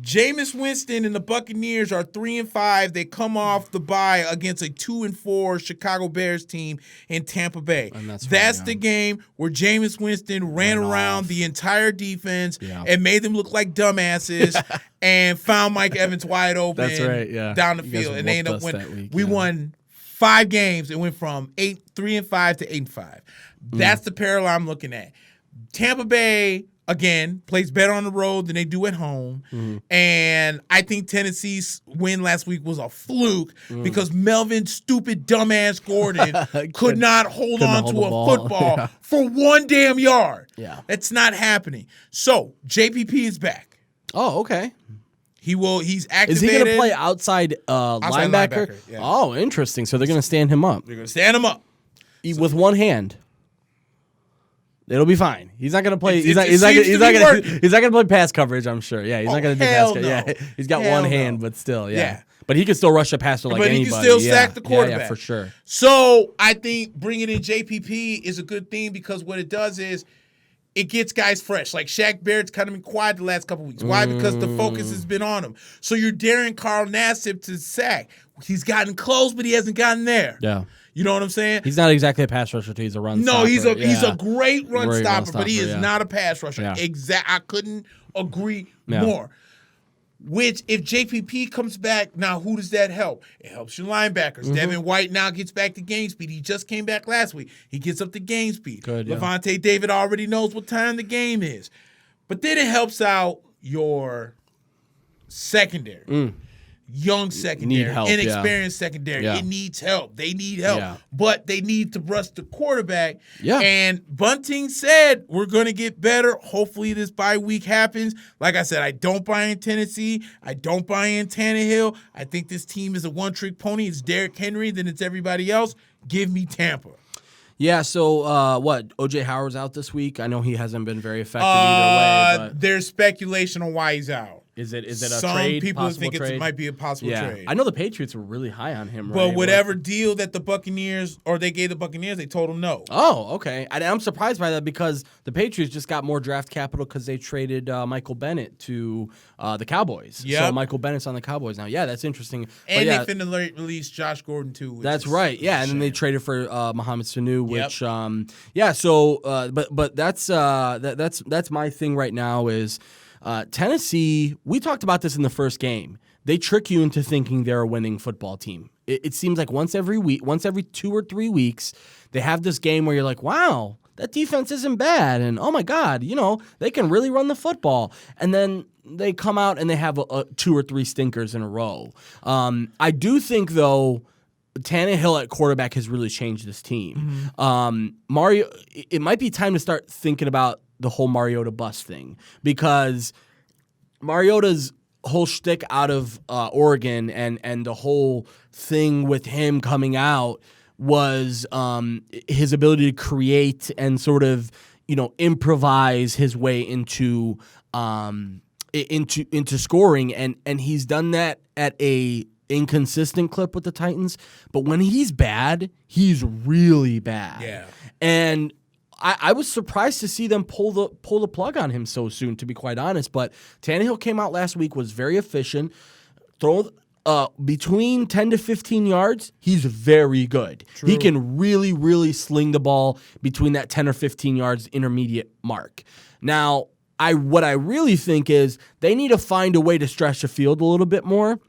Jameis Winston and the Buccaneers are 3-5. They come off the bye against a 2-4 Chicago Bears team in Tampa Bay. And that's the game where Jameis Winston ran around the entire defense Yeah. and made them look like dumbasses and found Mike Evans wide open down the field. And they ended up winning. We won 5 games and went from 3-5 to 8-5. That's the parallel I'm looking at. Tampa Bay, again, plays better on the road than they do at home. And I think Tennessee's win last week was a fluke because Melvin, stupid, dumbass Gordon could not hold on to a football for 1 damn yard. Yeah. That's not happening. So, JPP is back. Oh, okay. He's activated. Is he going to play outside linebacker? Yeah. Oh, interesting. So they're going to stand him up. They're going to stand him up. With one hand. It'll be fine. He's not gonna play. He's not gonna play pass coverage. I'm sure. Yeah, he's not gonna do pass coverage. Yeah, he's got one hand, but still, yeah. But he can still rush a passer like anybody. But he can still sack the quarterback. Yeah, for sure. So I think bringing in JPP is a good thing because what it does is it gets guys fresh. Like Shaq Barrett's kind of been quiet the last couple weeks. Why? Because the focus has been on him. So you're daring Carl Nassib to sack. He's gotten close, but he hasn't gotten there. Yeah. You know what I'm saying? He's not exactly a pass rusher. He's a run stopper. No, he's a great run stopper, but he is not a pass rusher. Yeah. I couldn't agree more. Which, if JPP comes back, now who does that help? It helps your linebackers. Devin White now gets back to game speed. He just came back last week. He gets up to game speed. Good, Levante David already knows what time the game is. But then it helps out your secondary. Young secondary, inexperienced secondary. It needs help. They need help. But they need to brush the quarterback. Yeah. And Bunting said, we're going to get better. Hopefully this bye week happens. Like I said, I don't buy in Tennessee. I don't buy in Tannehill. I think this team is a one-trick pony. It's Derrick Henry, then it's everybody else. Give me Tampa. Yeah, so what? O.J. Howard's out this week. I know he hasn't been very effective either way. But there's speculation on why he's out. Is it a Some trade? people Possible think trade? it might be a possible trade. I know the Patriots were really high on him, but right? whatever deal that the Buccaneers, or they gave the Buccaneers, they told them no. Oh, okay. I'm surprised by that because the Patriots just got more draft capital because they traded Michael Bennett to the Cowboys. So Michael Bennett's on the Cowboys now. Yeah, that's interesting. And they finna release Josh Gordon too. That's right. Yeah, and then they traded for Mohamed Sanu, which but that's my thing right now is Tennessee. We talked about this in the first game. They trick you into thinking they're a winning football team. It seems like once every 2 or 3 weeks, they have this game where you're like, wow, that defense isn't bad. And, oh, my God, they can really run the football. And then they come out and they have a 2 or 3 stinkers in a row. I do think, though, Tannehill at quarterback has really changed this team. Mario, it might be time to start thinking about the whole Mariota bust thing, because Mariota's whole shtick out of Oregon and the whole thing with him coming out was his ability to create and sort of improvise his way into scoring, and he's done that at a inconsistent clip with the Titans. But when he's bad, he's really bad. Yeah. And I was surprised to see them pull the plug on him so soon, to be quite honest. But Tannehill came out last week, was very efficient. Between 10 to 15 yards, he's very good. True. He can really, really sling the ball between that 10 or 15 yards intermediate mark. Now, what I really think is they need to find a way to stretch the field a little bit more.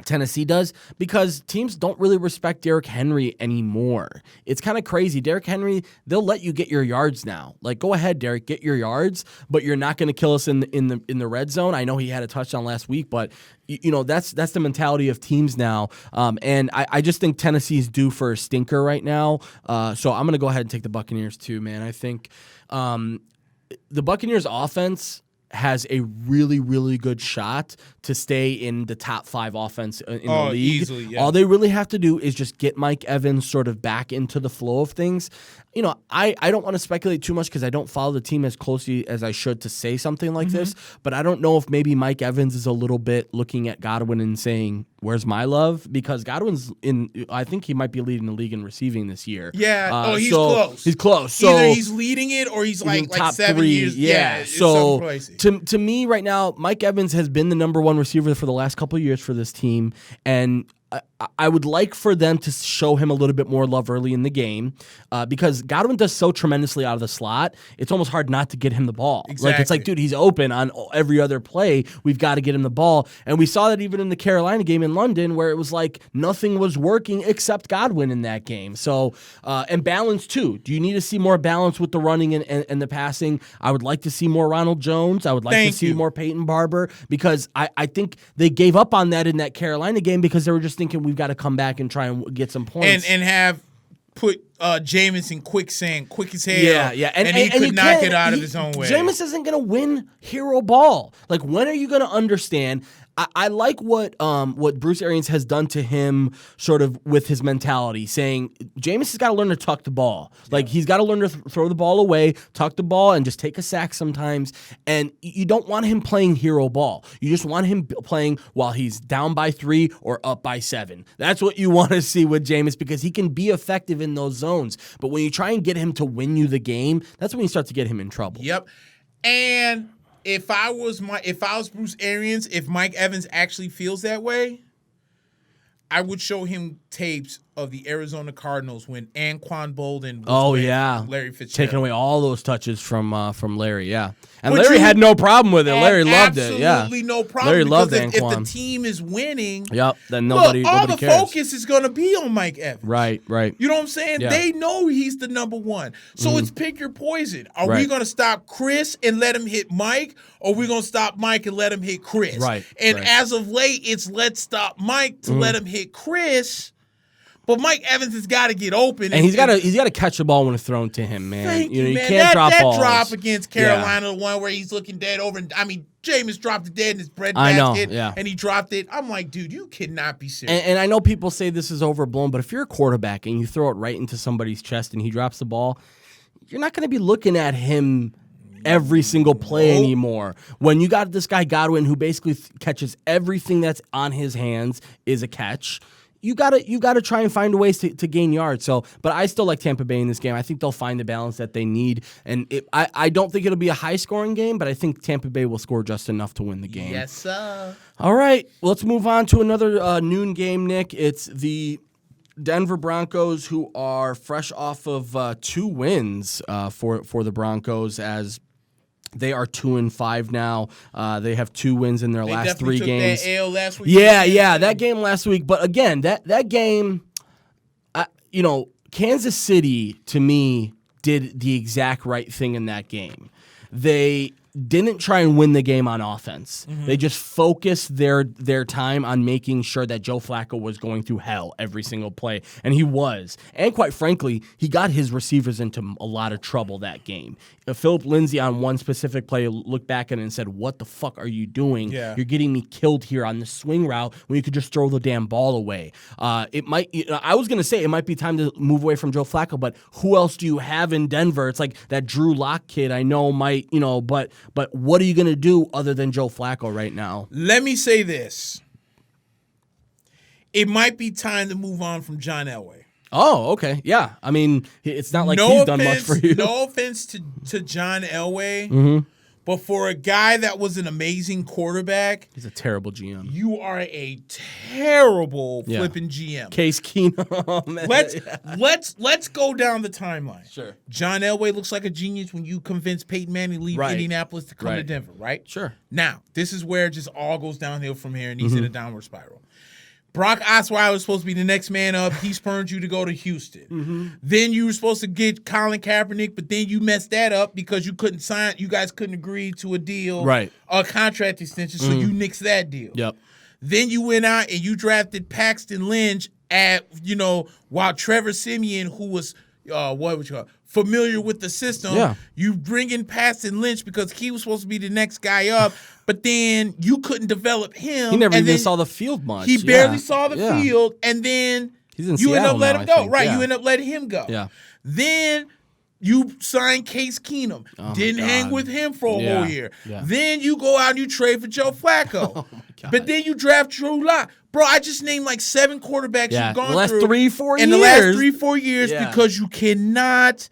Tennessee does, because teams don't really respect Derrick Henry anymore. It's kind of crazy. Derrick Henry, they'll let you get your yards now. Like, go ahead, Derrick, get your yards, but you're not going to kill us in the red zone. I know he had a touchdown last week, but that's the mentality of teams now. And I just think Tennessee's due for a stinker right now. So I'm going to go ahead and take the Buccaneers too, man. I think the Buccaneers offense has a really, really good shot to stay in the top 5 offense in the league. Easily, yeah. All they really have to do is just get Mike Evans sort of back into the flow of things. I don't want to speculate too much because I don't follow the team as closely as I should to say something like this, but I don't know if maybe Mike Evans is a little bit looking at Godwin and saying, where's my love? Because Godwin's I think he might be leading the league in receiving this year. Yeah. He's close. He's close. So either he's leading it or he's like top 7 3. years. Yeah. So to me right now, Mike Evans has been the number 1 receiver for the last couple of years for this team, and I would like for them to show him a little bit more love early in the game, because Godwin does so tremendously out of the slot. It's almost hard not to get him the ball. Exactly. Like, it's like, dude, he's open on every other play. We've got to get him the ball. And we saw that even in the Carolina game in London, where it was like nothing was working except Godwin in that game. So, and balance too. Do you need to see more balance with the running and the passing? I would like to see more Ronald Jones. I would like to see more Peyton Barber, because I think they gave up on that in that Carolina game because they were just thinking we've got to come back and try and get some points. And have put Jameis in quicksand, quick as hell. Yeah. And he could not get out of his own way. Jameis isn't going to win hero ball. Like, when are you going to understand? I like what Bruce Arians has done to him, sort of with his mentality, saying Jameis has got to learn to tuck the ball. Like, he's got to learn to throw the ball away, tuck the ball, and just take a sack sometimes. And you don't want him playing hero ball. You just want him playing while he's down by 3 or up by 7. That's what you want to see with Jameis, because he can be effective in those zones. But when you try and get him to win you the game, that's when you start to get him in trouble. Yep. And if I was Bruce Arians, if Mike Evans actually feels that way, I would show him tapes of the Arizona Cardinals when Anquan Bolden was with Larry Fitzgerald. Taking away all those touches from Larry, yeah. And Larry had no problem with it. Larry loved it, yeah. Absolutely no problem. Larry loved Anquan. If the team is winning, then nobody cares. Focus is going to be on Mike Evans. Right. You know what I'm saying? Yeah. They know he's the number 1. So it's pick your poison. Are we going to stop Chris and let him hit Mike, or are we going to stop Mike and let him hit Chris? Right. And as of late, it's let's stop Mike to let him hit Chris. But Mike Evans has got to get open, and he's got to catch the ball when it's thrown to him, man. You can't drop balls. That drop against Carolina, the one where he's looking dead over, and Jameis dropped it dead in his bread basket, and he dropped it. I'm like, dude, you cannot be serious. And I know people say this is overblown, but if you're a quarterback and you throw it right into somebody's chest and he drops the ball, you're not going to be looking at him every single play anymore. When you got this guy Godwin, who basically catches everything that's on his hands is a catch. You gotta try and find ways to gain yards. So, but I still like Tampa Bay in this game. I think they'll find the balance that they need, and I don't think it'll be a high scoring game, but I think Tampa Bay will score just enough to win the game. Yes, sir. All right, let's move on to another noon game, Nick. It's the Denver Broncos, who are fresh off of 2 wins for the Broncos, as they are 2-5 now. They have 2 wins in their last 3 games. That L last week. Yeah, that game last week. But again, that game, Kansas City to me did the exact right thing in that game. They didn't try and win the game on offense. They just focused their time on making sure that Joe Flacco was going through hell every single play, and he was. And quite frankly, he got his receivers into a lot of trouble that game. Philip Lindsay on one specific play looked back at it and said, "What the fuck are you doing? Yeah. You're getting me killed here on the swing route when you could just throw the damn ball away." It might. I was gonna say it might be time to move away from Joe Flacco, but who else do you have in Denver? It's like that Drew Lock kid. I know might, but what are you gonna do other than Joe Flacco right now? Let me say this. It might be time to move on from John Elway. Oh, okay. Yeah. I mean, it's not like he's done much for you. No offense to John Elway, but for a guy that was an amazing quarterback, He's a terrible GM. you are a terrible flipping GM. Case Keenum. Let's go down the timeline. Sure. John Elway looks like a genius when you convince Peyton Manning to leave Right. Indianapolis to come to Right. Denver, right? Sure. Now, this is where it just all goes downhill from here, and he's in a downward spiral. Brock Osweiler was supposed to be the next man up. He spurned you to go to Houston. Then you were supposed to get Colin Kaepernick, but then you messed that up because you couldn't sign. You guys couldn't agree to a deal, Right. a contract extension, so you nixed that deal. Yep. Then you went out and you drafted Paxton Lynch while Trevor Siemian, who was familiar with the system, Yeah. you bring in Paxton Lynch because he was supposed to be the next guy up, but then you couldn't develop him. He never and even then saw the field much. He barely saw the Yeah. field, and then He's in you end Seattle up letting him now, I go. think. Right, Yeah. you end up letting him go. Yeah. Then you signed Case Keenum. Oh, Didn't my hang God. with him for a Yeah. whole year. Yeah. Then you go out and you trade for Joe Flacco. Oh, my God. But then you draft Drew Lock. Bro, I just named like 7 quarterbacks Yeah. you've gone The last through 3-4 in the years. last 3-4 years Yeah. because you cannot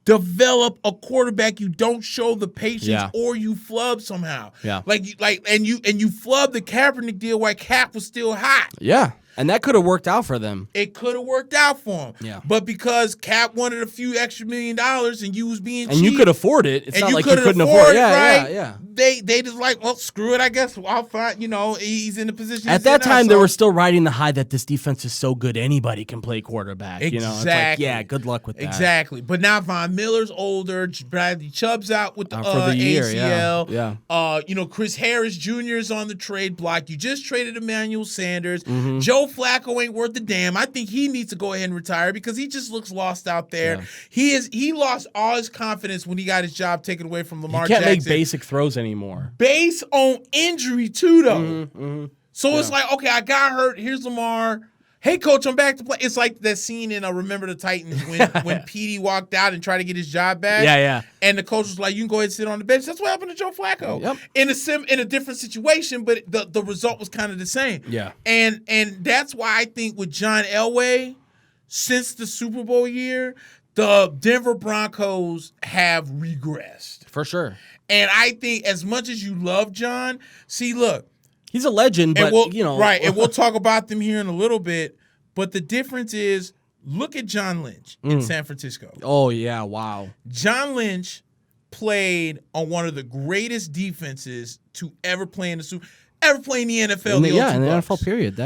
develop a quarterback. You don't show the patience, Yeah. or you flub somehow. Yeah. And you flub the Kaepernick deal while Cap was still hot. Yeah. And that could have worked out for them. It could have worked out for him. Yeah. But because Cap wanted a few extra $1 million and you was being And cheap, you could afford it. It's and not you like you couldn't afford afford it. it, Yeah, right? yeah. They just like, well, screw it, I guess. I'll find, he's in the position. At he's that in now, time, they so- were still riding the high that this defense is so good anybody can play quarterback. It's like, Exactly. yeah, good luck with that. Exactly. But now Von Miller's older. Bradley Chubb's out with the, For the year, ACL. yeah. Chris Harris Jr. is on the trade block. You just traded Emmanuel Sanders. Mm-hmm. Joe Flacco ain't worth a damn. I think he needs to go ahead and retire because he just looks lost out there. Yeah. He lost all his confidence when he got his job taken away from Lamar You can't Jackson. make basic throws anymore. Based on injury too, though. Mm-hmm. So it's like, okay, I got hurt. Here's Lamar. Hey, coach, I'm back to play. It's like that scene in Remember the Titans when Petey walked out and tried to get his job back. Yeah. And the coach was like, you can go ahead and sit on the bench. That's what happened to Joe Flacco. Yep. In a different situation, but the result was kind of the same. Yeah. And that's why I think with John Elway, since the Super Bowl year, the Denver Broncos have regressed. For sure. And I think as much as you love John, see, look. He's a legend, but, Right, and we'll talk about them here in a little bit. But the difference is, look at John Lynch in San Francisco. Oh, yeah, wow. John Lynch played on one of the greatest defenses to ever play in the NFL. In the the 02 NFL Bucks. period.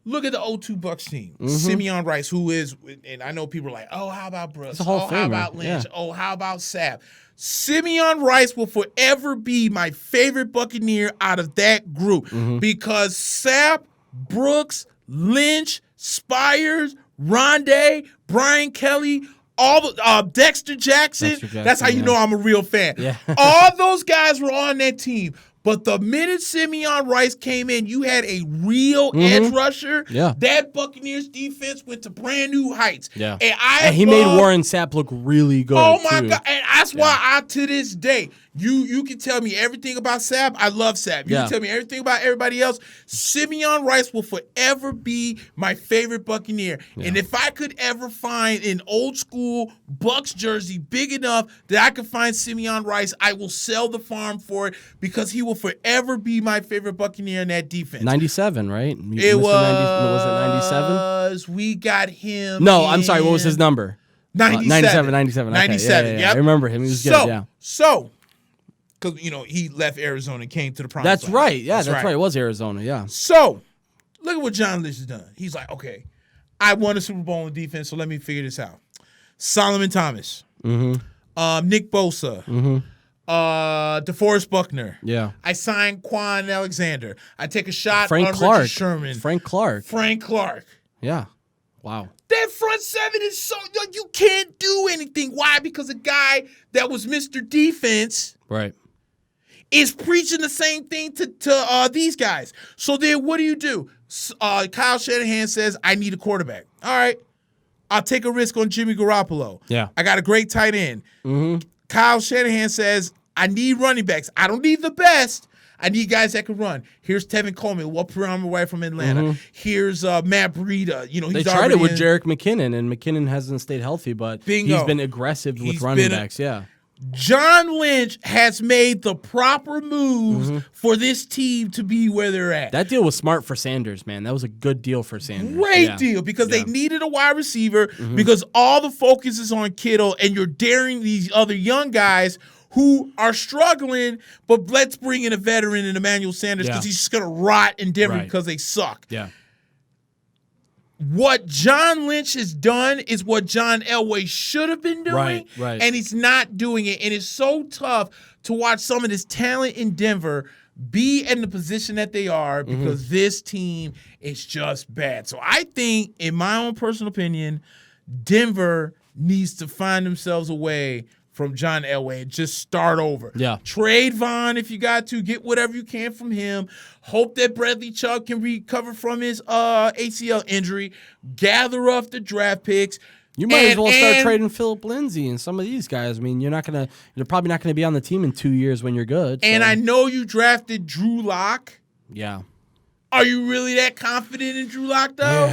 Look at the 02 Bucks team. Simeon Rice, who is, and I know people are like, oh, how about Brooks? He's a Hall of how Famer. about Lynch? Yeah. Oh, how about Sapp? Simeon Rice will forever be my favorite Buccaneer out of that group because Sapp, Brooks, Lynch, Spires, Rondé, Brian Kelly, all the Dexter Jackson. That's how you know I'm a real fan. Yeah. All those guys were on that team. But the minute Simeon Rice came in, you had a real edge rusher. Yeah. That Buccaneers defense went to brand new heights. Yeah. And he made Warren Sapp look really good. Oh my too. God. And that's why to this day, you can tell me everything about Sapp. I love Sapp. You can tell me everything about everybody else. Simeon Rice will forever be my favorite Buccaneer. Yeah. And if I could ever find an old school Bucs jersey big enough that I could find Simeon Rice, I will sell the farm for it because he will forever be my favorite Buccaneer in that defense. 97, right? Was it 97? We got him. No, I'm sorry. What was his number? 97. 97. Okay. 97. Yeah. I remember him. He was good. Yeah. So, because he left Arizona and came to the Promised That's Land. right. Yeah, that's right. It was Arizona. Yeah. So, look at what John Lynch has done. He's like, okay, I won a Super Bowl in defense, so let me figure this out. Solomon Thomas, Nick Bosa, DeForest Buckner. Yeah. I sign Quan Alexander. I take a shot Frank on Clark. Richard Sherman. Frank Clark. Yeah. Wow. That front seven is so you can't do anything. Why? Because a guy that was Mr. Defense Right. is preaching the same thing to these guys. So then what do? Kyle Shanahan says, I need a quarterback. All right. I'll take a risk on Jimmy Garoppolo. Yeah. I got a great tight end. Kyle Shanahan says, I need running backs. I don't need the best. I need guys that can run. Here's Tevin Coleman, what program away from Atlanta. Here's Matt Breida. He's they tried it with Jerick McKinnon, and McKinnon hasn't stayed healthy, but he's been aggressive with running backs. Yeah. John Lynch has made the proper moves for this team to be where they're at. That deal was smart for Sanders, man. That was a good deal for Sanders. Great deal, because they needed a wide receiver, because all the focus is on Kittle, and you're daring these other young guys who are struggling, but let's bring in a veteran in Emmanuel Sanders because he's just going to rot in Denver because they suck. Yeah. What John Lynch has done is what John Elway should have been doing, right. And he's not doing it. And it's so tough to watch some of this talent in Denver be in the position that they are because this team is just bad. So I think, in my own personal opinion, Denver needs to find themselves a way from John Elway and just start over. Yeah. Trade Vaughn if you got to. Get whatever you can from him. Hope that Bradley Chubb can recover from his ACL injury. Gather up the draft picks. You might as well start trading Philip Lindsay and some of these guys. I mean, you're probably not gonna be on the team in 2 years when you're good. And I know you drafted Drew Lock. Yeah. Are you really that confident in Drew Lock though?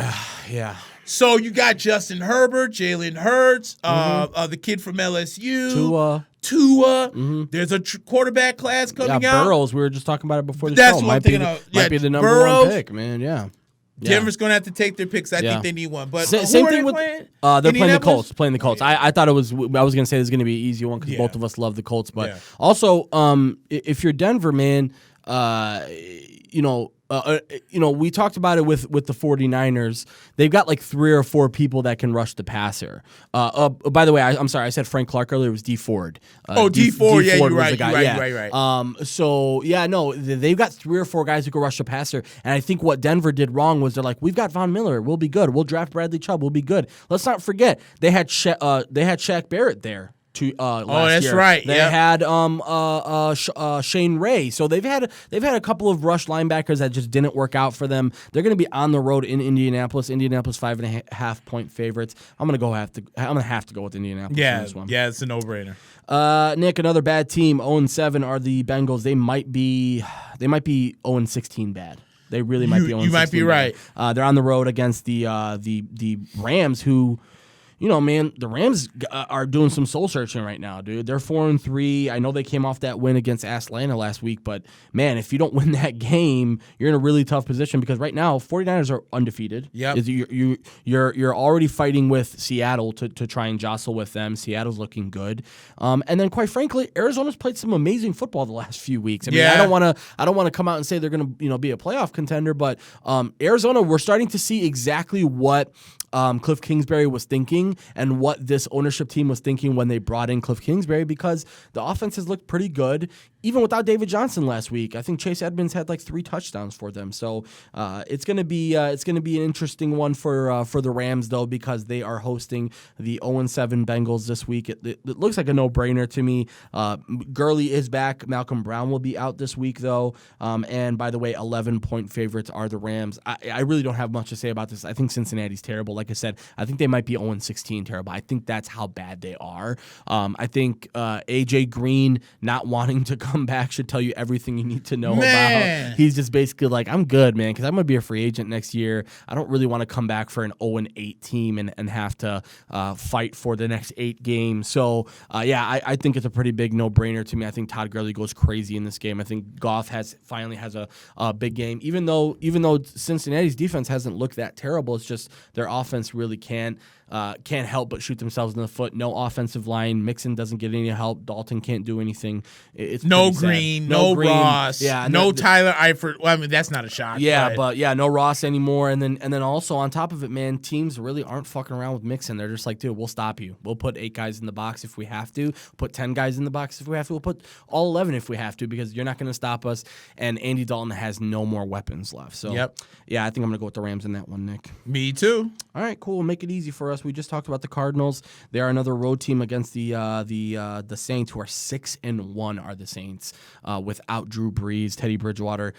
Yeah. So you got Justin Herbert, Jalen Hurts, the kid from LSU, Tua. There's a quarterback class coming out. Burrows. We were just talking about it before the That's show. what I'm thinking of. Might be the number one pick, man. Yeah. Denver's going to have to take their picks. I think they need one. But same thing with playing? They're playing the Colts. Playing the Colts. I thought it was. I was going to say this is going to be an easy one because both of us love the Colts. But also, if you're Denver, man, we talked about it with the 49ers. They've got like 3 or 4 people that can rush the passer. By the way, I'm sorry, I said Frank Clark earlier. It was D Ford. D Ford. Yeah, you're right. They've got 3 or 4 guys who can rush the passer. And I think what Denver did wrong was they're like, we've got Von Miller. We'll be good. We'll draft Bradley Chubb. We'll be good. Let's not forget they had Shaq Barrett there. Last year. Right. They had Shane Ray. So they've had a couple of rush linebackers that just didn't work out for them. They're going to be on the road in Indianapolis. Indianapolis 5.5 point favorites. I'm gonna have to go with Indianapolis in this one. Yeah, it's a no-brainer. Nick, another bad team. 0-7 are the Bengals. They might be 0-16 bad. They really might be 0-16. You might be right. They're on the road against the Rams, who. Man, the Rams are doing some soul searching right now, dude. They're 4-3. I know they came off that win against Atlanta last week, but man, if you don't win that game, you're in a really tough position because right now 49ers are undefeated. Yeah, you're already fighting with Seattle to try and jostle with them. Seattle's looking good, and then quite frankly, Arizona's played some amazing football the last few weeks. I mean, I don't want to come out and say they're going to be a playoff contender, but Arizona, we're starting to see exactly what Cliff Kingsbury was thinking and what this ownership team was thinking when they brought in Cliff Kingsbury, because the offense has looked pretty good even without David Johnson last week. I think Chase Edmonds had like 3 touchdowns for them. So it's gonna be an interesting one for the Rams though, because they are hosting the 0-7 Bengals this week. It looks like a no-brainer to me. Gurley is back. Malcolm Brown will be out this week though. And by the way, 11-point favorites are the Rams. I really don't have much to say about this. I think Cincinnati's terrible. Like I said, I think they might be 0-16 terrible. I think that's how bad they are. I think AJ Green not wanting to come back should tell you everything you need to know about. He's just basically like, I'm good, man, because I'm going to be a free agent next year. I don't really want to come back for an 0-8 team and have to fight for the next 8 games. So, I think it's a pretty big no-brainer to me. I think Todd Gurley goes crazy in this game. I think Goff finally has a big game, even though Cincinnati's defense hasn't looked that terrible. It's just their offense really can't. can't help but shoot themselves in the foot. No offensive line. Mixon doesn't get any help. Dalton can't do anything. It's no Green, no Ross, no Tyler Eifert. Well, I mean, that's not a shock. Yeah, but no Ross anymore. And then also on top of it, man, teams really aren't fucking around with Mixon. They're just like, dude, we'll stop you. We'll put 8 guys in the box if we have to. Put 10 guys in the box if we have to. We'll put all 11 if we have to, because you're not going to stop us. And Andy Dalton has no more weapons left. So, yeah, I think I'm going to go with the Rams in that one, Nick. Me too. All right, cool. Make it easy for us. We just talked about the Cardinals. They are another road team against the Saints, who are 6-1. Are the Saints without Drew Brees? Teddy Bridgewater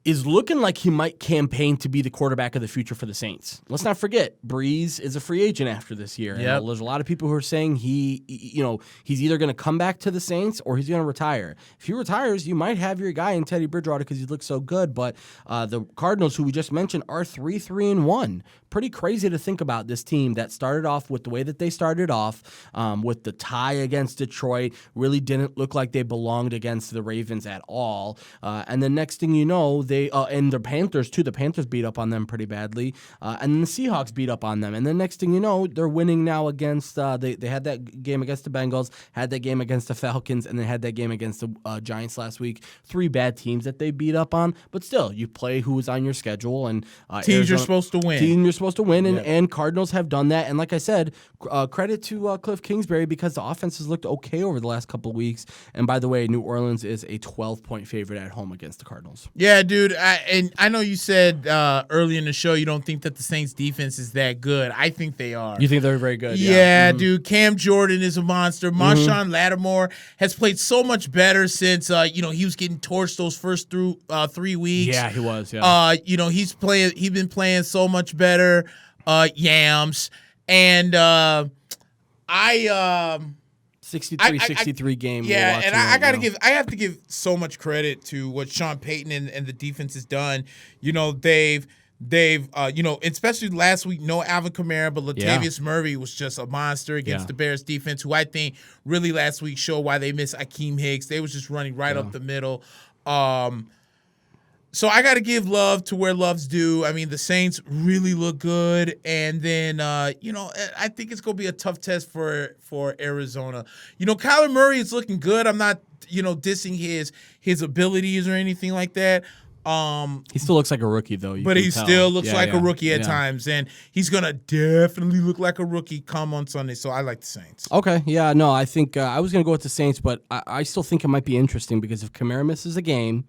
is looking like he might campaign to be the quarterback of the future for the Saints. Let's not forget, Brees is a free agent after this year. Yep. And there's a lot of people who are saying he's either going to come back to the Saints or he's going to retire. If he retires, you might have your guy in Teddy Bridgewater because he looks so good. But the Cardinals, who we just mentioned, are 3-1. Pretty crazy to think about this team that started off with the way that they started off, with the tie against Detroit. Really didn't look like they belonged against the Ravens at all. And the next thing you know, and the Panthers too. The Panthers beat up on them pretty badly, and then the Seahawks beat up on them. And the next thing you know, they're winning now against. They had that game against the Bengals, had that game against the Falcons, and then had that game against the Giants last week. 3 bad teams that they beat up on, but still, you play who is on your schedule, and teams you're supposed to win. Team you're supposed to win, and Cardinals have done that. And like I said, credit to Cliff Kingsbury, because the offense has looked okay over the last couple of weeks. And by the way, New Orleans is a 12-point favorite at home against the Cardinals. Yeah, dude. And I know you said early in the show you don't think that the Saints defense is that good. I think they are. You think they're very good? Yeah, dude. Cam Jordan is a monster. Marshawn Lattimore has played so much better since he was getting torched those first 3 weeks. Yeah, he was. Yeah. He's been playing so much better. Yams and I 63 game. Yeah, and I have to give so much credit to what Sean Payton and the defense has done. They've especially last week, no Alvin Kamara, but Latavius Murray was just a monster against the Bears defense, who I think really last week showed why they missed Akeem Hicks. They was just running right up the middle. So I got to give love to where love's due. I mean, the Saints really look good, and then I think it's gonna be a tough test for Arizona. Kyler Murray is looking good. I'm not dissing his abilities or anything like that. He still looks like a rookie, though. But he still looks like a rookie at times, and he's gonna definitely look like a rookie come on Sunday. So I like the Saints. Okay, yeah, no, I think I was gonna go with the Saints, but I still think it might be interesting, because if Kamara misses a game,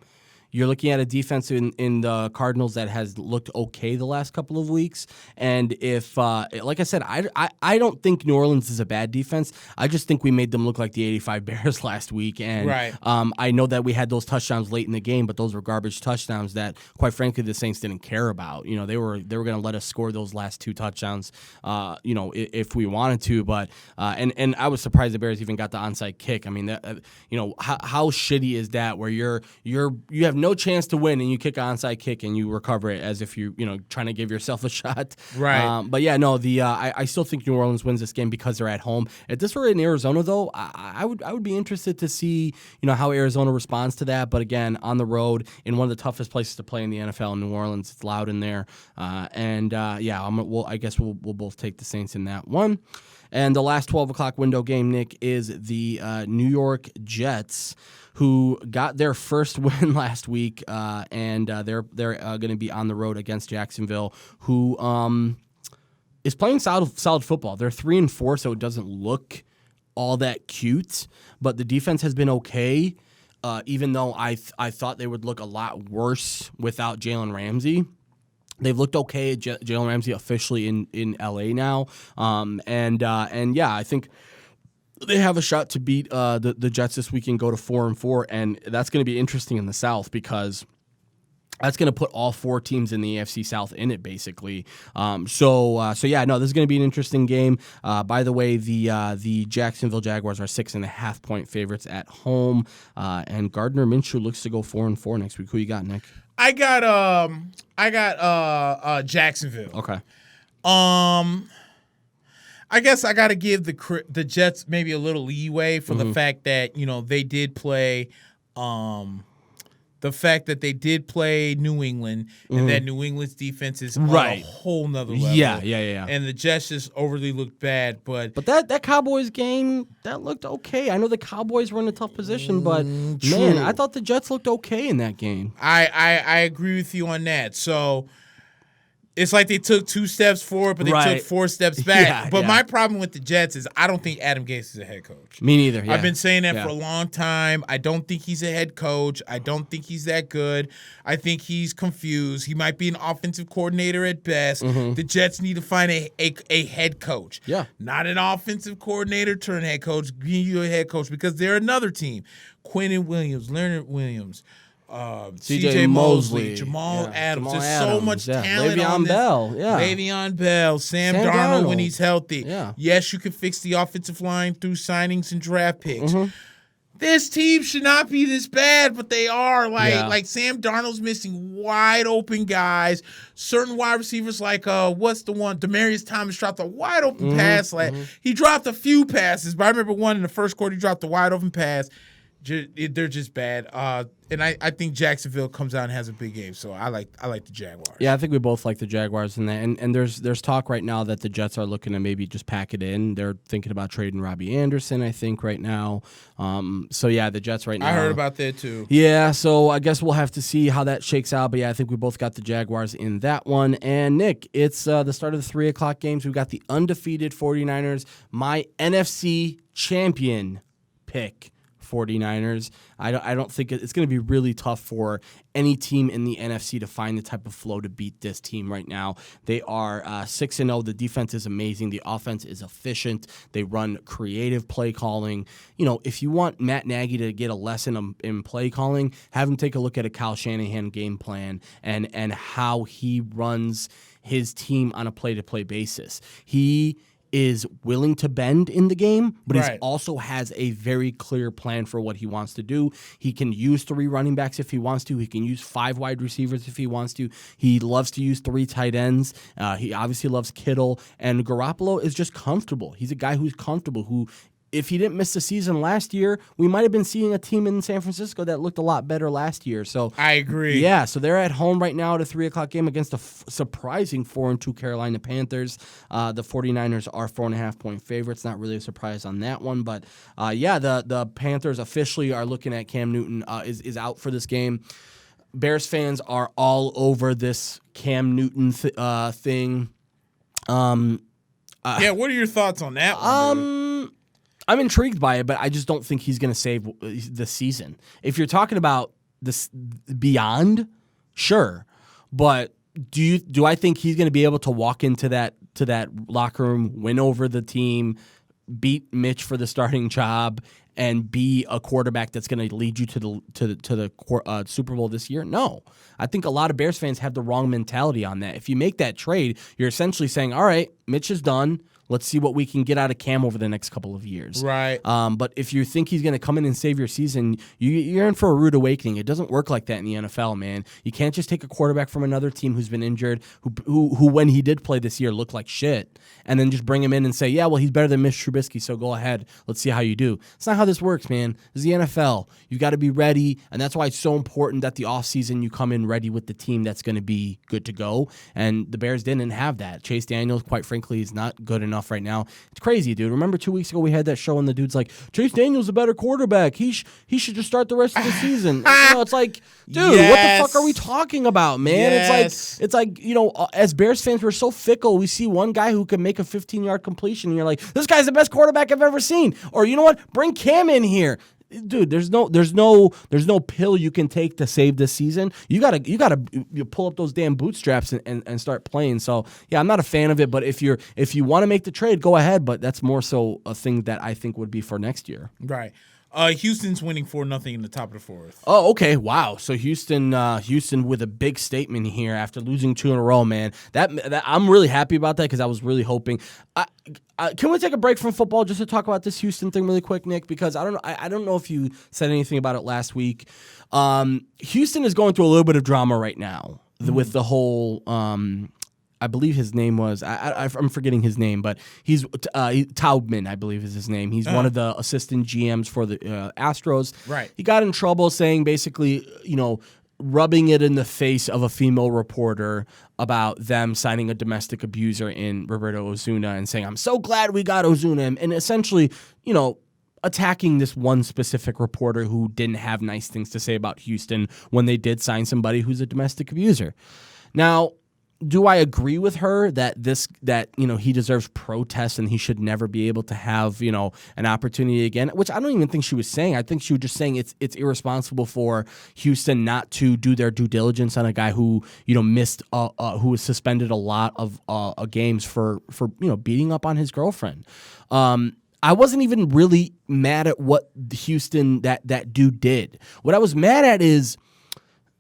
you're looking at a defense in the Cardinals that has looked okay the last couple of weeks. And if, like I said, I don't think New Orleans is a bad defense. I just think we made them look like the 85 Bears last week. And I know that we had those touchdowns late in the game, but those were garbage touchdowns that, quite frankly, the Saints didn't care about. They were going to let us score those last 2 touchdowns, if we wanted to. But and I was surprised the Bears even got the onside kick. I mean, how shitty is that, where you have no chance to win and you kick an onside kick and you recover it as if you're trying to give yourself a shot. Right. But yeah, no, I still think New Orleans wins this game because they're at home. If this were in Arizona, though, I would be interested to see how Arizona responds to that. But again, on the road in one of the toughest places to play in the NFL, in New Orleans, it's loud in there. I guess we'll both take the Saints in that one. And the last 12 o'clock window game, Nick, is the New York Jets, who got their first win last week, and they're going to be on the road against Jacksonville, who is playing solid football. They're 3-4, so it doesn't look all that cute, but the defense has been okay, even though I thought they would look a lot worse without Jalen Ramsey. They've looked okay. Jalen Ramsey officially in LA now, and I think they have a shot to beat the Jets this week and go to 4-4, and that's going to be interesting in the South, because that's going to put all 4 teams in the AFC South in it, basically. This is going to be an interesting game. By the way, the Jacksonville Jaguars are 6.5-point favorites at home, and Gardner Minshew looks to go 4-4 next week. Who you got, Nick? I got Jacksonville. Okay. I guess I got to give the Jets maybe a little leeway for the fact that they did play the fact that they did play New England and that New England's defense is on a whole nother level. Yeah. And the Jets just overly looked bad, but that Cowboys game, that looked okay. I know the Cowboys were in a tough position, but man, I thought the Jets looked okay in that game. I agree with you on that. So it's like they took 2 steps forward, but they took 4 steps back. But my problem with the Jets is I don't think Adam Gase is a head coach. Me neither. Yeah. I've been saying that for a long time. I don't think he's a head coach. I don't think he's that good. I think he's confused. He might be an offensive coordinator at best. The Jets need to find a head coach. Yeah. Not an offensive coordinator turned head coach. Give you a head coach because they're another team. Quinnen Williams, Leonard Williams. CJ Mosley, Jamal Adams. There's so much talent on this. Le'Veon Bell, Sam Darnold when he's healthy. Yes, you can fix the offensive line through signings and draft picks. This team should not be this bad, but they are. Like Sam Darnold's missing wide open guys. Certain wide receivers like what's the one? Demaryius Thomas dropped a wide open pass. He dropped a few passes, but I remember one in the first quarter. He dropped a wide open pass. They're just bad. And I think Jacksonville comes out and has a big game. So I like the Jaguars. Yeah, I think we both like the Jaguars in that. And there's talk right now that the Jets are looking to maybe just pack it in. They're thinking about trading Robbie Anderson, I think, right now. So yeah, the Jets right now. I heard about that too. Yeah, so I guess we'll have to see how that shakes out. But yeah, I think we both got the Jaguars in that one. And Nick, it's the start of the 3 o'clock games. We've got the undefeated 49ers, my NFC champion pick. 49ers. I don't think it's going to be really tough for any team in the NFC to find the type of flow to beat this team right now. They are 6-0. The defense is amazing. The offense is efficient. They run creative play calling. If you want Matt Nagy to get a lesson in play calling, have him take a look at a Kyle Shanahan game plan and how he runs his team on a play-to-play basis. He is willing to bend in the game, but he also has a very clear plan for what he wants to do. He can use 3 running backs if he wants to. He can use 5 wide receivers if he wants to. He loves to use 3 tight ends. He obviously loves Kittle, and Garoppolo is just comfortable. He's a guy who's comfortable, who, if he didn't miss the season last year, we might have been seeing a team in San Francisco that looked a lot better last year. So I agree. Yeah, so they're at home right now at a 3 o'clock game against a surprising 4-2 Carolina Panthers. The 49ers are 4.5-point favorites. Not really a surprise on that one, but the Panthers officially are looking at Cam Newton is out for this game. Bears fans are all over this Cam Newton thing. What are your thoughts on that one? I'm intrigued by it, but I just don't think he's going to save the season. If you're talking about this beyond, sure, but do I think he's going to be able to walk into that locker room, win over the team, beat Mitch for the starting job, and be a quarterback that's going to lead you to the Super Bowl this year? No. I think a lot of Bears fans have the wrong mentality on that. If you make that trade, you're essentially saying, all right, Mitch is done. Let's see what we can get out of Cam over the next couple of years. Right. But if you think he's going to come in and save your season, you're in for a rude awakening. It doesn't work like that in the NFL, man. You can't just take a quarterback from another team who's been injured, who when he did play this year looked like shit, and then just bring him in and say, yeah, well, he's better than Mitch Trubisky, so go ahead. Let's see how you do. It's not how this works, man. This is the NFL. You've got to be ready, and that's why it's so important that the offseason you come in ready with the team that's going to be good to go, and the Bears didn't have that. Chase Daniels, quite frankly, is not good enough right now. It's crazy, dude. Remember 2 weeks ago we had that show and the dude's like, Chase Daniels a better quarterback. He should just start the rest of the season. It's like, dude, what the fuck are we talking about, man? Yes. It's like, as Bears fans, we're so fickle. We see one guy who can make a 15-yard completion and you're like, this guy's the best quarterback I've ever seen. Or you know what? Bring Cam in here. Dude, there's no pill you can take to save this season. You gotta pull up those damn bootstraps and start playing. So yeah, I'm not a fan of it. But if you want to make the trade, go ahead. But that's more so a thing that I think would be for next year. Right. Houston's winning 4-0 in the top of the 4th. Oh, okay. Wow. So Houston with a big statement here after losing 2 in a row, man. That I'm really happy about that because I was really hoping. Can we take a break from football just to talk about this Houston thing really quick, Nick? Because I don't know if you said anything about it last week. Houston is going through a little bit of drama right now with the whole I believe his name was I'm forgetting his name, but he's Taubman, I believe is his name. He's one of the assistant GMs for the Astros. Right. He got in trouble saying basically, rubbing it in the face of a female reporter about them signing a domestic abuser in Roberto Osuna and saying, I'm so glad we got Osuna. And essentially, attacking this one specific reporter who didn't have nice things to say about Houston when they did sign somebody who's a domestic abuser. Now, do I agree with her that he deserves protest and he should never be able to have, an opportunity again, which I don't even think she was saying. I think she was just saying it's irresponsible for Houston not to do their due diligence on a guy who, missed who was suspended a lot of games for beating up on his girlfriend. I wasn't even really mad at what Houston that dude did. What I was mad at is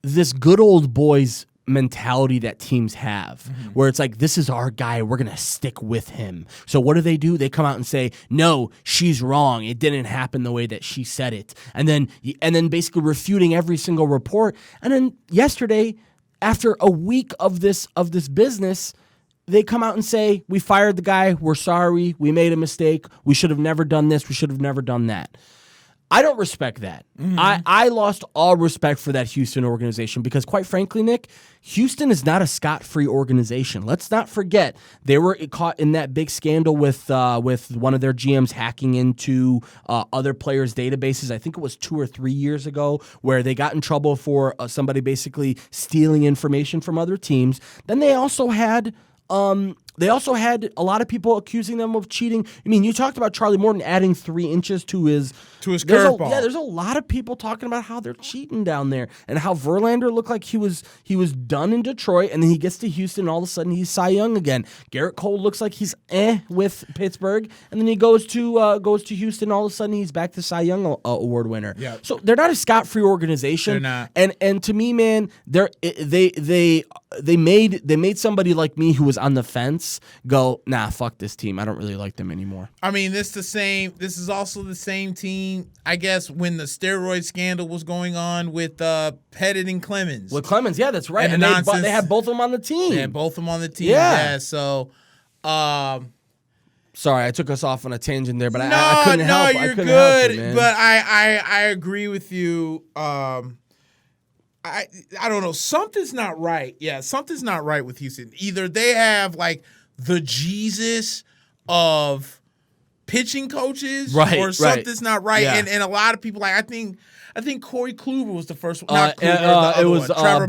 this good old boys mentality that teams have, where it's like, this is our guy, we're gonna stick with him. So what do? They come out and say, no, she's wrong, it didn't happen the way that she said it, and then basically refuting every single report. And then yesterday, after a week of this business, they come out and say, we fired the guy, we're sorry, we made a mistake, we should have never done this, we should have never done that. I don't respect that. I lost all respect for that Houston organization because, quite frankly, Nick, Houston is not a scot-free organization. Let's not forget they were caught in that big scandal with one of their GMs hacking into other players' databases. I think it was 2 or 3 years ago, where they got in trouble for somebody basically stealing information from other teams. Then they also had a lot of people accusing them of cheating. I mean, you talked about Charlie Morton adding 3 inches to his curveball. There's a lot of people talking about how they're cheating down there and how Verlander looked like he was done in Detroit, and then he gets to Houston, and all of a sudden he's Cy Young again. Garrett Cole looks like he's with Pittsburgh, and then he goes to Houston, all of a sudden he's back to Cy Young award winner. Yep. So they're not a scot-free organization. They're not. And to me, man, they made somebody like me who was on the fence go, nah, fuck this team. I don't really like them anymore. I mean, this is also the same team, I guess, when the steroid scandal was going on with Pettit and Clemens. With Clemens, yeah, that's right. And they had both of them on the team. They had both of them on the team. Yeah. So, sorry, I took us off on a tangent there, but I couldn't help. No, you're good. Help it, man. But I agree with you. I don't know. Something's not right. Yeah, something's not right with Houston. Either they have like the Jesus of pitching coaches, right, or something's not right. Yeah. And a lot of people, like, I think Corey Kluber was the first one. Not Kluber, the other it was one. Trevor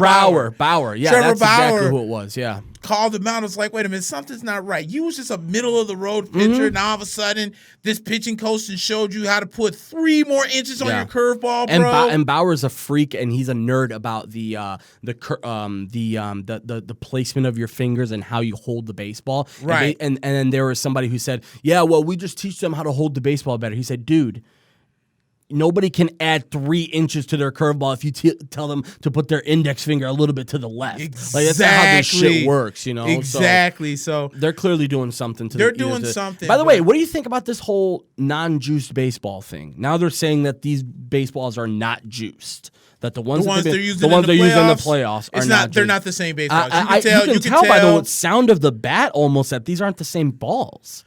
Bauer. Yeah, Trevor that's Bauer exactly who it was. Yeah. Called him out. It's like, wait a minute, something's not right. You was just a middle of the road pitcher. Now all of a sudden, this pitching coach showed you how to put 3 more inches on your curveball, bro. And Bauer's a freak, and he's a nerd about the placement of your fingers and how you hold the baseball. Right. And then there was somebody who said, yeah, well, we just teach them how to hold the baseball better. He said, dude, nobody can add 3 inches to their curveball if you tell them to put their index finger a little bit to the left. Exactly. Like, that's not how this shit works, Exactly. So they're clearly doing something to. They're doing something. By the way, what do you think about this whole non-juiced baseball thing? Now they're saying that these baseballs are not juiced. That the ones they're using in the playoffs are not. They're not the same baseballs. You can tell by the sound of the bat almost that these aren't the same balls.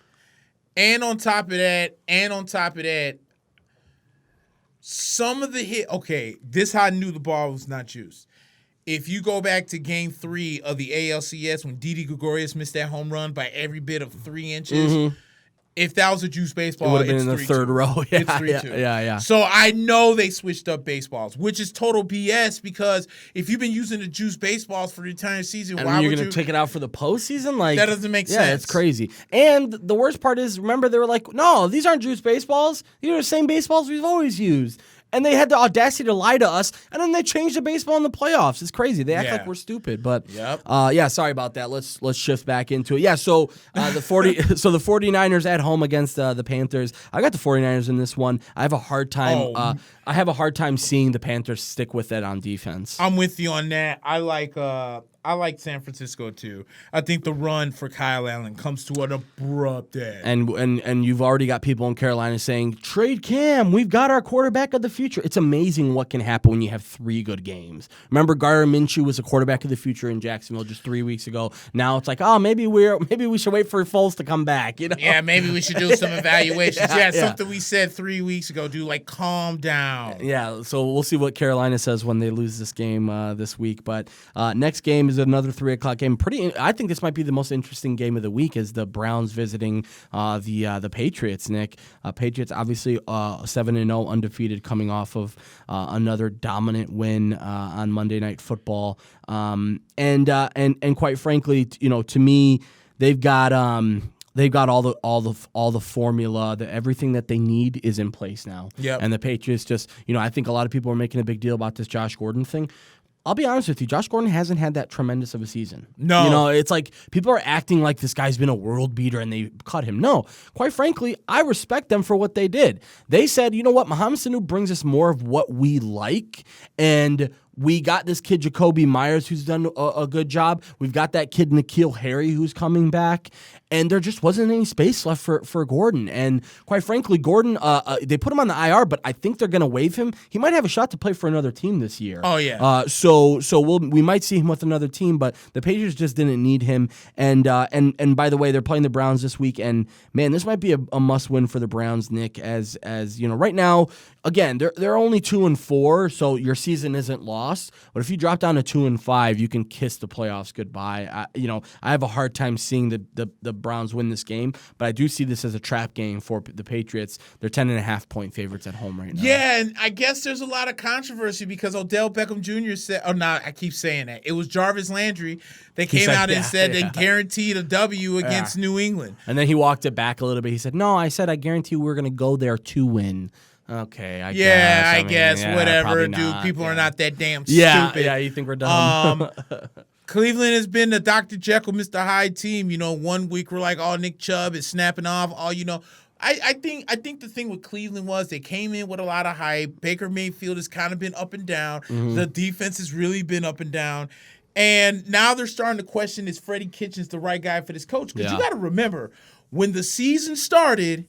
And on top of that, some of the hit. Okay, this how I knew the ball was not juiced. If you go back to Game 3 of the ALCS when Didi Gregorius missed that home run by every bit of 3 inches, if that was a juiced baseball, it would have been in the 3rd row. Yeah, it's 3-2. Yeah. So I know they switched up baseballs, which is total BS because if you've been using the juiced baseballs for the entire season, and why you're would going to take it out for the postseason? Like, that doesn't make sense. Yeah, it's crazy. And the worst part is, remember, they were like, no, these aren't juiced baseballs. These are the same baseballs we've always used. And they had the audacity to lie to us, and then they changed the baseball in the playoffs. It's crazy. They act like we're stupid, but sorry about that. Let's shift back into it. Yeah, so the 49ers at home against the Panthers. I got the 49ers in this one. I have a hard time seeing the Panthers stick with it on defense. I'm with you on that. I like like San Francisco too. I think the run for Kyle Allen comes to an abrupt end. And you've already got people in Carolina saying, trade Cam, we've got our quarterback of the future. It's amazing what can happen when you have 3 good games. Remember, Gardner Minshew was a quarterback of the future in Jacksonville just 3 weeks ago. Now it's like, maybe we should wait for Foles to come back. Yeah, maybe we should do some evaluations. Something we said 3 weeks ago. Calm down. Yeah, so we'll see what Carolina says when they lose this game this week. But next game is another 3:00 game. I think this might be the most interesting game of the week, is the Browns visiting the Patriots. Nick, Patriots obviously 7-0 undefeated, coming off of another dominant win on Monday Night Football. And quite frankly, to me, they've got all the formula, everything that they need is in place now. Yep. And the Patriots just, I think a lot of people are making a big deal about this Josh Gordon thing. I'll be honest with you, Josh Gordon hasn't had that tremendous of a season. No. It's like people are acting like this guy's been a world beater and they cut him. No. Quite frankly, I respect them for what they did. They said, you know what, Mohamed Sanu brings us more of what we like, and we got this kid Jacoby Myers who's done a good job. We've got that kid N'Keal Harry who's coming back, and there just wasn't any space left for Gordon. And quite frankly, Gordon, they put him on the IR, but I think they're going to waive him. He might have a shot to play for another team this year. Oh yeah. So we might see him with another team, but the Patriots just didn't need him. And by the way, they're playing the Browns this week, and man, this might be a must win for the Browns, Nick. As right now, again, they're only 2-4, so your season isn't lost. But if you drop down to 2-5, you can kiss the playoffs goodbye. I have a hard time seeing the Browns win this game, but I do see this as a trap game for the Patriots. They're 10.5-point favorites at home right now. Yeah, and I guess there's a lot of controversy because Odell Beckham Jr. said, I keep saying that. It was Jarvis Landry that came out and said they guaranteed a W against New England. And then he walked it back a little bit. He said, no, I said I guarantee we're going to go there to win. Okay, I guess. Whatever, dude. People are not that damn stupid. Yeah, you think we're dumb. Cleveland has been the Dr. Jekyll, Mr. Hyde team. 1 week we're like, Nick Chubb is snapping off. I think the thing with Cleveland was they came in with a lot of hype. Baker Mayfield has kind of been up and down. Mm-hmm. The defense has really been up and down. And now they're starting to question, is Freddie Kitchens the right guy for this coach? Because you got to remember, when the season started,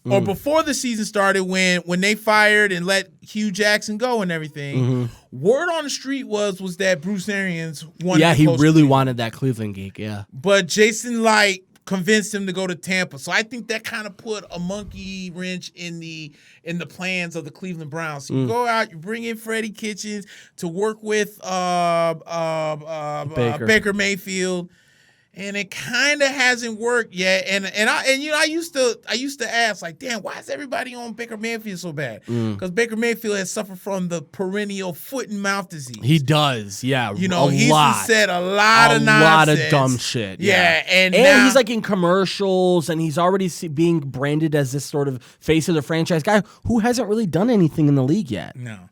or before the season started, when they fired and let Hugh Jackson go and everything, word on the street was that Bruce Arians wanted to he coach really Cleveland. wanted that Cleveland gig, yeah. But Jason Light convinced him to go to Tampa. So I think that kind of put a monkey wrench in the plans of the Cleveland Browns. So you go out, you bring in Freddie Kitchens to work with Baker Mayfield. And it kind of hasn't worked yet, and I used to ask, like, damn, why is everybody on Baker Mayfield so bad? Because Baker Mayfield has suffered from the perennial foot and mouth disease. He does, yeah. He's said a lot of nonsense, a lot of dumb shit. Yeah, and now, he's like in commercials, and he's already being branded as this sort of face of the franchise guy who hasn't really done anything in the league yet. No.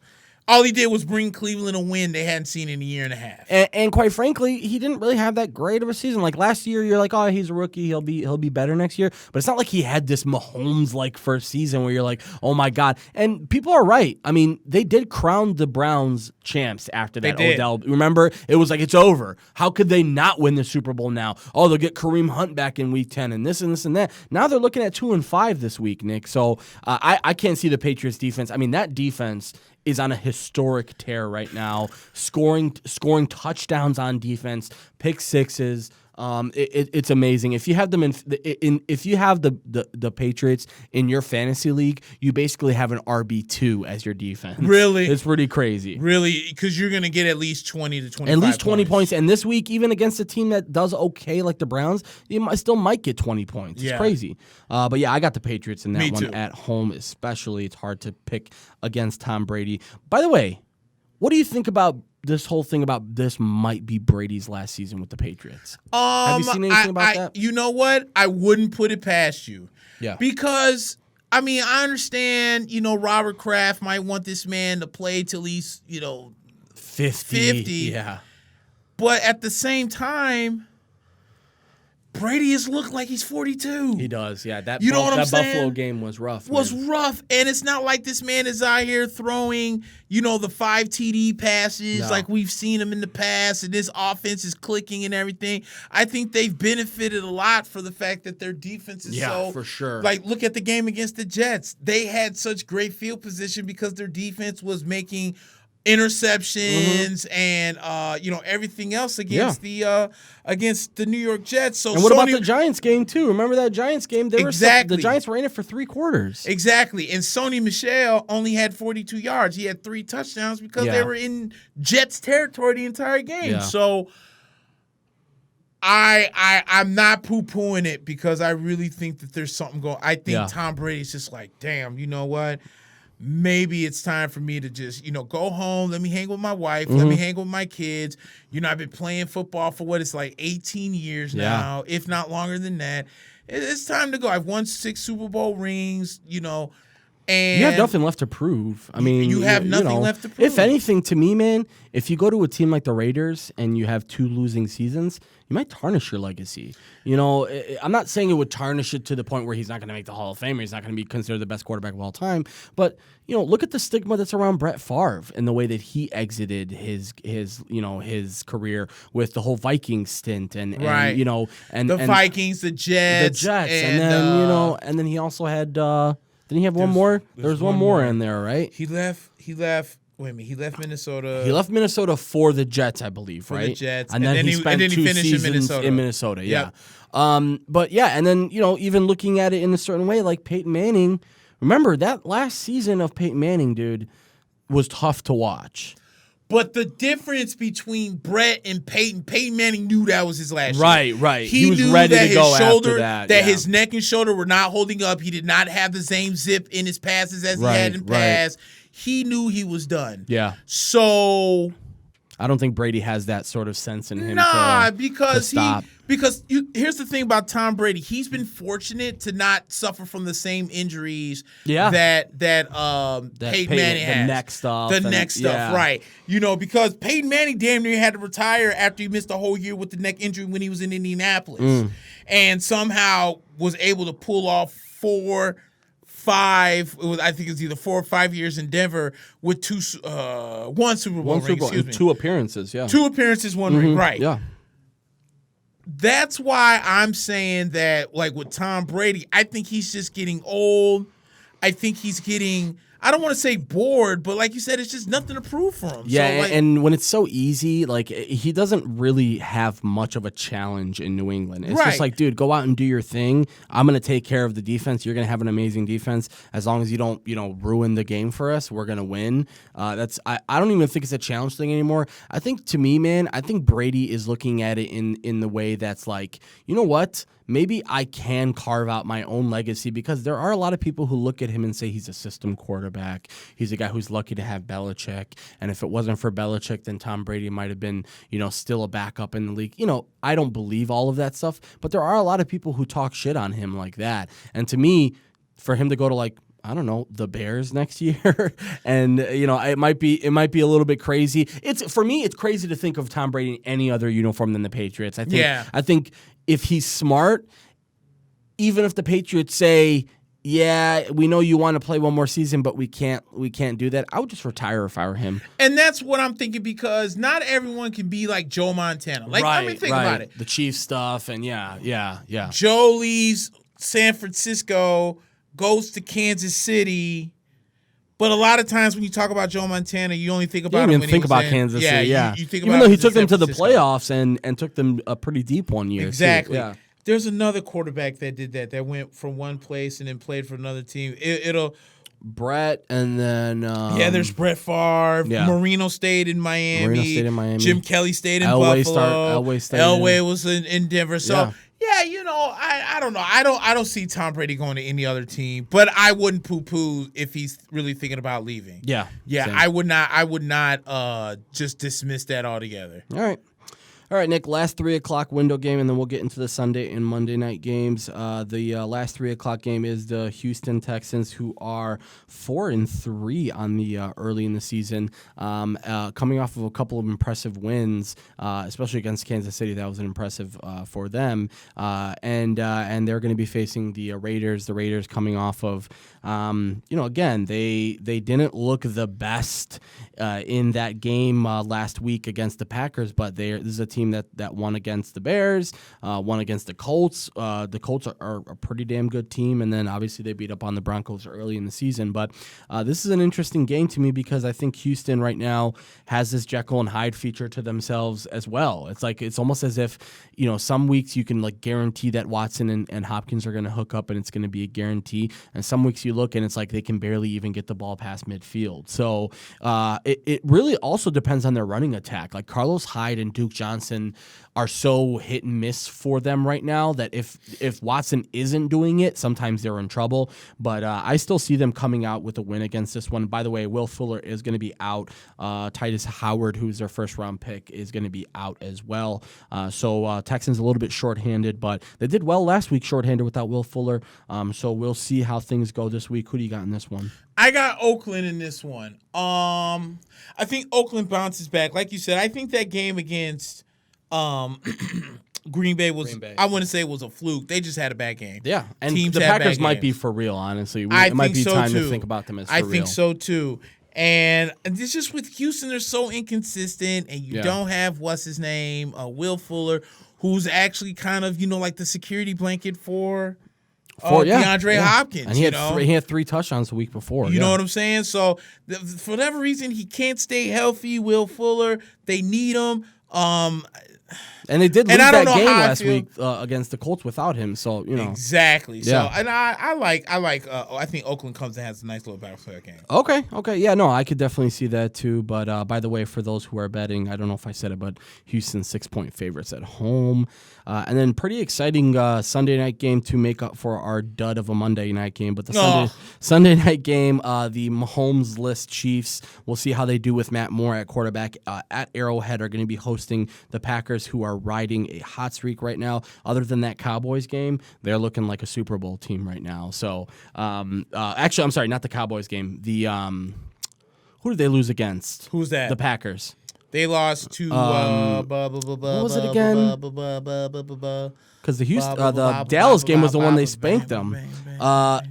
All he did was bring Cleveland a win they hadn't seen in a year and a half. And quite frankly, he didn't really have that great of a season. Like last year, you're like, oh, he's a rookie. He'll be better next year. But it's not like he had this Mahomes-like first season where you're like, oh, my God. And people are right. I mean, they did crown the Browns champs after that. Odell. Remember? It was like, it's over. How could they not win the Super Bowl now? Oh, they'll get Kareem Hunt back in week 10 and this and this and that. Now they're looking at 2-5 this week, Nick. So I can't see the Patriots defense. I mean, that defense is on a historic tear right now, scoring touchdowns on defense, pick sixes. It's amazing. If you have them if you have the Patriots in your fantasy league, you basically have an RB2 as your defense. Really, it's pretty crazy. Really, because you're gonna get at least 20 to 25. At least 20 points. And this week, even against a team that does okay like the Browns, you still might get 20 points. It's crazy. But yeah, I got the Patriots in that one too. At home, especially. It's hard to pick against Tom Brady. By the way, what do you think about this whole thing about this might be Brady's last season with the Patriots? Have you seen anything about that? You know what? I wouldn't put it past you. Yeah. Because, I mean, I understand, Robert Kraft might want this man to play till he's, 50. Yeah. But at the same time, Brady has looked like he's 42. He does, yeah. That You know what I'm that saying? Buffalo game was rough. Was man. rough, and it's not like this man is out here throwing, the 5 TD passes like we've seen him in the past, and this offense is clicking and everything. I think they've benefited a lot for the fact that their defense is for sure. Like, look at the game against the Jets. They had such great field position because their defense was making interceptions and everything else against the New York Jets. So and what about the Giants game too? Remember that Giants game? Exactly. The Giants were in it for 3 quarters. Exactly. And Sony Michel only had 42 yards. He had 3 touchdowns because they were in Jets territory the entire game. Yeah. So I'm not poo-pooing it because I really think that there's something going. I think Tom Brady's just like, damn, you know what? Maybe it's time for me to just, go home. Let me hang with my wife. Let me hang with my kids. I've been playing football for what it's like 18 years now, if not longer than that. It's time to go. I've won 6 Super Bowl rings, and you have nothing left to prove. I mean, you have nothing left to prove. If anything, to me, man, if you go to a team like the Raiders and you have 2 losing seasons, you might tarnish your legacy. I'm not saying it would tarnish it to the point where he's not going to make the Hall of Fame or he's not going to be considered the best quarterback of all time. But, look at the stigma that's around Brett Favre and the way that he exited his career with the whole Vikings stint and the Vikings, the Jets, and then and then he also had didn't he have one more? There was one more in there, right? He left. Wait a minute. He left Minnesota. He left Minnesota for the Jets, I believe, for right? The Jets, and then he spent 2 finished seasons in Minnesota. Yeah. But yeah, and then even looking at it in a certain way, like Peyton Manning. Remember that last season of Peyton Manning, dude, was tough to watch. But the difference between Brett and Peyton Manning knew that was his last year. Right. He was knew ready that to go his shoulder, after that. His neck and shoulder were not holding up. He did not have the same zip in his passes as he had in past. He knew he was done. Yeah. So I don't think Brady has that sort of sense in him. Because here's the thing about Tom Brady. He's been fortunate to not suffer from the same injuries that Peyton Manning has. The neck stuff, right. Because Peyton Manning damn near had to retire after he missed a whole year with the neck injury when he was in Indianapolis. And somehow was able to pull off 5. I think it was either 4 or 5 years in Denver with 1 Super Bowl ring. 2 appearances, 2 appearances, 1 ring, right? Yeah. That's why I'm saying that, like with Tom Brady, I think he's just getting old. I think he's getting, I don't want to say bored, but like you said, it's just nothing to prove for him. Yeah, so, and when it's so easy, like he doesn't really have much of a challenge in New England. It's just like, dude, go out and do your thing. I'm going to take care of the defense. You're going to have an amazing defense. As long as you don't, ruin the game for us, we're going to win. I don't even think it's a challenge thing anymore. I think, to me, man, I think Brady is looking at it in the way that's like, you know what? Maybe I can carve out my own legacy because there are a lot of people who look at him and say he's a system quarterback. He's a guy who's lucky to have Belichick. And if it wasn't for Belichick, then Tom Brady might have been, still a backup in the league. I don't believe all of that stuff, but there are a lot of people who talk shit on him like that. And to me, for him to go to I don't know, the Bears next year. And, it might be a little bit crazy. For me, it's crazy to think of Tom Brady in any other uniform than the Patriots. I think if he's smart, even if the Patriots say, yeah, we know you want to play one more season, but we can't do that, I would just retire if I were him. And that's what I'm thinking, because not everyone can be like Joe Montana. Think about it. The Chiefs stuff, and yeah. Joe leaves San Francisco, goes to Kansas City, but a lot of times when you talk about Joe Montana, you only think about him when he was in Kansas City. Yeah, you think even about though he took them to the Francisco. playoffs and took them a pretty deep one year. Exactly. Too. Yeah. There's another quarterback that did that went from one place and then played for another team. Brett, and then there's Brett Favre. Yeah. Marino stayed in Miami. Jim Kelly stayed in Buffalo. Elway was in Denver. So I don't know. I don't see Tom Brady going to any other team, but I wouldn't poo-poo if he's really thinking about leaving. Yeah. I would not just dismiss that altogether. All right. All right, Nick, last 3 o'clock window game, and then we'll get into the Sunday and Monday night games. The last 3 o'clock game is the Houston Texans, who are 4-3 on the early in the season, coming off of a couple of impressive wins, especially against Kansas City. That was an impressive for them. And they're going to be facing the Raiders. The Raiders coming off of, again, they didn't look the best in that game last week against the Packers, but this is a team that won against the Bears, won against the Colts. The Colts are a pretty damn good team, and then obviously they beat up on the Broncos early in the season. But this is an interesting game to me because I think Houston right now has this Jekyll and Hyde feature to themselves as well. It's almost as if, some weeks you can like guarantee that Watson and Hopkins are going to hook up and it's going to be a guarantee, and some weeks you look and it's like they can barely even get the ball past midfield. So it really also depends on their running attack. Like Carlos Hyde and Duke Johnson are so hit and miss for them right now that if Watson isn't doing it, sometimes they're in trouble. But I still see them coming out with a win against this one. By the way, Will Fuller is going to be out. Titus Howard, who's their first-round pick, is going to be out as well. So Texans a little bit shorthanded, but they did well last week shorthanded without Will Fuller. So we'll see how things go this week. Who do you got in this one? I got Oakland in this one. I think Oakland bounces back. Like you said, I think that game against Green Bay was, I wouldn't say it was a fluke. They just had a bad game. Yeah, and Teams the have Packers bad might games. be for real, honestly. I it might think be so time too. to think about them as for I real. think so too. And it's just with Houston, they're so inconsistent, and you don't have what's his name, Will Fuller, who's actually kind of like the security blanket for DeAndre Hopkins. And he had 3 touchdowns the week before. You know what I'm saying? So for whatever reason, he can't stay healthy. Will Fuller, they need him. And they did lose that game last week against the Colts without him. So exactly. Yeah. So and I think Oakland comes and has a nice little battle for that game. Okay. Yeah, no, I could definitely see that too. But by the way, for those who are betting, I don't know if I said it, but Houston 6-point favorites at home. And then pretty exciting Sunday night game to make up for our dud of a Monday night game. But the Sunday night game, the Mahomes-less Chiefs, we'll see how they do with Matt Moore at quarterback at Arrowhead, are going to be hosting the Packers, who are riding a hot streak right now. Other than that Cowboys game, they're looking like a Super Bowl team right now. So, actually, I'm sorry, not the Cowboys game. The who did they lose against? Who's that? The Packers. They lost to what was it again? Because the Dallas game was the one they spanked them.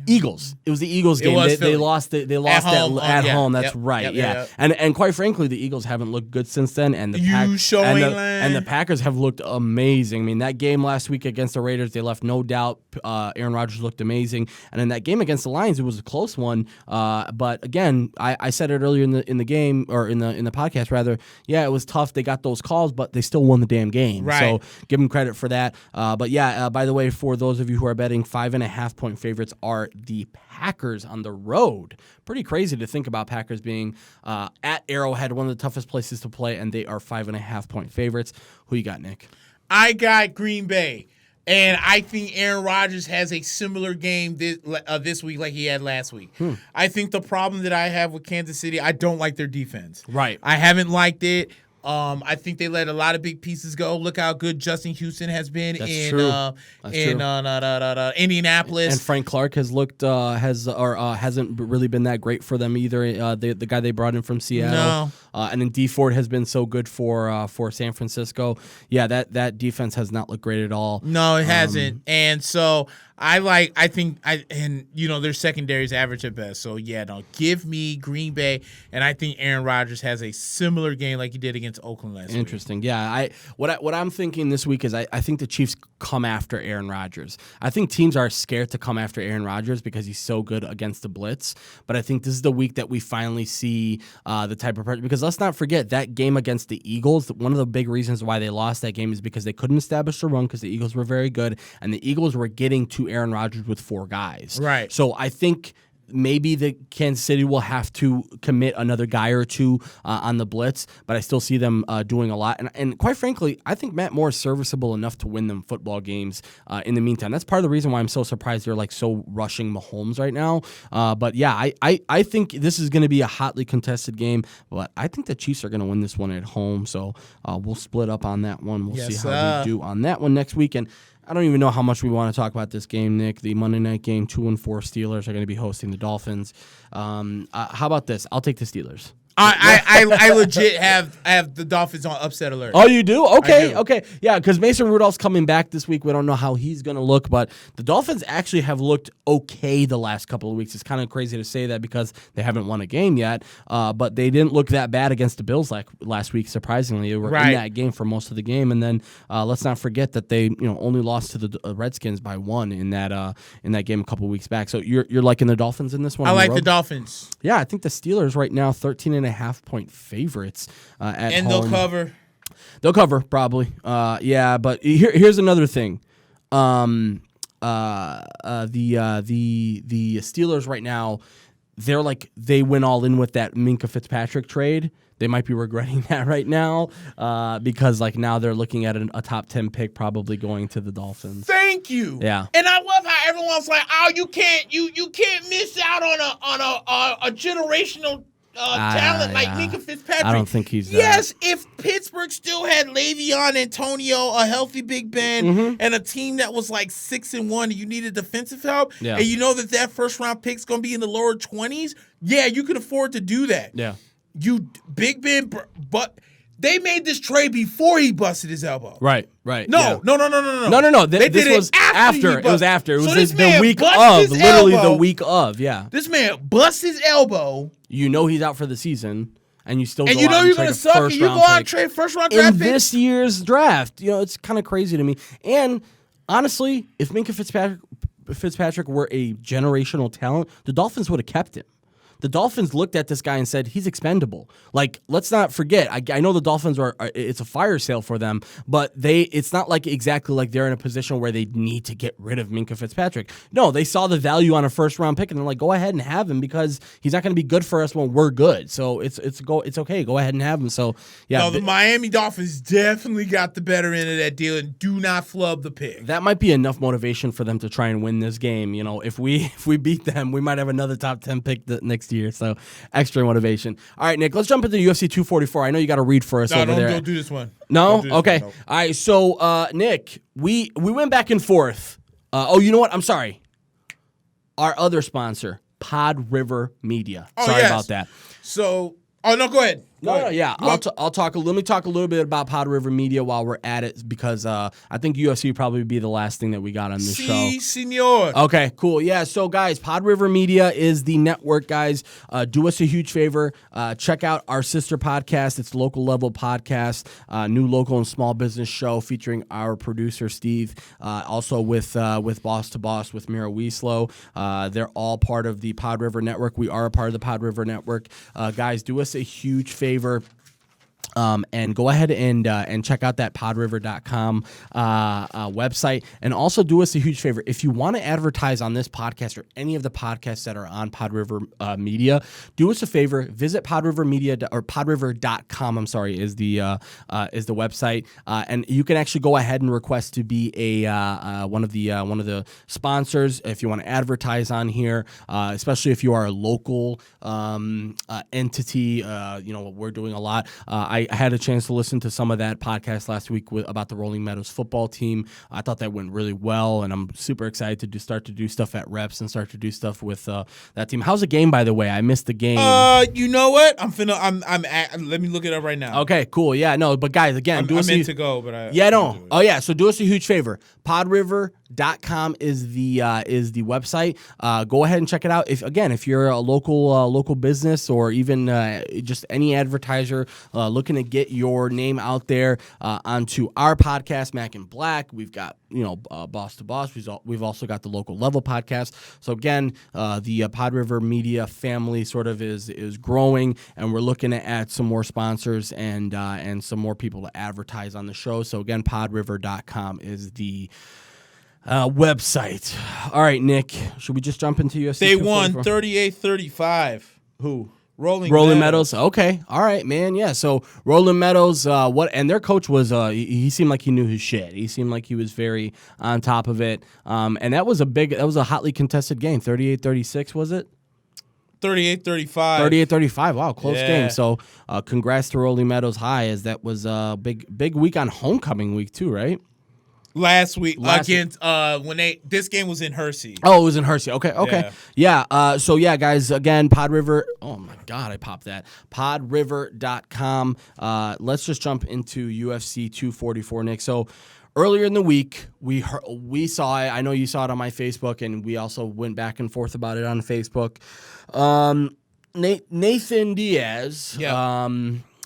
Eagles. It was the Eagles game. They lost at home. That's right. Yeah. And quite frankly, the Eagles haven't looked good since then. And the Packers have looked amazing. I mean, that game last week against the Raiders, they left no doubt. Aaron Rodgers looked amazing. And in that game against the Lions, it was a close one. But again, I said it earlier in the game, or in the podcast rather. Yeah, it was tough. They got those calls, but they still won the damn game. Right. So give them credit for that. But yeah, by the way, for those of you who are betting, 5.5-point favorites are the Packers on the road. Pretty crazy to think about Packers being at Arrowhead, one of the toughest places to play, and they are 5.5-point favorites. Who you got, Nick? I got Green Bay. And I think Aaron Rodgers has a similar game this week like he had last week. I think the problem that I have with Kansas City, I don't like their defense. Right. I haven't liked it. I think they let a lot of big pieces go. Look how good Justin Houston has been Indianapolis. And Frank Clark has looked hasn't really been that great for them either. The guy they brought in from Seattle. No. And then D Ford has been so good for San Francisco. Yeah, that defense has not looked great at all. No, it hasn't. And so their secondary's average at best. So yeah, no, give me Green Bay, and I think Aaron Rodgers has a similar game like he did against Oakland last week. Interesting. Yeah, what I'm thinking this week is I think the Chiefs come after Aaron Rodgers. I think teams are scared to come after Aaron Rodgers because he's so good against the blitz. But I think this is the week that we finally see the type of pressure. Because let's not forget that game against the Eagles. One of the big reasons why they lost that game is because they couldn't establish the run because the Eagles were very good, and the Eagles were getting to Aaron Rodgers with 4 guys. Right. So I think maybe the Kansas City will have to commit another guy or two on the blitz, but I still see them doing a lot. And quite frankly, I think Matt Moore is serviceable enough to win them football games in the meantime. That's part of the reason why I'm so surprised they're like so rushing Mahomes right now. But yeah, I think this is going to be a hotly contested game, but I think the Chiefs are going to win this one at home. So we'll split up on that one. We'll see how we do on that one next week. And I don't even know how much we want to talk about this game, Nick. The Monday night game, 2-4 Steelers are going to be hosting the Dolphins. How about this? I'll take the Steelers. I legit have the Dolphins on upset alert. Oh, you do? Okay. Yeah, because Mason Rudolph's coming back this week. We don't know how he's going to look, but the Dolphins actually have looked okay the last couple of weeks. It's kind of crazy to say that because they haven't won a game yet, but they didn't look that bad against the Bills like last week, surprisingly. They were in that game for most of the game, and then let's not forget that they only lost to the Redskins by 1 in that game a couple of weeks back. So you're liking the Dolphins in this one? I like the Dolphins. Yeah, I think the Steelers right now 13.5-point favorites at home. And they'll cover. They'll cover probably. Yeah, but here's another thing. The Steelers right now, they went all in with that Minkah Fitzpatrick trade. They might be regretting that right now because now they're looking at a top 10 pick probably going to the Dolphins. Thank you. Yeah. And I love how everyone's like, "Oh, you can't miss out on a generational talent like Minkah Fitzpatrick." I don't think he's that. Yes, if Pittsburgh still had Le'Veon, Antonio, a healthy Big Ben, and a team that was 6-1, and you needed defensive help, and you know that first round pick's going to be in the lower 20s, yeah, you could afford to do that. Yeah. You Big Ben, but they made this trade before he busted his elbow. Right. No. No. They did it was after. It was after. It was the week of. Literally the week of. Yeah. This man bust his elbow. You know he's out for the season, and you still and go you know out you're and gonna suck, and you go out and trade first round draft in this year's draft. It's kind of crazy to me. And honestly, if Minkah Fitzpatrick were a generational talent, the Dolphins would have kept him. The Dolphins looked at this guy and said, he's expendable. Let's not forget, I know the Dolphins it's a fire sale for them, but it's not exactly they're in a position where they need to get rid of Minkah Fitzpatrick. No, they saw the value on a first round pick and they're like, go ahead and have him because he's not going to be good for us when we're good. So it's okay. Go ahead and have him. So yeah. No, the Miami Dolphins definitely got the better end of that deal and do not flub the pick. That might be enough motivation for them to try and win this game. If we beat them, we might have another top 10 pick next year. So extra motivation. All right, Nick, let's jump into UFC 244. I know you got to read for us over there. Don't do this one. No? Okay. No. All right, so Nick, we went back and forth. You know what? I'm sorry. Our other sponsor, PodRiver Media. Sorry about that. So, no, go ahead. Yeah. I'll talk. Let me talk a little bit about PodRiver Media while we're at it because I think UFC would probably be the last thing that we got on this show. Si, senor. Okay, cool. Yeah, so guys, PodRiver Media is the network, guys. Do us a huge favor. Check out our sister podcast. It's Local Level Podcast, new local and small business show featuring our producer, Steve, also with Boss to Boss with Mira Wieslow. They're all part of the PodRiver network. We are a part of the PodRiver network. Guys, do us a huge favor. And go ahead and check out that podriver.com website. And also do us a huge favor. If you want to advertise on this podcast or any of the podcasts that are on PodRiver Media, do us a favor. Visit PodRiver Media or podriver.com, is the website. And you can actually go ahead and request to be one of the sponsors if you want to advertise on here, especially if you are a local entity. We're doing a lot. I had a chance to listen to some of that podcast last week about the Rolling Meadows football team. I thought that went really well, and I'm super excited to start to do stuff at Reps and start to do stuff with that team. How's the game, by the way? I missed the game. You know what? Let me look it up right now. Okay, cool. Yeah, no, but guys, again, I'm meant to go, but Oh yeah, so do us a huge favor. PodRiver.com is the website. Go ahead and check it out. If you're a local business or even just any advertiser looking to get your name out there onto our podcast, Mack and Black. We've got Boss to Boss. We've also got the Local Level Podcast. So again, the PodRiver Media family sort of is growing, and we're looking to add some more sponsors and some more people to advertise on the show. So again, PodRiver.com is the Website. All right, Nick. Should we just jump into UFC? They won 38-35. Who? Rolling Meadows. Okay. All right, man. Yeah. So Rolling Meadows, and their coach was he seemed like he knew his shit. He seemed like he was very on top of it. And that was a hotly contested game. 38-36 was it? 38-35. 38-35. Wow, close game. So congrats to Rolling Meadows High, as that was a big week on homecoming week too, right? Last week against this game was in Hershey. Oh, it was in Hershey. Okay. Yeah. So yeah, guys, again, PodRiver. Oh my God, I popped that. PodRiver.com. Let's just jump into UFC 244, Nick. So earlier in the week, we saw it. I know you saw it on my Facebook, and we also went back and forth about it on Facebook. Nathan Diaz.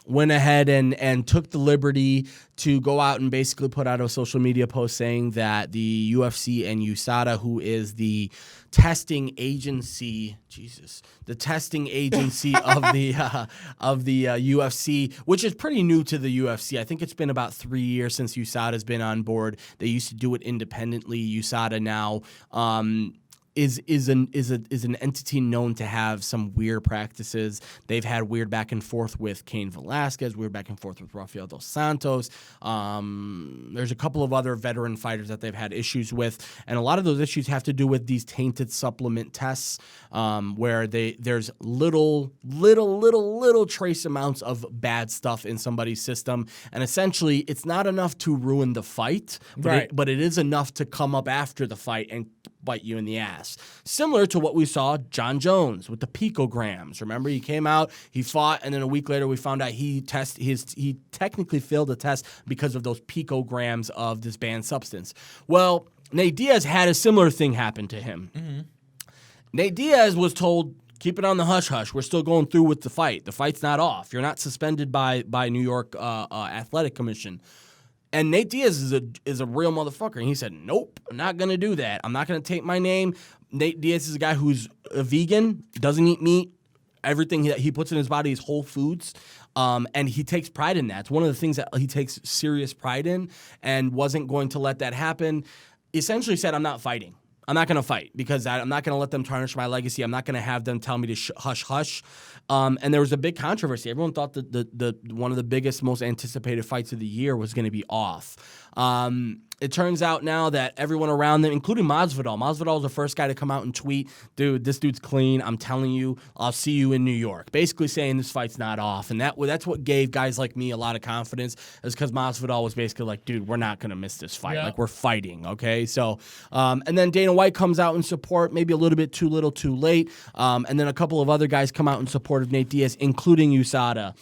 Went ahead and took the liberty to go out and basically put out a social media post saying that the UFC and USADA, who is the testing agency, the testing agency of the UFC, which is pretty new to the UFC. I think it's been about 3 years since USADA's been on board. They used to do it independently. USADA now is an entity known to have some weird practices. They've had weird back and forth with Cain Velasquez, weird back and forth with Rafael dos Santos. There's a couple of other veteran fighters that they've had issues with, and a lot of those issues have to do with these tainted supplement tests, where there's little trace amounts of bad stuff in somebody's system, and essentially it's not enough to ruin the fight, but it is enough to come up after the fight and bite you in the ass. Similar to what we saw John Jones with the picograms. Remember, he came out, he fought, and then a week later we found out he technically failed a test because of those picograms of this banned substance. Well, Nate Diaz had a similar thing happen to him. Mm-hmm. Nate Diaz was told, keep it on the hush-hush. We're still going through with the fight. The fight's not off. You're not suspended by New York Athletic Commission. And Nate Diaz is a real motherfucker. And he said, nope, I'm not going to do that. I'm not going to take my name. Nate Diaz is a guy who's a vegan, doesn't eat meat. Everything that he puts in his body is whole foods. And he takes pride in that. It's one of the things that he takes serious pride in, and wasn't going to let that happen. Essentially said, I'm not fighting. I'm not going to fight because I'm not going to let them tarnish my legacy. I'm not going to have them tell me to hush, hush. And there was a big controversy. Everyone thought that the one of the biggest, most anticipated fights of the year was going to be off. It turns out now that everyone around them, including Masvidal was the first guy to come out and tweet, dude, this dude's clean. I'm telling you, I'll see you in New York. Basically saying this fight's not off. And that's what gave guys like me a lot of confidence, is because Masvidal was basically like, dude, we're not going to miss this fight. Yeah. Like, we're fighting, okay? So, and then Dana White comes out in support, maybe a little bit too little, too late. And then a couple of other guys come out in support of Nate Diaz, including USADA,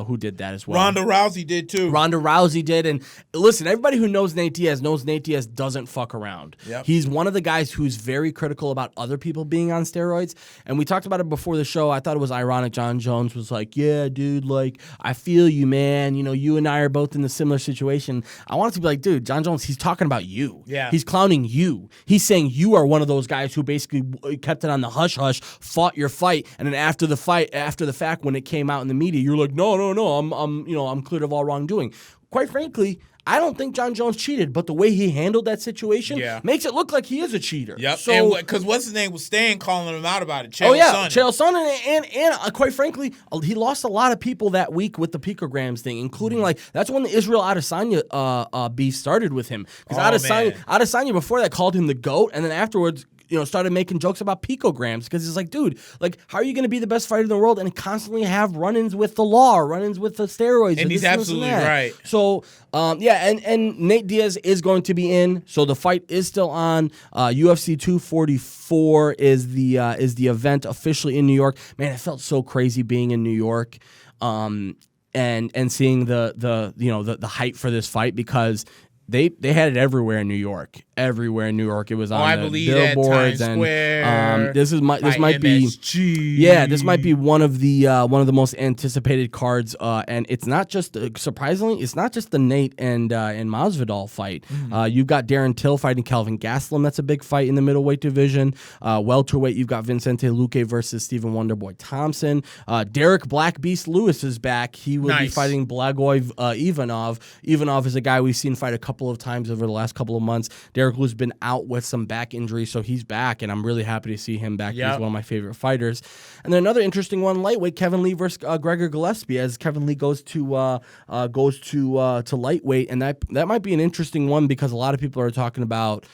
who did that as well. Ronda Rousey did too. Ronda Rousey did. And listen, everybody who knows Nate Diaz knows Nate Diaz doesn't fuck around. Yep. He's one of the guys who's very critical about other people being on steroids. And we talked about it before the show. I thought it was ironic. John Jones was like, yeah, dude, like, I feel you, man. You know, you and I are both in a similar situation. I wanted to be like, dude, John Jones, he's talking about you. Yeah. He's clowning you. He's saying you are one of those guys who basically kept it on the hush-hush, fought your fight, and then after the fact, when it came out in the media, you're like, no, I'm cleared of all wrongdoing. Quite frankly, I don't think John Jones cheated, but the way he handled that situation makes it look like he is a cheater. Yep. So, because what's his name was staying calling him out about it. Chael Sonnen. And quite frankly, he lost a lot of people that week with the picograms thing, including that's when the Israel Adesanya beef started with him. Because Adesanya before that called him the GOAT, and then afterwards, started making jokes about picograms, because it's like, dude, like, how are you going to be the best fighter in the world and constantly have run-ins with the law, run-ins with the steroids? And he's absolutely right. So, and Nate Diaz is going to be in, so the fight is still on. UFC 244 is the event officially in New York. Man, it felt so crazy being in New York, and seeing the hype for this fight, because they had it everywhere in New York. Everywhere in New York, it was on the billboards, Times Square, this might be one of the most anticipated cards. And it's not just surprisingly, it's not just the Nate and Masvidal fight. You've got Darren Till fighting Kelvin Gastelum. That's a big fight in the middleweight division. Welterweight, you've got Vincente Luque versus Stephen Wonderboy Thompson. Derek Black Beast Lewis is back. He will be fighting Blagoy Ivanov. Ivanov is a guy we've seen fight a couple couple of times over the last couple of months. Derek Lou's been out with some back injury, so he's back, and I'm really happy to see him back. Yep. He's one of my favorite fighters. And then another interesting one, lightweight, Kevin Lee versus Gregor Gillespie, as Kevin Lee goes to lightweight, and that might be an interesting one because a lot of people are talking about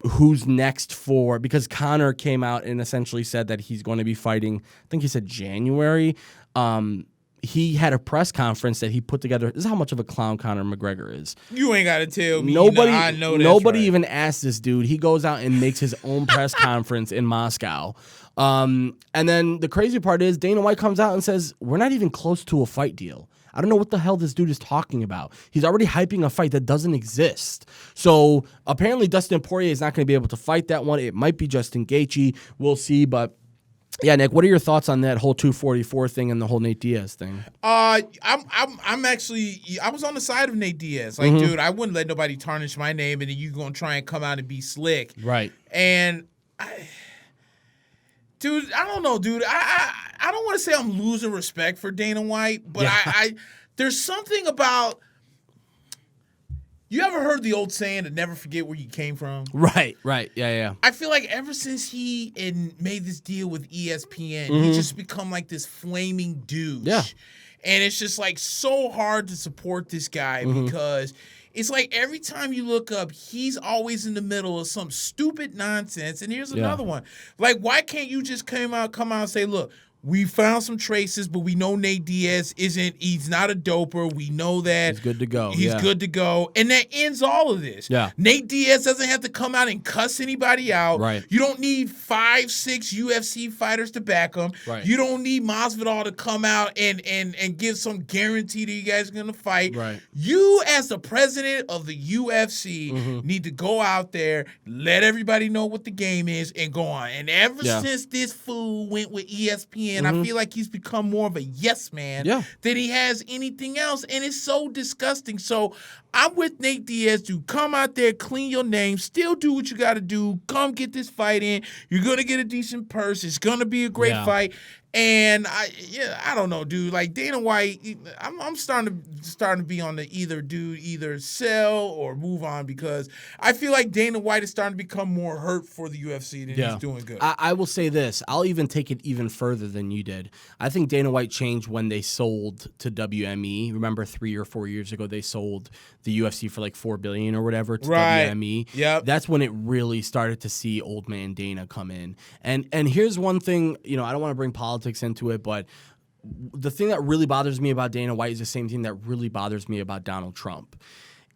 who's next because Conor came out and essentially said that he's going to be fighting, I think he said January. He had a press conference that he put together. This is how much of a clown Conor McGregor is. You ain't got to tell me. I know nobody right. even asked this dude. He goes out and makes his own press conference in Moscow. And then the crazy part is Dana White comes out and says, we're not even close to a fight deal. I don't know what the hell this dude is talking about. He's already hyping a fight that doesn't exist. So apparently Dustin Poirier is not going to be able to fight that one. It might be Justin Gaethje. We'll see, but yeah, Nick, what are your thoughts on that whole 244 thing and the whole Nate Diaz thing? I'm actually, I was on the side of Nate Diaz. Like, dude, I wouldn't let nobody tarnish my name, and then you gonna try and come out and be slick, right? And dude, I don't know, dude. I don't want to say I'm losing respect for Dana White, but yeah. There's something about. You ever heard the old saying to never forget where you came from? Right. Yeah. I feel like ever since he made this deal with ESPN, he's just become like this flaming douche. Yeah. And it's just like so hard to support this guy because it's like every time you look up, he's always in the middle of some stupid nonsense. And here's another one. Like, why can't you just come out and say, look, we found some traces, but we know Nate Diaz he's not a doper. We know that. He's good to go. He's good to go. And that ends all of this. Yeah. Nate Diaz doesn't have to come out and cuss anybody out. Right. You don't need 5-6 UFC fighters to back him. Right. You don't need Masvidal to come out and give some guarantee that you guys are going to fight. Right. You, as the president of the UFC, need to go out there, let everybody know what the game is, and go on. And ever since this fool went with ESPN, I feel like he's become more of a yes man than he has anything else. And it's so disgusting. So I'm with Nate Diaz to come out there, clean your name, still do what you got to do. Come get this fight in. You're going to get a decent purse. It's going to be a great fight. And I don't know, dude. Like Dana White, I'm starting to be on the either sell or move on because I feel like Dana White is starting to become more hurt for the UFC than he's doing good. I will say this. I'll even take it even further than you did. I think Dana White changed when they sold to WME. Remember 3 or 4 years ago they sold the UFC for like $4 billion or whatever to WME. Yep. That's when it really started to see old man Dana come in. And here's one thing, I don't want to bring politics into it, but the thing that really bothers me about Dana White is the same thing that really bothers me about Donald Trump.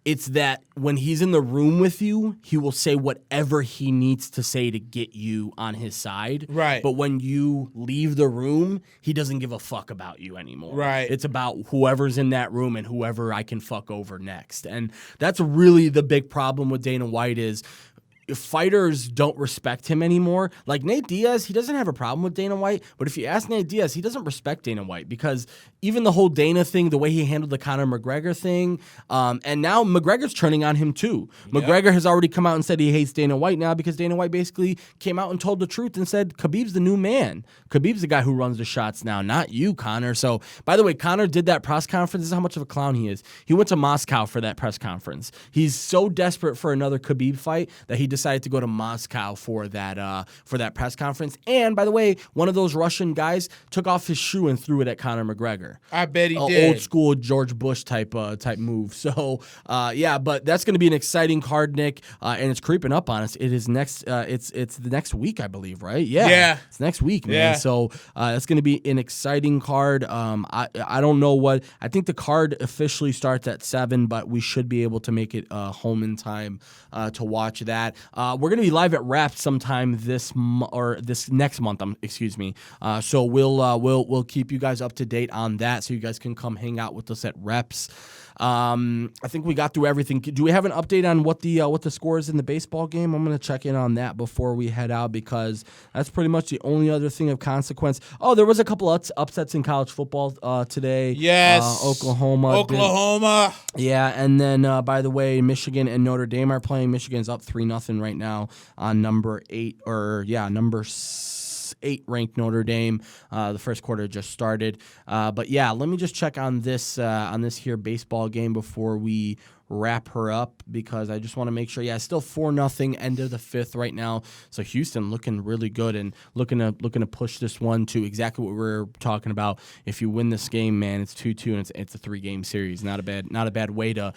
It's that when he's in the room with you, he will say whatever he needs to say to get you on his side. Right. But when you leave the room, he doesn't give a fuck about you anymore. Right. It's about whoever's in that room and whoever I can fuck over next. And that's really the big problem with Dana White is fighters don't respect him anymore. Like Nate Diaz, he doesn't have a problem with Dana White, but if you ask Nate Diaz, he doesn't respect Dana White because even the whole Dana thing, the way he handled the Conor McGregor thing, and now McGregor's turning on him too. McGregor has already come out and said he hates Dana White now because Dana White basically came out and told the truth and said Khabib's the new man. Khabib's the guy who runs the shots now, not you, Conor. So, by the way, Conor did that press conference. This is how much of a clown he is. He went to Moscow for that press conference. He's so desperate for another Khabib fight that he decided to go to Moscow for that press conference. And by the way, one of those Russian guys took off his shoe and threw it at Conor McGregor. I bet he did. Old school George Bush type move. So but that's going to be an exciting card, Nick, and it's creeping up on us. It is next. It's the next week, I believe, right? Yeah. It's next week, man. Yeah. So that's going to be an exciting card. I don't know what. I think the card officially starts at 7, but we should be able to make it home in time to watch that. We're going to be live at Wrapped sometime this next month. So we'll keep you guys up to date on that, so you guys can come hang out with us at Reps. I think we got through everything. Do we have an update on what the score is in the baseball game? I'm going to check in on that before we head out because that's pretty much the only other thing of consequence. Oh, there was a couple upsets in college football today. Yes. Oklahoma. Yeah, and then by the way, Michigan and Notre Dame are playing. Michigan's up 3-0 right now on number 8 ranked Notre Dame. The first quarter just started. But yeah, let me just check on this here baseball game before we wrap her up because I just want to make sure. Yeah, it's still 4-0 end of the fifth right now. So Houston looking really good and looking to push this one to exactly what we're talking about. If you win this game, man, it's 2-2 and it's a 3-game series. Not a bad way to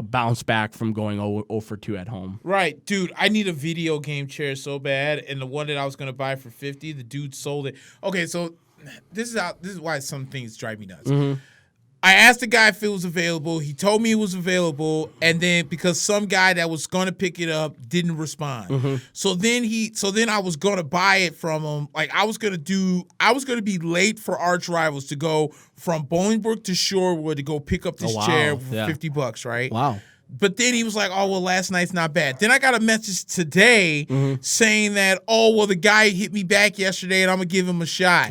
bounce back from going 0-2 at home. Right, dude. I need a video game chair so bad, and the one that I was gonna buy for $50, the dude sold it. Okay, so this is why some things drive me nuts. Mm-hmm. I asked the guy if it was available. He told me it was available, and then because some guy that was going to pick it up didn't respond, so then I was going to buy it from him. Like I was going to be late for Arch Rivals to go from Bolingbrook to Shorewood to go pick up this chair for $50, right? Wow. But then he was like, oh, well, last night's not bad. Then I got a message today saying that, oh, well, the guy hit me back yesterday, and I'm going to give him a shot.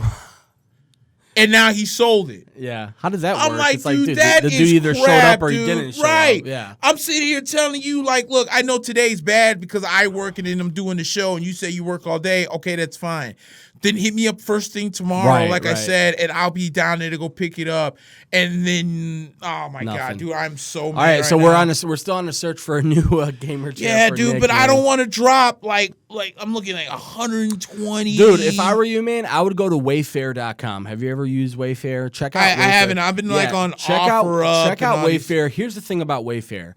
And now he sold it. Yeah. How does that work? I'm like, it's dude, that the is dude either crap, showed up or dude. he didn't show right. up. Yeah. I'm sitting here telling you, like, look, I know today's bad because I work and then I'm doing the show and you say you work all day. Okay, that's fine. Then hit me up first thing tomorrow, I said, and I'll be down there to go pick it up. And then, oh my God, dude, I'm so mad. All right, so now. we're still on a search for a new gamer chair. Yeah, for dude, Nick, but man. I don't want to drop like I'm looking like 120. Dude, if I were you, man, I would go to Wayfair.com. Have you ever used Wayfair? Check out Wayfair. I haven't. I've been like on check offer out, up. check out Wayfair. Here's the thing about Wayfair.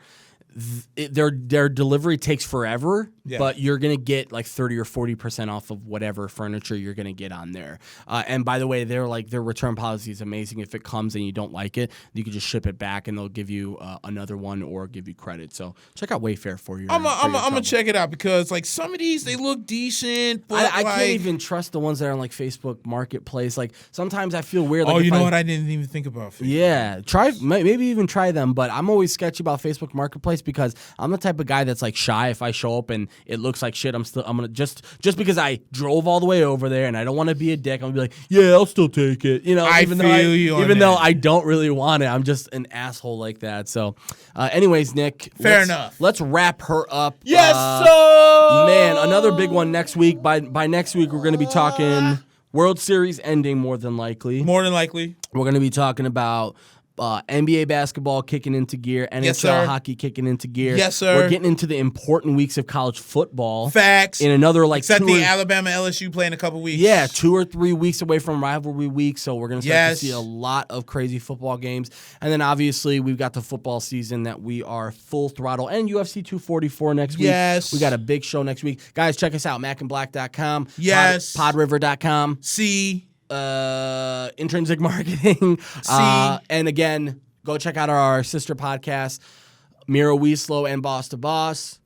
Their delivery takes forever, but you're going to get like 30 or 40% off of whatever furniture you're going to get on there. And by the way, their return policy is amazing. If it comes and you don't like it, you can just ship it back and they'll give you another one or give you credit. So check out Wayfair for your I'm going to check it out because like some of these, they look decent. But I can't even trust the ones that are on like Facebook Marketplace. Like sometimes I feel weird. Like, what? I didn't even think about Facebook. Yeah, maybe even try them. But I'm always sketchy about Facebook Marketplace because I'm the type of guy that's like shy. If I show up and it looks like shit, I'm gonna just because I drove all the way over there and I don't want to be a dick, I'm gonna be like, yeah, I'll still take it. You know, even though I don't really want it, I'm just an asshole like that. So, anyways, Nick, fair enough. Let's wrap her up. Yes, sir. Man, another big one next week. By next week, we're gonna be talking World Series ending more than likely. More than likely, we're gonna be talking about NBA basketball kicking into gear, NHL hockey kicking into gear. Yes, sir. We're getting into the important weeks of college football. Facts. In another like except the Alabama LSU play in a couple weeks. Yeah, 2 or 3 weeks away from rivalry week, so we're gonna start to see a lot of crazy football games. And then obviously we've got the football season that we are full throttle, and UFC 244 next week. Yes. We got a big show next week. Guys, check us out, mackandblack.com. Yes. PodRiver.com. Intrinsic Marketing. And again, go check out our sister podcast, Mira Wieslow and Boss to Boss.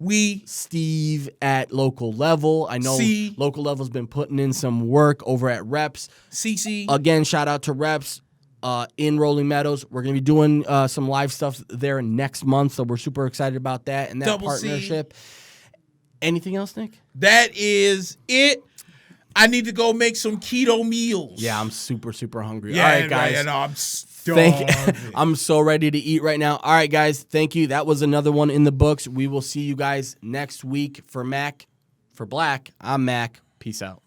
Steve at Local Level. I know Local Level's been putting in some work over at Reps. Again, shout out to Reps. In Rolling Meadows. We're going to be doing some live stuff there next month, so we're super excited about that and that partnership. Anything else, Nick? That is it. I need to go make some keto meals. Yeah, I'm super, super hungry. Yeah, all right, guys. I'm starving. I'm so ready to eat right now. All right, guys. Thank you. That was another one in the books. We will see you guys next week. For Mac, for Black, I'm Mac. Peace out.